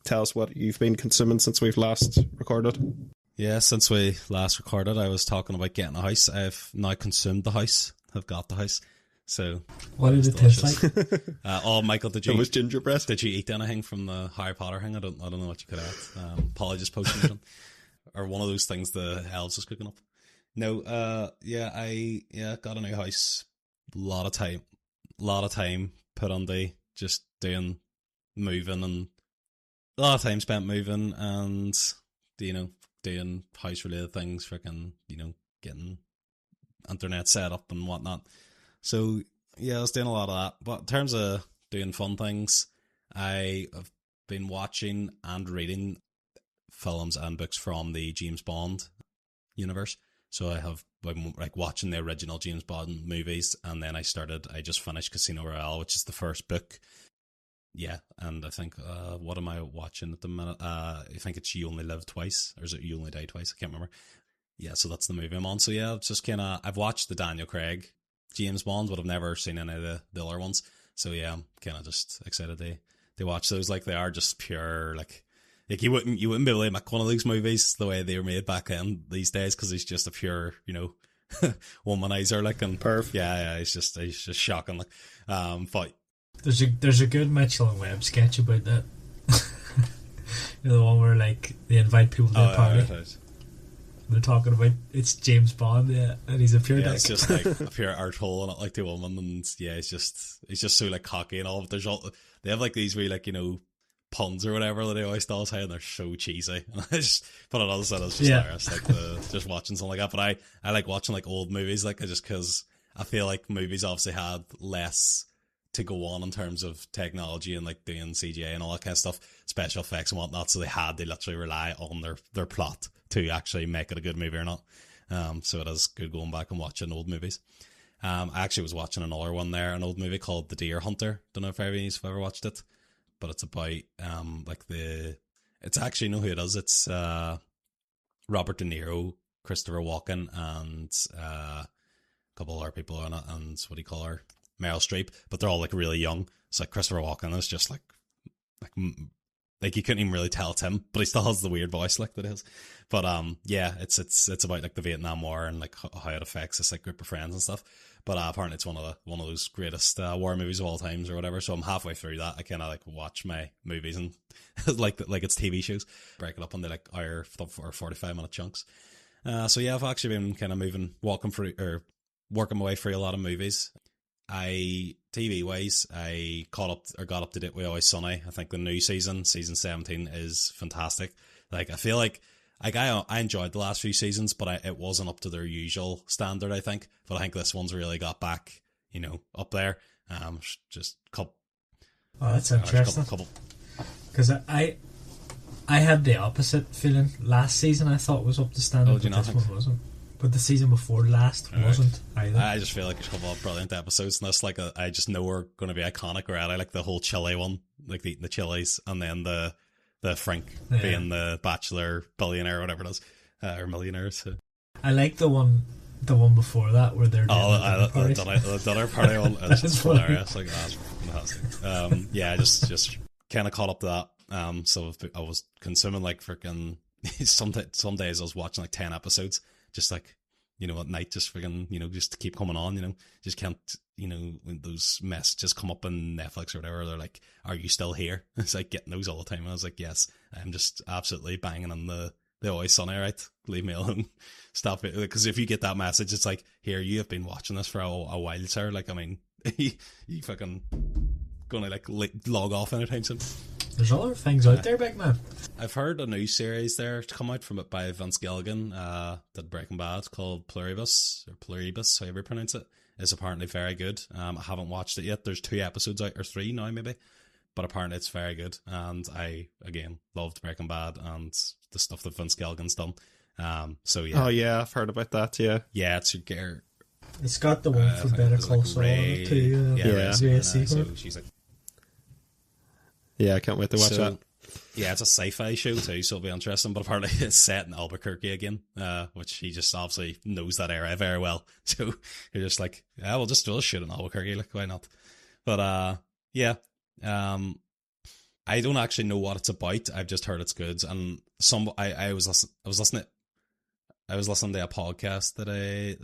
tell us what you've been consuming since we've last recorded? Yeah, since we last recorded, I was talking about getting a house. I've now consumed the house. I've got the house. So What did it taste like? Michael, did It you was gingerbread. did you eat anything from the Harry Potter thing? I don't know what you could have. Apologies potion or one of those things the elves was cooking up. No, I got a new house. A lot of time put on the just doing moving, and a lot of time spent moving and doing house related things, freaking getting internet set up and whatnot. So yeah, I was doing a lot of that. But in terms of doing fun things, I have been watching and reading films and books from the James Bond universe. So I have been like watching the original James Bond movies, and then I just finished Casino Royale, which is the first book. Yeah, and I think what am I watching at the minute? I think it's You Only Live Twice, or is it You Only Die Twice? I can't remember. Yeah, so that's the movie I'm on. So yeah, it's just kind of, I've watched the Daniel Craig James Bond, but I've never seen any of the other ones. So yeah, I'm kind of just excited to watch those. Like, they are just pure like you wouldn't be able to make one of these movies the way they were made back then these days, because he's just a pure womanizer, like, and Perv. yeah, he's just shocking, like, but There's a good Mitchell and Webb sketch about that. The one where like they invite people to their party. right. They're talking about it's James Bond, yeah, and he's a pure Yeah, dick. it's just like a pure arthole and not like the woman, and yeah, he's just so like cocky and all. But they have like these really like puns or whatever that they always tell us how, and they're so cheesy. And I just put it on the side, it's just hilarious, like just watching something like that. But I like watching like old movies, like, just because I feel like movies obviously had less to go on in terms of technology and like doing CGI and all that kind of stuff, special effects and whatnot. So they literally rely on their plot to actually make it a good movie or not. So it is good going back and watching old movies. I actually was watching another one there, an old movie called The Deer Hunter. Don't know if anybody's ever watched it, but it's about it's actually, you know who it is? It's Robert De Niro, Christopher Walken, and a couple other people on it, and what do you call her? Meryl Streep, but they're all like really young. It's like Christopher Walken is just like you couldn't even really tell it's him, but he still has the weird voice like that is. But yeah, it's about like the Vietnam War and like how it affects this like group of friends and stuff. But apparently it's one of those greatest war movies of all times or whatever. So I'm halfway through that. I kind of like watch my movies and like it's TV shows, break it up into like hour or 45-minute chunks. So yeah, I've actually been kind of working my way through a lot of movies. TV wise, I got up to date with Always Sunny. I think the new season 17, is fantastic. Like, I feel like I enjoyed the last few seasons, but it wasn't up to their usual standard, I think. But I think this one's really got back, up there. Oh, that's interesting. Because I had the opposite feeling. Last season I thought was up to standard, Oh, do you but not this think? one wasn't. But the season before last Alright. wasn't either. I just feel like there's a couple of brilliant episodes, and this like I just know we're going to be iconic. Right, I like the whole chili one, like eating the chilies, and then the Frank being the bachelor billionaire or whatever it is, or millionaire. So. I like the one before that where they're doing the dinner party one is That's hilarious. Like that's fantastic. Yeah, I just kind of caught up to that. So I was consuming like freaking some days I was watching like 10 episodes, just like, you know, at night, just freaking, you know, just to keep coming on, you know, just can't, you know, when those messages come up on Netflix or whatever, they're like, are you still here? It's like getting those all the time. And I was like, yes, I'm just absolutely banging on the Always Sunny, right? Leave me alone. Stop it. Because if you get that message, it's like, here, you have been watching this for a while, sir. Like, I mean, you fucking gonna like log off anytime soon. There's other things out there, big man. I've heard a new series there to come out from it by Vince Gilligan, did Breaking Bad, called Pluribus, however you pronounce it, is apparently very good. I haven't watched it yet. There's 2 episodes out, or 3 now maybe, but apparently it's very good. And I, again, loved Breaking Bad and the stuff that Vince Gilligan's done. So yeah. Oh yeah, I've heard about that, yeah. Yeah, it's your It's got the one for Better Call Saul too. so she's like, yeah, I can't wait to watch that. Yeah, it's a sci-fi show too, so it'll be interesting. But apparently it's set in Albuquerque again, which he just obviously knows that area very well. So you're just like, yeah, we'll shoot in Albuquerque, like why not? But yeah, I don't actually know what it's about. I've just heard it's good, and I was listening to a podcast today.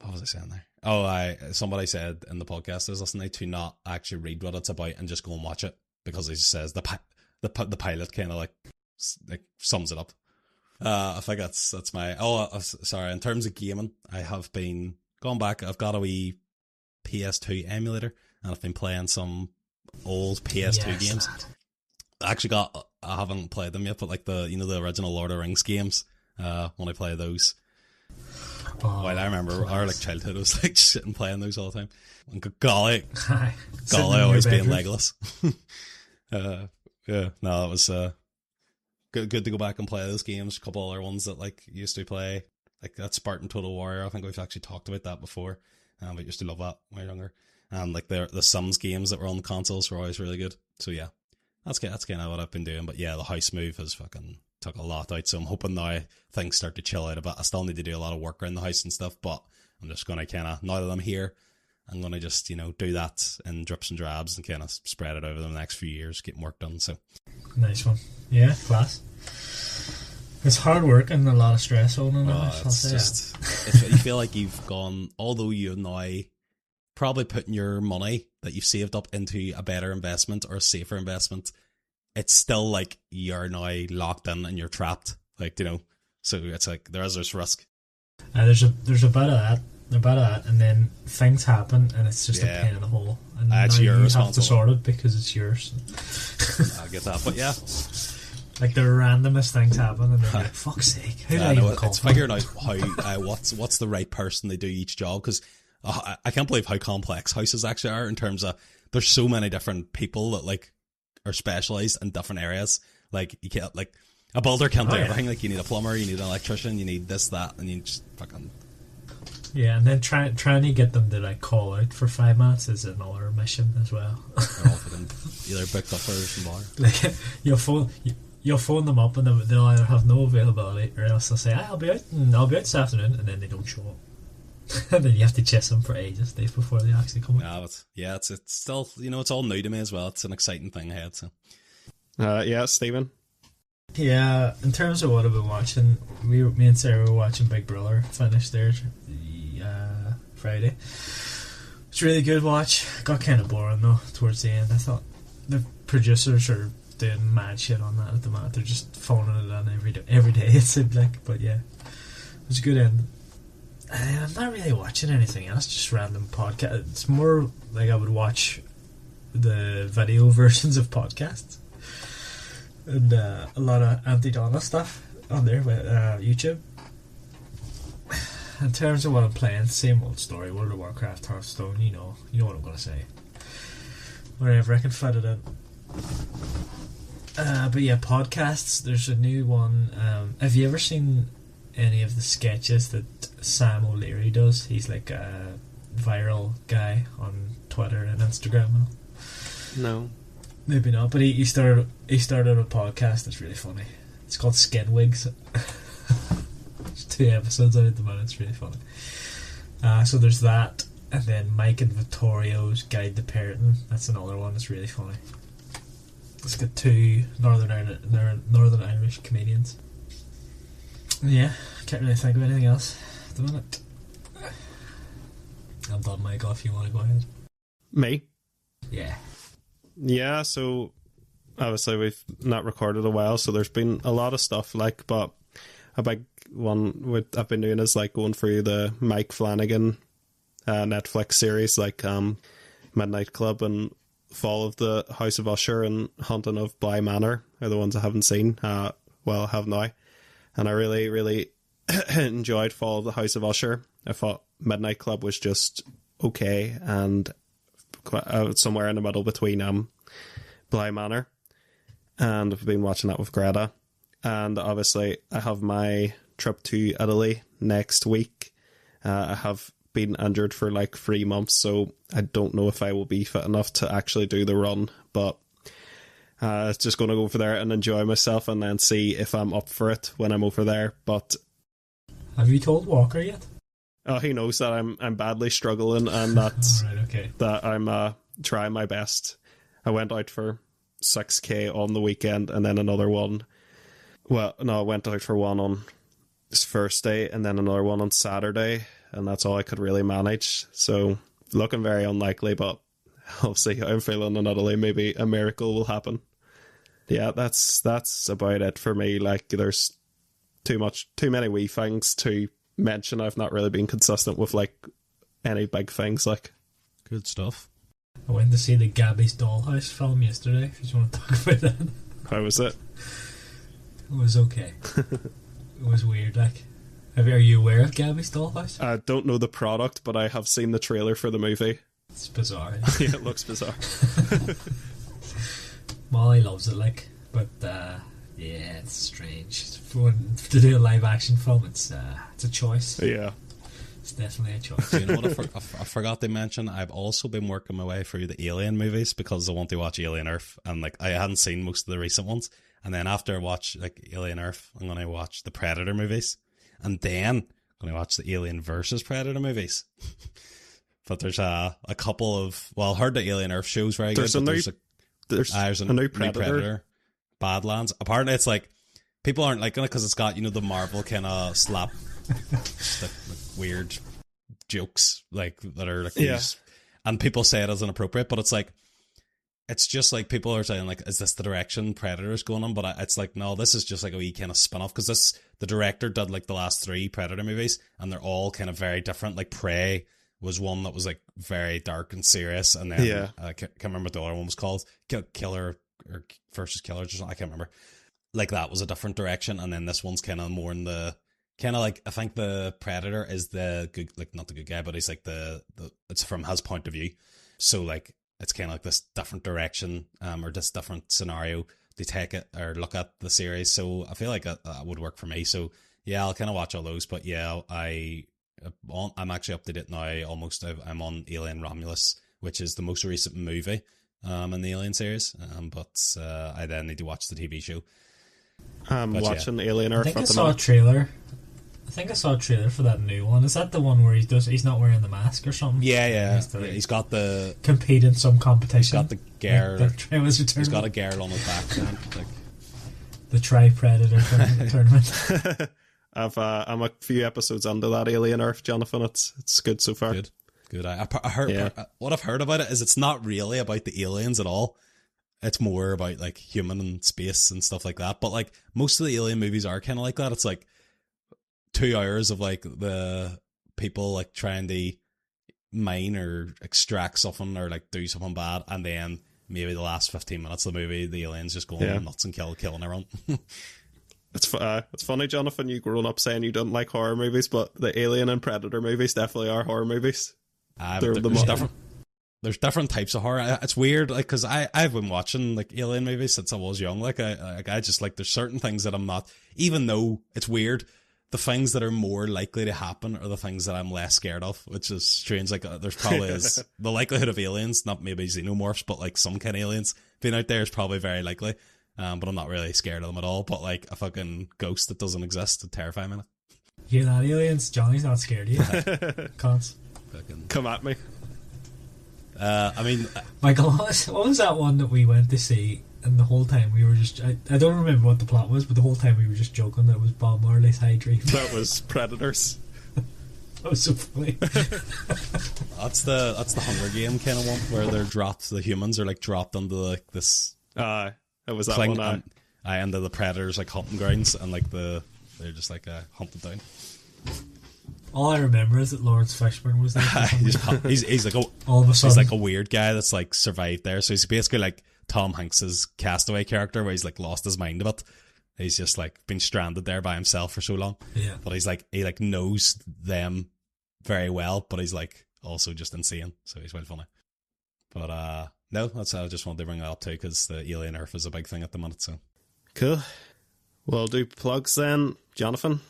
What was I saying there? Oh, somebody said in the podcast I was listening to not actually read what it's about and just go and watch it, because he says the pilot kind of like sums it up. I think that's my. Sorry. In terms of gaming, I have been going back. I've got a wee PS2 emulator, and I've been playing some old PS2 games. I haven't played them yet, but like the original Lord of the Rings games. When I play those. Well, I remember our like childhood was like just sitting playing those all the time. And golly always being Legolas. Yeah, no, it was good to go back and play those games. A couple other ones that like used to play, like that Spartan Total Warrior. I think we've actually talked about that before. But used to love that when I was younger. And like the Sims games that were on the consoles were always really good. So yeah, that's kind of what I've been doing. But yeah, the house move has fucking took a lot out, so I'm hoping now things start to chill out a bit. I still need to do a lot of work around the house and stuff, but I'm just going to kind of, now that I'm here, I'm going to just, do that in drips and drabs and kind of spread it over the next few years, getting work done. So nice one. Yeah, class. It's hard work and a lot of stress on it. It's just, if you feel like you've gone, although you're now probably putting your money that you've saved up into a better investment or a safer investment, it's still like you're now locked in and you're trapped, like, so it's like there's this risk. There's a bit of that, and then things happen and it's just a pain in the hole, and it's now your you have to responsibility. sort it because it's yours. I get that, but yeah, like the randomest things happen and then you're like, fuck's sake, who do I even call? It's figuring out how what's the right person to do each job, because I can't believe how complex houses actually are in terms of there's so many different people that like are specialised in different areas. Like you can't, like a builder can't do everything. Like you need a plumber, you need an electrician, you need this, that, and you just fucking and then trying to get them to like call out for 5 minutes is another mission as well. They're all fucking either booked up or some bar. Like you'll phone them up and they'll either have no availability or else they'll say I'll be out this afternoon, and then they don't show up. And then you have to chase them for ages days before they actually come out. It's still, it's all new to me as well. It's an exciting thing ahead. So yeah, Stephen. Yeah, in terms of what I've been watching, me and Sarah were watching Big Brother. Finished there Friday. It's a really good watch. Got kind of boring though towards the end. I thought the producers are doing mad shit on that at the moment. They're just phoning it in every day it seemed like. But yeah, it was a good end. I'm not really watching anything else, just random podcasts. It's more like I would watch the video versions of podcasts. And a lot of Auntie Donna stuff on there with YouTube. In terms of what I'm playing, same old story. World of Warcraft, Hearthstone, you know what I'm going to say. Wherever I can fit it in. But yeah, podcasts. There's a new one. Have you ever seen any of the sketches that Sam O'Leary does? He's like a viral guy on Twitter and Instagram. No. Maybe not, but he started a podcast that's really funny. It's called Skin Wigs. There's 2 episodes out at the moment. It's really funny. So there's that, and then Mike and Vittorio's Guide to Parenting. That's another one that's really funny. It's got 2 Northern Irish comedians. Yeah, can't really think of anything else at the minute. I'm done, Michael, if you want to go ahead. Me? Yeah. Yeah, so obviously we've not recorded a while, so there's been a lot of stuff, like, but a big one I've been doing is like going through the Mike Flanagan Netflix series, like Midnight Club and Fall of the House of Usher and Haunting of Bly Manor are the ones I haven't seen. Have now. And I really, really enjoyed Fall of the House of Usher. I thought Midnight Club was just okay and somewhere in the middle between Bly Manor. And I've been watching that with Greta. And obviously I have my trip to Italy next week. I have been injured for like 3 months, so I don't know if I will be fit enough to actually do the run, but it's just going to go over there and enjoy myself and then see if I'm up for it when I'm over there. But have you told Walker yet? He knows that I'm badly struggling and that right, okay. that I'm trying my best. I went out for 6k on the weekend and then another one. Well, no, I went out for one on Thursday and then another one on Saturday, and that's all I could really manage. So looking very unlikely, but I'll see how I'm feeling in Italy. Maybe a miracle will happen. Yeah, that's about it for me. Like, there's too many wee things to mention. I've not really been consistent with like any big things. Like, good stuff. I went to see the Gabby's Dollhouse film yesterday. If you just want to talk about that. How was it? It was okay. It was weird. Like, are you aware of Gabby's Dollhouse? I don't know the product, but I have seen the trailer for the movie. It's bizarre. Yeah, it looks bizarre. Molly loves it, like, but yeah, it's strange. To do a live action film, it's a choice. Yeah, it's definitely a choice. Do you know what I forgot to mention? I've also been working my way through the Alien movies because I want to watch Alien Earth, and like I hadn't seen most of the recent ones. And then after I watch like Alien Earth, I'm gonna watch the Predator movies, and then I'm gonna watch the Alien versus Predator movies. But there's a couple of, well, I heard the Alien Earth show's very good. There's a new Predator, Badlands. Apparently, it's like people aren't liking it because it's got, you know, the Marvel kind of slap, like weird jokes like that are like these, and people say it as inappropriate, but it's like, it's just like people are saying like, is this the direction Predator's going on? But it's like, no, this is just like a wee kind of spin off, because the director did like the last 3 Predator movies, and they're all kind of very different. Like Prey was one that was like very dark and serious, and then I can't remember what the other one was called, Killer or versus Killers or something, I can't remember. Like that was a different direction, and then this one's kind of more in the kind of like, I think the Predator is the good, like not the good guy, but he's like the it's from his point of view, so like it's kind of like this different direction or this different scenario to take it or look at the series. So I feel like that would work for me. So yeah, I'll kind of watch all those, but yeah, I'm actually up to date now. Almost, I'm on Alien Romulus, which is the most recent movie in the Alien series. But I then need to watch the TV show. I'm watching Alien Earth. I think I saw a trailer. I think I saw a trailer for that new one. Is that the one where he's not wearing the mask or something? Yeah. He's got the compete in some competition. He's got the girl. He's got a girl on his back. Like the Tri-Predator tournament. I'm a few episodes under that Alien Earth, Jonathan. It's good so far. Good. I heard what I've heard about it is it's not really about the aliens at all. It's more about like human and space and stuff like that. But like most of the Alien movies are kind of like that. It's like 2 hours of like the people like trying to mine or extract something or like do something bad, and then maybe the last 15 minutes of the movie, the aliens just going nuts and killing everyone. It's funny, Jonathan, you growing up saying you don't like horror movies, but the Alien and Predator movies definitely are horror movies. There's different. there's different types of horror. It's weird, like, because I've been watching like alien movies since I was young. Like I just like, there's certain things that I'm not, even though it's weird, the things that are more likely to happen are the things that I'm less scared of, which is strange. Like there's probably is the likelihood of aliens, not maybe xenomorphs, but like some kind of aliens being out there is probably very likely. But I'm not really scared of them at all. But like a fucking ghost that doesn't exist would terrify me. You hear that, aliens? Johnny's not scared of you. Cons. Come at me. I mean, Michael, what was that one that we went to see? And the whole time we were just... I don't remember what the plot was, but the whole time we were just joking that it was Bob Marley's High Dream. That was Predators. That was so funny. That's the Hunger Game kind of one where they're dropped. The humans are like dropped into like this. It was that cling, one. And the Predators like hunting grounds, and like they're just like hunted down. All I remember is that Lawrence Fishburne was there. he's like all of a sudden, he's like a weird guy that's like survived there. So he's basically like Tom Hanks's Castaway character, where he's like lost his mind a bit. He's just like been stranded there by himself for so long. Yeah. But he's like, he like knows them very well, but he's like also just insane. So he's well funny. But no, that's, I just wanted to bring that up too, because the Alien Earth is a big thing at the minute. So Cool. Well, do plugs then, Jonathan.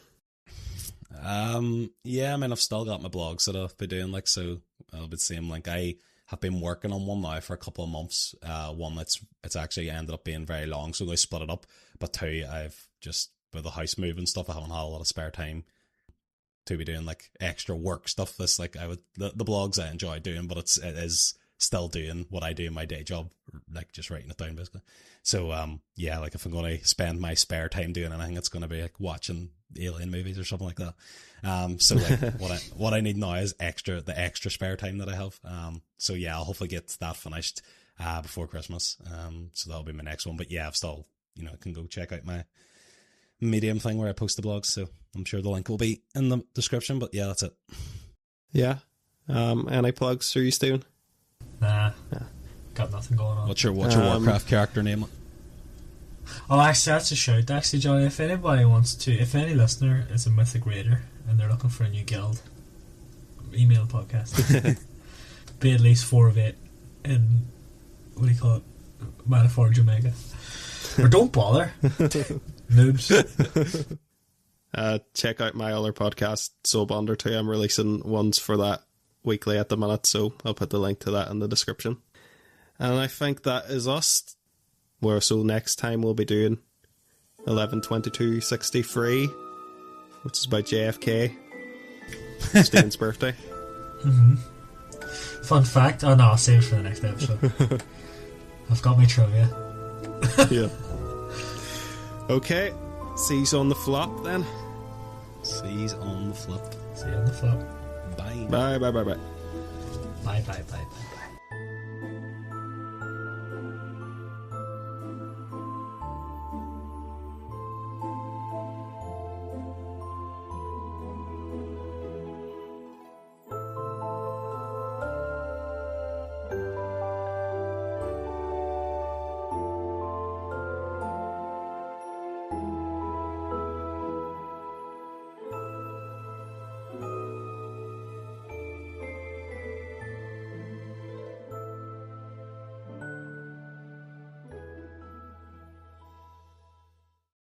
Yeah, I mean, I've still got my blogs that I've been doing, like, so I'll be the same. Like, I have been working on one now for a couple of months. One it's actually ended up being very long, so I split it up. But two, I've just, with the house move and stuff, I haven't had a lot of spare time to be doing like extra work stuff. This, like, the blogs I enjoy doing, but it is still doing what I do in my day job, like just writing it down basically. So yeah, like if I'm going to spend my spare time doing anything, it's going to be like watching alien movies or something like that. So like what I need now is the extra spare time that I have. So yeah, I'll hopefully get that finished before Christmas. So that'll be my next one. But yeah, I've still, can go check out my Medium thing where I post the blogs, so I'm sure the link will be in the description. But yeah, that's it. Yeah. Any plugs are you doing? Nah. Got nothing going on. What's your Warcraft character name? Oh, actually, that's a shout. Actually, Johnny, if anybody wants to, if any listener is a Mythic Raider and they're looking for a new guild, email the podcast. Be at least 4 of 8 in, what do you call it, Metaforge Omega. Or don't bother. Noobs. Check out my other podcast, Soul Bonder 2. I'm releasing ones for that weekly at the minute, so I'll put the link to that in the description. And I think that is us. So next time we'll be doing 11/22/63, which is about JFK. Steven's birthday. Mm-hmm. Fun fact. Oh no, I'll save it for the next episode. I've got my trivia. Yeah. Okay. See you on the flop then. Seas on the flip. See you on the flip. Bye. Bye. Bye.